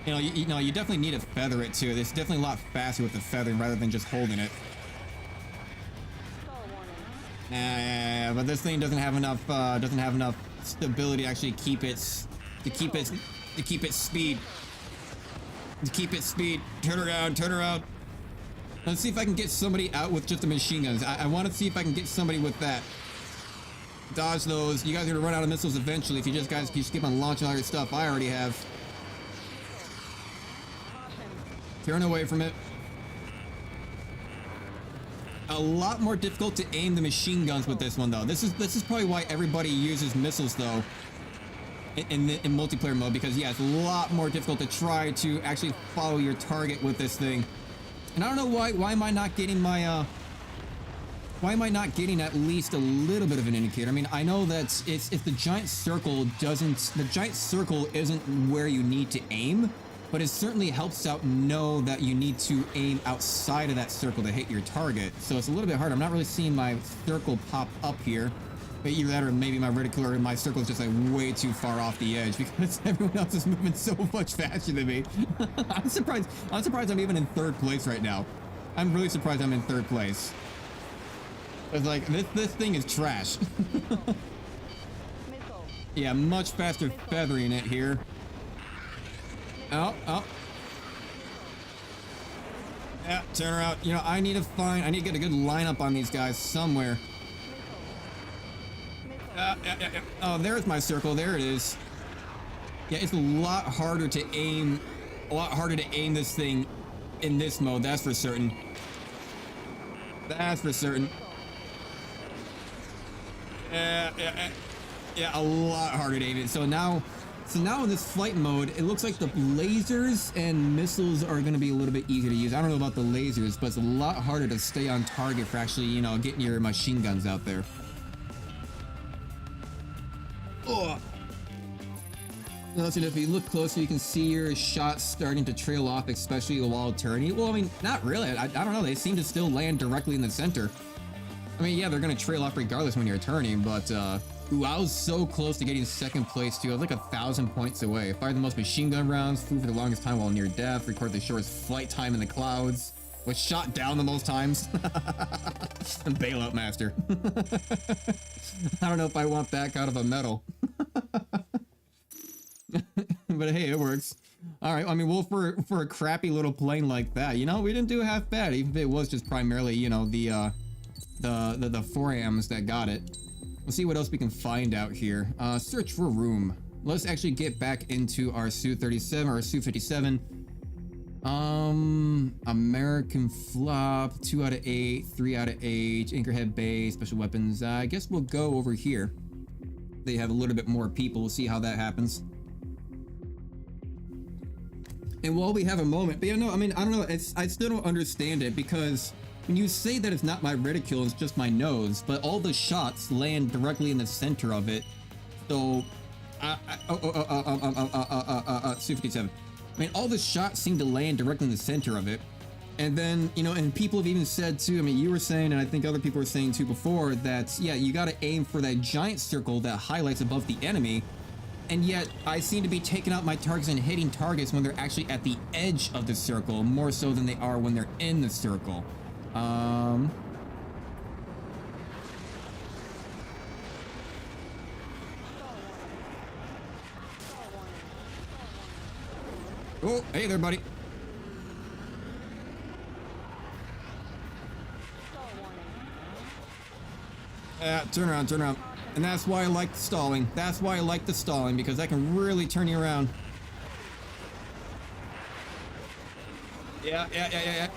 you definitely need to feather it too. It's definitely a lot faster with the feathering rather than just holding it. But this thing doesn't have enough stability to actually keep its speed. Turn around. Let's see if I can get somebody out with just the machine guns. I want to see if I can get somebody with that. Dodge those. You guys are gonna run out of missiles eventually if you just keep on launching all your stuff. I already have. Turn away from it. A lot more difficult to aim the machine guns with this one though. This is probably why everybody uses missiles though in multiplayer mode, because yeah, it's a lot more difficult to try to actually follow your target with this thing. And I don't know why am I not getting my why am I not getting at least a little bit of an indicator? I mean, I know that if the giant circle isn't where you need to aim, but it certainly helps out know that you need to aim outside of that circle to hit your target. So it's a little bit hard. I'm not really seeing my circle pop up here. But either that or maybe my reticular and my circle is just like way too far off the edge because everyone else is moving so much faster than me. I'm surprised I'm even in third place right now. I'm really surprised I'm in third place. It's like, this thing is trash. Yeah, much faster feathering it here. Oh. Yeah, turn around. You know, I need to get a good lineup on these guys somewhere. Yeah. Oh, there's my circle. There it is. Yeah, it's a lot harder to aim this thing in this mode. That's for certain. Yeah, a lot harder to aim it. So now in this flight mode, it looks like the lasers and missiles are going to be a little bit easier to use. I don't know about the lasers, but it's a lot harder to stay on target for actually, you know, getting your machine guns out there. Oh. Listen, if you look closer, you can see your shots starting to trail off, especially while turning. Well, I mean, not really. I don't know. They seem to still land directly in the center. I mean, yeah, they're going to trail off regardless when you're turning, but, ooh, I was so close to getting second place, too. I was like 1,000 points away. Fired the most machine gun rounds, flew for the longest time while near death, recorded the shortest flight time in the clouds, was shot down the most times. Bailout master. I don't know if I want that kind of a medal. But hey, it works. All right, I mean, well, for a crappy little plane like that, you know, we didn't do half bad, even if it was just primarily, you know, the 4AMs that got it. Let's see what else we can find out here. Search for room. Let's actually get back into our Su-37 or Su-57. American flop, 2 out of 8, 3 out of 8, Anchorhead base, special weapons. I guess we'll go over here. They have a little bit more people. We'll see how that happens. And while we have a moment, but yeah, no, I mean, I don't know. I still don't understand it because when you say that it's not my reticule, it's just my nose, but all the shots land directly in the center of it. So, Su-57. I mean, all the shots seem to land directly in the center of it. And then, you know, and people have even said too, I mean, you were saying, and I think other people were saying too before, that, yeah, you got to aim for that giant circle that highlights above the enemy. And yet, I seem to be taking out my targets and hitting targets when they're actually at the edge of the circle, more so than they are when they're in the circle. Oh, hey there, buddy. Turn around. And that's why I like the stalling. That's why I like the stalling, because I can really turn you around. Yeah.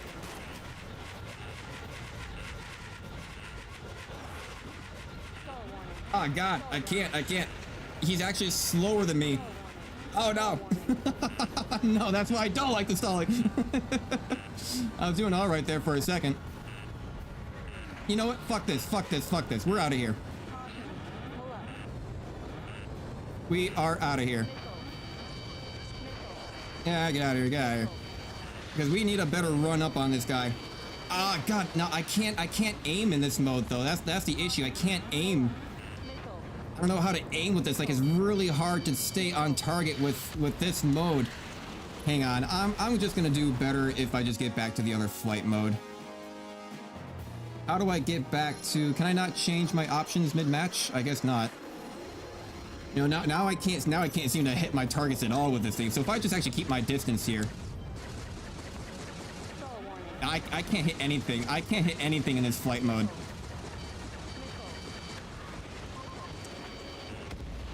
Oh, God, I can't. He's actually slower than me. Oh, no. No, that's why I don't like the stalling. I was doing all right there for a second. You know what? Fuck this. We're out of here. We are out of here. Yeah, get out of here. Because we need a better run up on this guy. Ah, God, no, I can't aim in this mode, though. That's the issue. I can't aim. I don't know how to aim with this. Like, it's really hard to stay on target with this mode. Hang on. I'm just gonna do better if I just get back to the other flight mode. How do I get back to... Can I not change my options mid-match? I guess not. You know, now I can't seem to hit my targets at all with this thing. So if I just actually keep my distance here... I can't hit anything. I can't hit anything in this flight mode.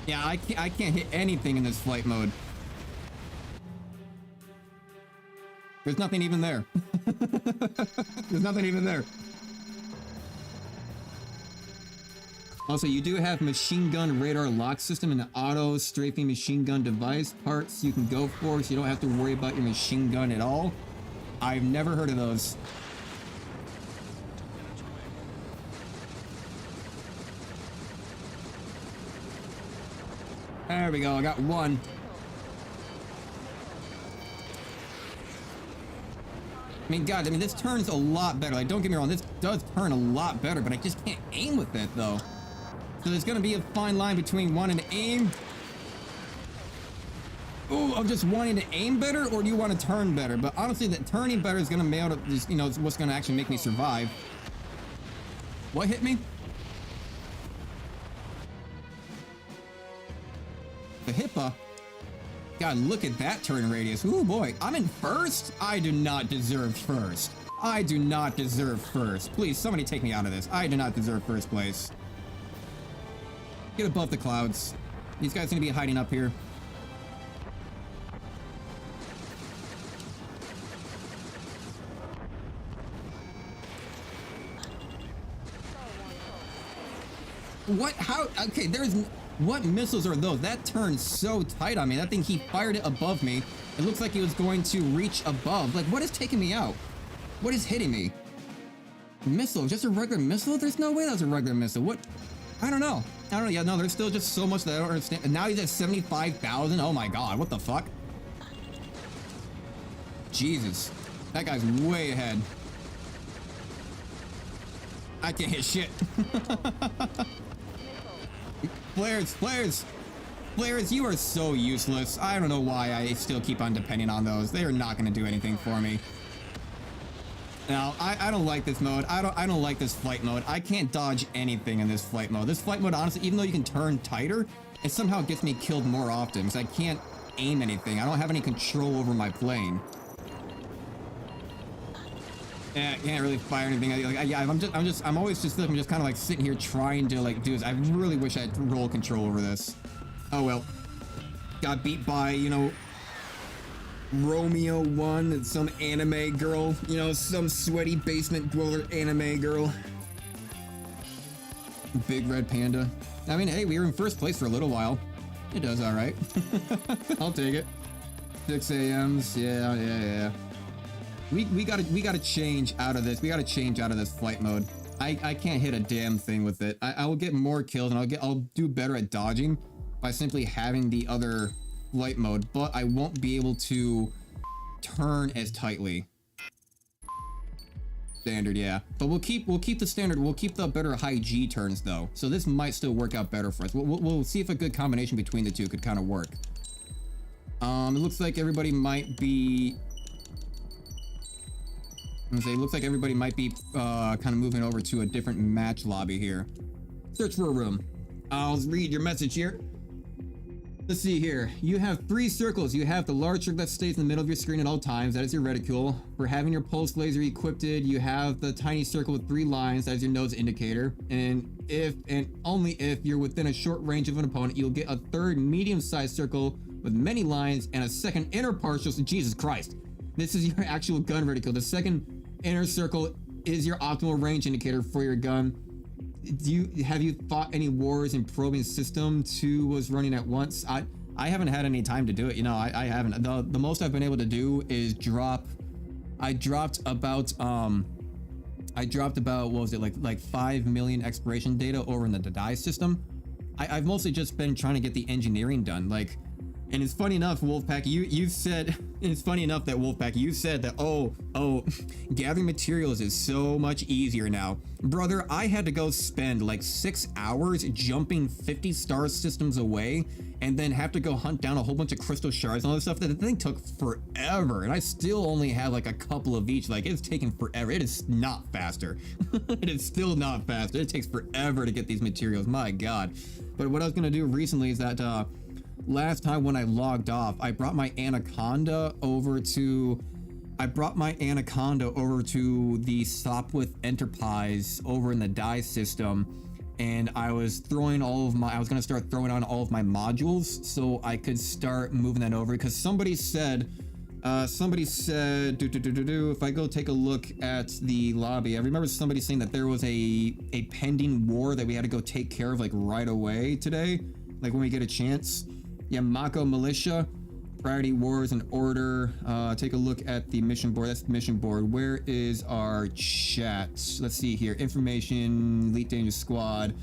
Yeah, I can't hit anything in this flight mode. There's nothing even there. There's nothing even there. Also, you do have machine gun radar lock system and an auto strafing machine gun device parts you can go for, so you don't have to worry about your machine gun at all. I've never heard of those. There we go, I got one. I mean, God, I mean, this turns a lot better. Like, don't get me wrong, this does turn a lot better, but I just can't aim with it, though. So there's gonna be a fine line between wanting to aim. Oh, I'm just wanting to aim better, or do you want to turn better? But honestly, that turning better is gonna mail to, you know, what's gonna actually make me survive. What hit me? The HIPAA. God, look at that turn radius. Ooh, boy. I'm in first? I do not deserve first. I do not deserve first. Please, somebody take me out of this. I do not deserve first place. Get above the clouds. These guys are gonna be hiding up here. What? How? Okay, there's... What missiles are those? That turned so tight on me. That thing, he fired it above me. It looks like he was going to reach above. Like, what is taking me out? What is hitting me? Missile? Just a regular missile? There's no way that was a regular missile. What? I don't know. I don't know. Yeah, no, there's still just so much that I don't understand. And now he's at 75,000. Oh my God. What the fuck? Jesus. That guy's way ahead. I can't hit shit. Flares, you are so useless. I don't know why I still keep on depending on those. They are not going to do anything for me. Now, I don't like this mode. I don't like this flight mode. I can't dodge anything in this flight mode. This flight mode, honestly, even though you can turn tighter, it somehow gets me killed more often because I can't aim anything. I don't have any control over my plane. Yeah, I can't really fire anything. I'm always just kind of like sitting here trying to like do this. I really wish I had roll control over this. Oh well. Got beat by, you know, Romeo 1 and some anime girl. You know, some sweaty basement dweller anime girl. Big red panda. I mean, hey, we were in first place for a little while. It does all right. I'll take it. 6 a.m.s. Yeah. We gotta change out of this. We gotta change out of this flight mode. I can't hit a damn thing with it. I will get more kills and I'll do better at dodging by simply having the other flight mode, but I won't be able to turn as tightly. Standard, yeah. But we'll keep the standard. We'll keep the better high G turns though. So this might still work out better for us. We'll see if a good combination between the two could kind of work. It looks like everybody might be. It looks like everybody might be kind of moving over to a different match lobby here. Search for a room. I'll read your message here. Let's see here. You have 3 circles. You have the large circle that stays in the middle of your screen at all times. That is your reticule. For having your pulse laser equipped, you have the tiny circle with 3 lines. That is your nose indicator. And if and only if you're within a short range of an opponent, you'll get a 3rd medium-sized circle with many lines and a 2nd inner partial. So Jesus Christ. This is your actual gun reticle. The 2nd inner circle is your optimal range indicator for your gun. Have you fought any wars in probing system 2 was running at once? I haven't had any time to do it. You know, I haven't. The most I've been able to do is drop. I dropped about what was it, like 5 million expiration data over in the die system. I've mostly just been trying to get the engineering done. Like, And it's funny enough, Wolfpack, you said, it's funny enough that Wolfpack, you said that, oh, gathering materials is so much easier now. Brother, I had to go spend like 6 hours jumping 50 star systems away and then have to go hunt down a whole bunch of crystal shards and all this stuff. That the thing took forever, and I still only have like a couple of each. Like, it's taken forever. It is not faster. It is still not faster. It takes forever to get these materials, my God. But what I was gonna do recently is that, last time when I logged off, I brought my Anaconda over to the Sopwith Enterprise over in the die system, and I was gonna start throwing on all of my modules so I could start moving that over, because somebody said if I go take a look at the lobby, I remember somebody saying that there was a pending war that we had to go take care of like right away today, like when we get a chance. Yeah, Mako Militia, Priority Wars and Order. Take a look at the mission board. That's the mission board. Where is our chat? Let's see here. Information, Elite Danger Squad.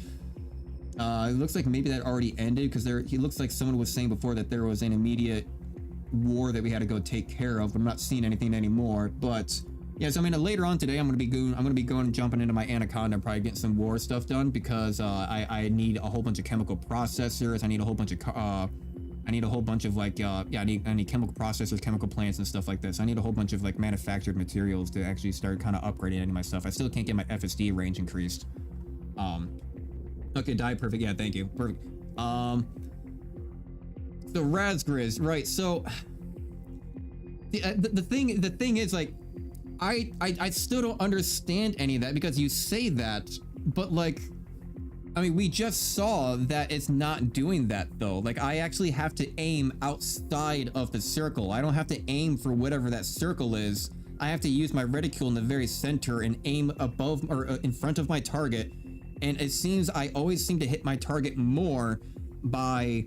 It looks like maybe that already ended, because he looks like someone was saying before that there was an immediate war that we had to go take care of. I'm not seeing anything anymore, but yeah, so I mean, later on today, I'm gonna be going and jumping into my Anaconda and probably getting some war stuff done, because I need a whole bunch of chemical processors. I need a whole bunch of like, I need chemical processors, chemical plants and stuff like this. I need a whole bunch of like manufactured materials to actually start kind of upgrading any of my stuff. I still can't get my FSD range increased. Okay, die perfect. Yeah, thank you. Perfect. So Razgriz, right? So the thing is, like, I still don't understand any of that, because you say that, but like, I mean, we just saw that it's not doing that though. Like, I actually have to aim outside of the circle. I don't have to aim for whatever that circle is. I have to use my reticule in the very center and aim above or in front of my target. And it seems I always seem to hit my target more by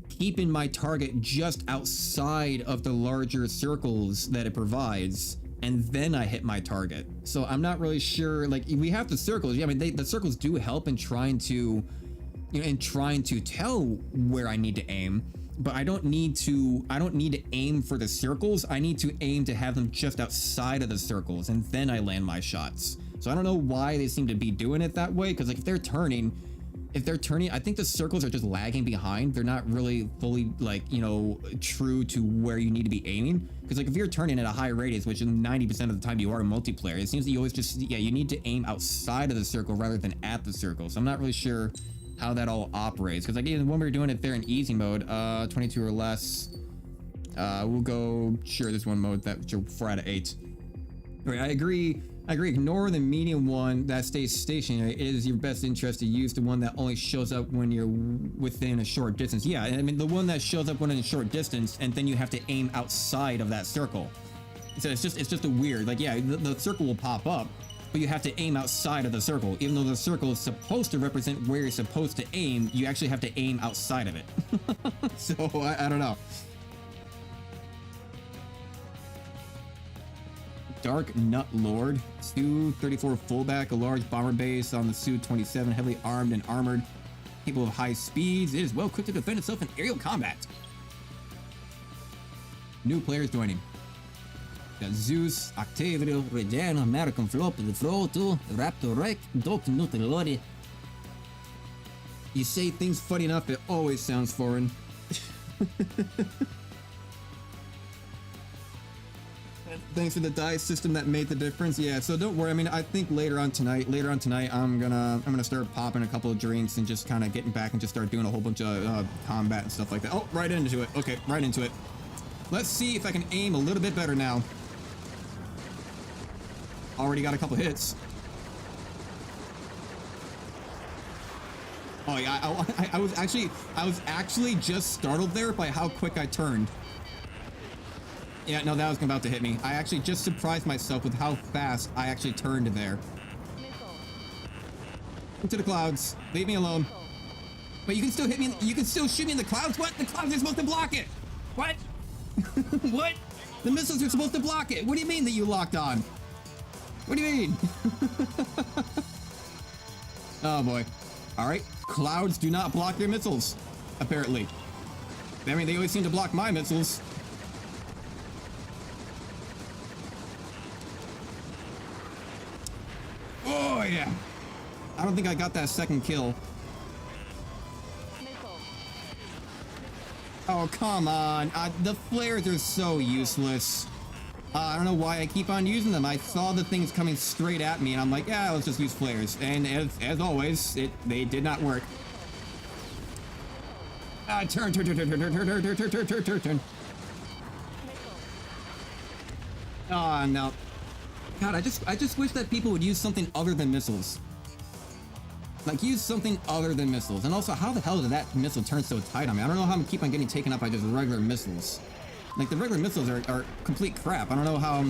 keeping my target just outside of the larger circles that it provides, and then I hit my target. So I'm not really sure. Like, we have the circles. Yeah, I mean, the circles do help in trying to, tell where I need to aim. But I don't need to aim for the circles. I need to aim to have them just outside of the circles, and then I land my shots. So I don't know why they seem to be doing it that way. Because like, if they're turning, I think the circles are just lagging behind. They're not really fully, like, true to where you need to be aiming. Because like, if you're turning at a high radius, which 90% of the time you are in multiplayer, it seems that you always just, you need to aim outside of the circle rather than at the circle. So I'm not really sure how that all operates. Because like, even when we were doing it there in easy mode, 22 or less, we'll go, sure, this one mode, that 4 out of 8. All right, I agree. Ignore the medium one that stays stationary. It is your best interest to use the one that only shows up when you're within a short distance. Yeah, I mean, the one that shows up when in a short distance, and then you have to aim outside of that circle. So it's just a weird, like, yeah, the circle will pop up, but you have to aim outside of the circle. Even though the circle is supposed to represent where you're supposed to aim, you actually have to aim outside of it. So I don't know. Dark Nut Lord, Su-34 fullback, a large bomber base on the Su-27, heavily armed and armored, capable of high speeds. It is well equipped to defend itself in aerial combat. New players joining. Got Zeus, Octavio, Reggiano, American Flop, the Froto, Raptor Rec, Doc Nutrilori. You say things funny enough, it always sounds foreign. Thanks for the die system that made the difference. Yeah, so don't worry. I mean, I think later on tonight, I'm gonna start popping a couple of drinks and just kind of getting back and just start doing a whole bunch of combat and stuff like that. Oh, right into it. Okay, right into it. Let's see if I can aim a little bit better now. Already got a couple hits. Oh yeah, I was actually just startled there by how quick I turned. Yeah, no, that was about to hit me. I actually just surprised myself with how fast I actually turned there. Into the clouds. Leave me alone. But you can still hit me. You can still shoot me in the clouds. What? The clouds are supposed to block it. What? What? The missiles are supposed to block it. What do you mean that you locked on? What do you mean? Oh boy. All right. Clouds do not block their missiles, apparently. I mean, they always seem to block my missiles. Oh, yeah. I don't think I got that second kill. Oh, come on. The flares are so useless. I don't know why I keep on using them. I saw the things coming straight at me, and I'm like, yeah, let's just use flares. And as always, they did not work. Turn. Oh, no. God, I just wish that people would use something other than missiles. Like, use something other than missiles. And also, how the hell did that missile turn so tight on me? I don't know how I'm keep on getting taken out by just regular missiles. Like, the regular missiles are complete crap. I don't know how...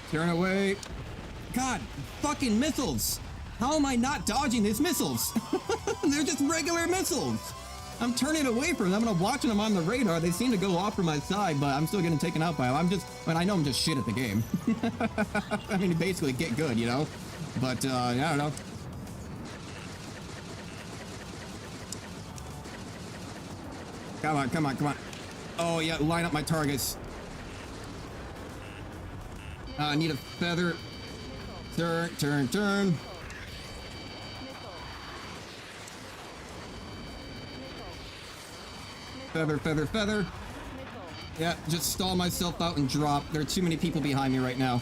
Turn away. God, fucking missiles. How am I not dodging these missiles? They're just regular missiles. I'm turning away from them and I'm watching them on the radar. They seem to go off from my side, but I'm still getting taken out by them. I know I'm just shit at the game. I mean, basically get good, you know? But, I don't know. Come on. Oh, yeah, line up my targets. I need a feather. Turn. Feather. Yeah, just stall myself out and drop. There are too many people behind me right now.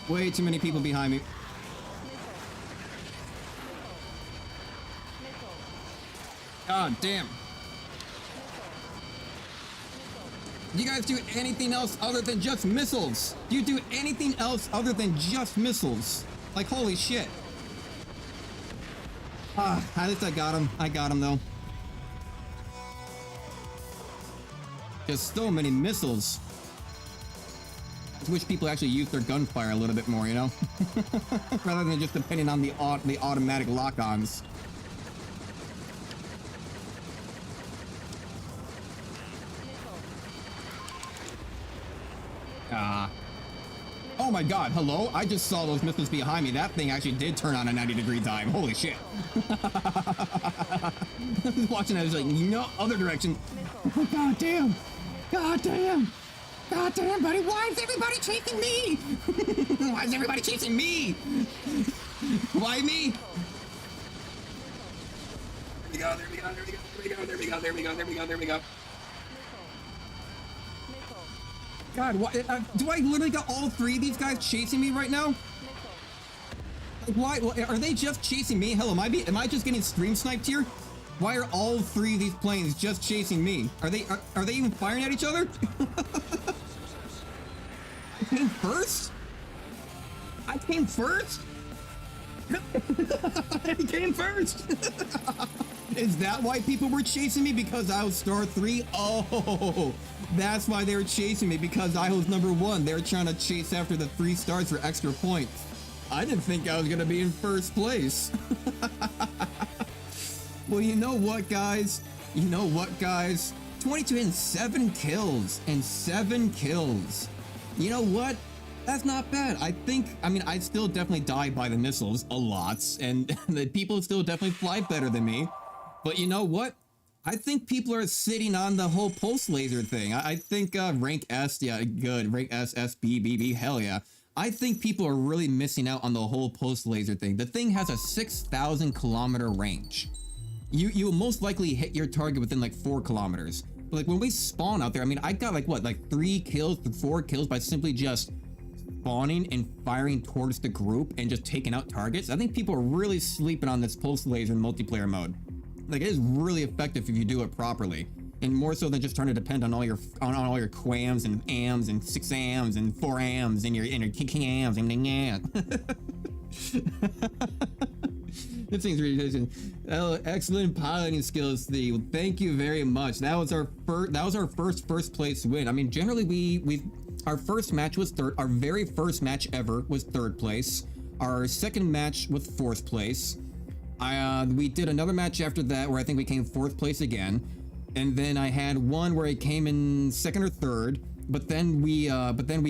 Way too many people behind me. God damn. Do you guys do anything else other than just missiles? Do you do anything else other than just missiles? Like, holy shit. At least I got him. I got him, though. Just so many missiles. I wish people actually use their gunfire a little bit more, you know? Rather than just depending on the automatic lock-ons. Oh my god, hello? I just saw those missiles behind me. That thing actually did turn on a 90-degree dive. Holy shit. I was watching that, I was like, no, other direction. Oh, god damn, buddy, why is everybody chasing me? Why is everybody chasing me? Why me? There we go. God, what? Do I literally got all three of these guys chasing me right now? Like, why? Are they just chasing me? Hell, am I just getting stream sniped here? Why are all three of these planes just chasing me? Are they even firing at each other? I came first? I came first? Is that why people were chasing me? Because I was star 3? Oh, that's why they were chasing me, because I was number 1. They were trying to chase after the 3 stars for extra points. I didn't think I was going to be in first place. Well, you know what, guys? 22 and 7 kills. You know what? That's not bad. I still definitely die by the missiles a lot, and the people still definitely fly better than me. But you know what? I think people are sitting on the whole pulse laser thing. I think rank S, yeah, good. Rank S, S, B, B, B, hell yeah. I think people are really missing out on the whole pulse laser thing. The thing has a 6,000 kilometer range. You will most likely hit your target within like 4 kilometers. But like when we spawn out there, I mean, I got like 3 kills to 4 kills by simply just spawning and firing towards the group and just taking out targets. I think people are really sleeping on this pulse laser multiplayer mode. Like, it is really effective if you do it properly, and more so than just trying to depend on all your quams and ams and 6 ams and 4 ams and your ams and yeah. This thing's really good. Oh, excellent piloting skills, Steve. Thank you very much. That was our first place win. I mean, generally our first match was our very first match ever was 3rd place. Our second match was 4th place. We did another match after that where I think we came 4th place again, and then I had one where I came in 2nd or 3rd. But then we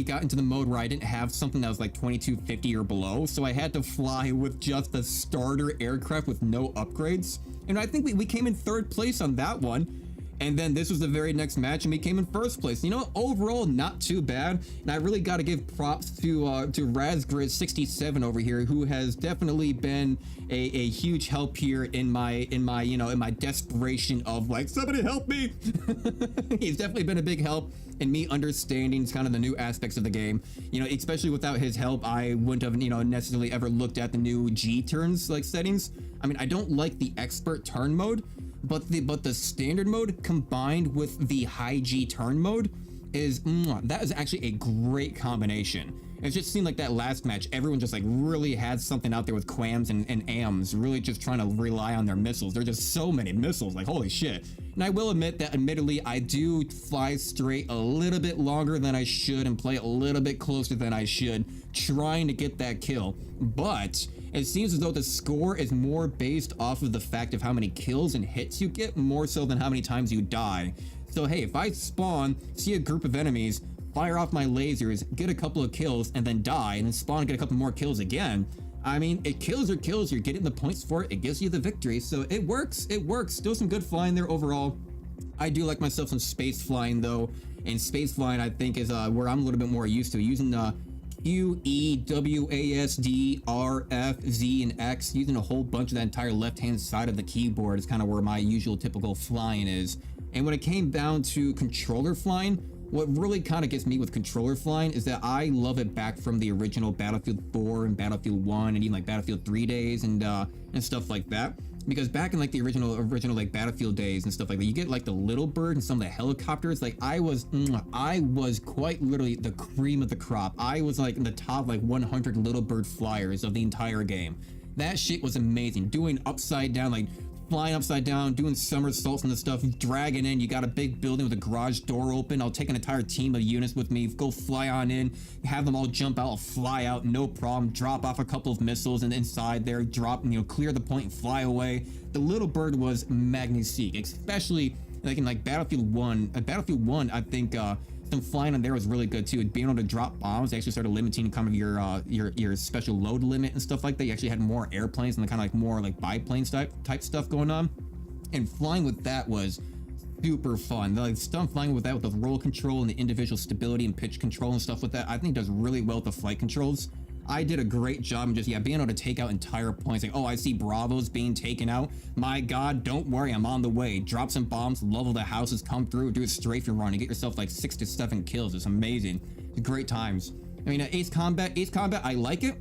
got into the mode where I didn't have something that was like 2250 or below, so I had to fly with just the starter aircraft with no upgrades. And I think we came in 3rd place on that one. And then this was the very next match, and we came in 1st place. You know, overall, not too bad. And I really got to give props to Razgrid67 over here, who has definitely been a huge help here in my desperation of like, somebody help me. He's definitely been a big help in me understanding kind of the new aspects of the game. You know, especially without his help, I wouldn't have, necessarily ever looked at the new G turns like settings. I mean, I don't like the expert turn mode, but the standard mode combined with the high G turn mode that is actually a great combination. It just seemed like that last match, everyone just like really had something out there with quams and AMs, really just trying to rely on their missiles. There are just so many missiles, like holy shit. And I will admit that admittedly, I do fly straight a little bit longer than I should and play a little bit closer than I should, trying to get that kill. But it seems as though the score is more based off of the fact of how many kills and hits you get, more so than how many times you die. So hey, if I spawn, see a group of enemies, fire off my lasers, get a couple of kills, and then die, and then spawn and get a couple more kills again, I mean, it kills, you're getting the points for it, it gives you the victory, so it works. Still some good flying there overall. I do like myself some space flying though, and space flying I think is where I'm a little bit more used to, using the Q, E, W, A, S, D, R, F, Z, and X, using a whole bunch of that entire left-hand side of the keyboard is kind of where my usual typical flying is. And when it came down to controller flying, what really kind of gets me with controller flying is that I love it back from the original Battlefield 4 and Battlefield 1 and even like Battlefield 3 days and stuff like that. Because back in like the original like Battlefield days and stuff like that, you get like the little bird and some of the helicopters. Like I was quite literally the cream of the crop. I was like in the top like 100 little bird flyers of the entire game. That shit was amazing. Doing upside down, like flying upside down, doing somersaults and the stuff, dragging in. You got a big building with a garage door open. I'll take an entire team of units with me, go fly on in, have them all jump out, I'll fly out, no problem, drop off a couple of missiles and inside there, drop, clear the point and fly away. The little bird was magnifique, especially like in like Battlefield 1. Battlefield 1, I think some flying on there was really good too. Being able to drop bombs, they actually started limiting kind of your special load limit and stuff like that. You actually had more airplanes and kind of like more like biplanes type stuff going on. And flying with that was super fun. Like stuff flying with that with the roll control and the individual stability and pitch control and stuff with that, I think does really well with the flight controls. I did a great job in just, being able to take out entire points. Like, oh, I see Bravos being taken out. My God, don't worry, I'm on the way. Drop some bombs, level the houses, come through, do a strafing run, and get yourself like 6 to 7 kills. It's amazing. It's great times. I mean, Ace Combat, I like it.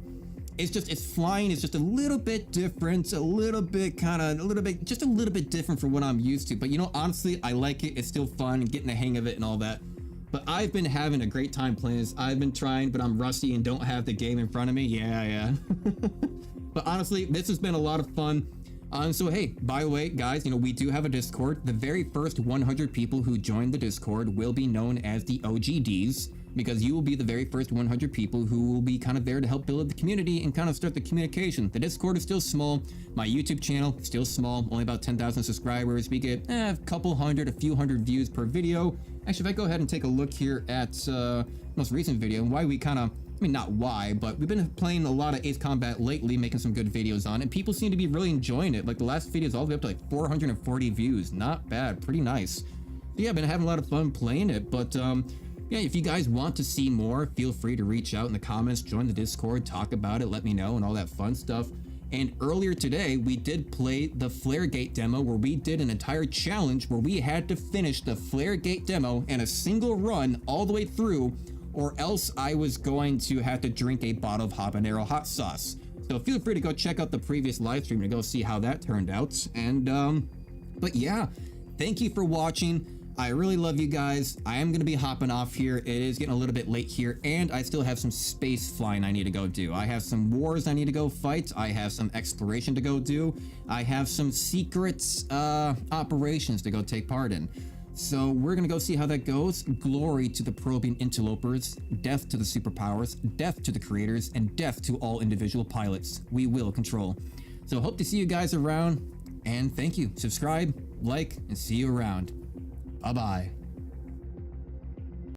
It's just, its flying is just a little bit different, just a little bit different from what I'm used to. But honestly, I like it. It's still fun, getting the hang of it and all that. But I've been having a great time playing this. I've been trying, but I'm rusty and don't have the game in front of me. Yeah. But honestly, this has been a lot of fun. So hey, by the way, guys, we do have a Discord. The very first 100 people who join the Discord will be known as the OGDs, because you will be the very first 100 people who will be kind of there to help build the community and kind of start the communication. The Discord is still small. My YouTube channel is still small, only about 10,000 subscribers. We get a few hundred views per video. Actually, if I go ahead and take a look here at most recent video, and why we kind of, not why, but we've been playing a lot of Ace Combat lately, making some good videos on it. People seem to be really enjoying it. Like the last video is all the way up to like 440 views. Not bad, pretty nice. Yeah, I've been having a lot of fun playing it, but yeah, if you guys want to see more, feel free to reach out in the comments, join the Discord, talk about it, let me know, and all that fun stuff. And earlier today, we did play the Flare Gate demo, where we did an entire challenge where we had to finish the Flare Gate demo in a single run all the way through, or else I was going to have to drink a bottle of habanero hot sauce. So feel free to go check out the previous live stream to go see how that turned out. And but yeah, thank you for watching. I really love you guys. I am going to be hopping off here. It is getting a little bit late here, and I still have some space flying I need to go do. I have some wars I need to go fight. I have some exploration to go do. I have some secret operations to go take part in. So we're going to go see how that goes. Glory to the probing interlopers, death to the superpowers, death to the creators, and death to all individual pilots. We will control. So hope to see you guys around, and thank you. Subscribe, like, and see you around. Bye-bye.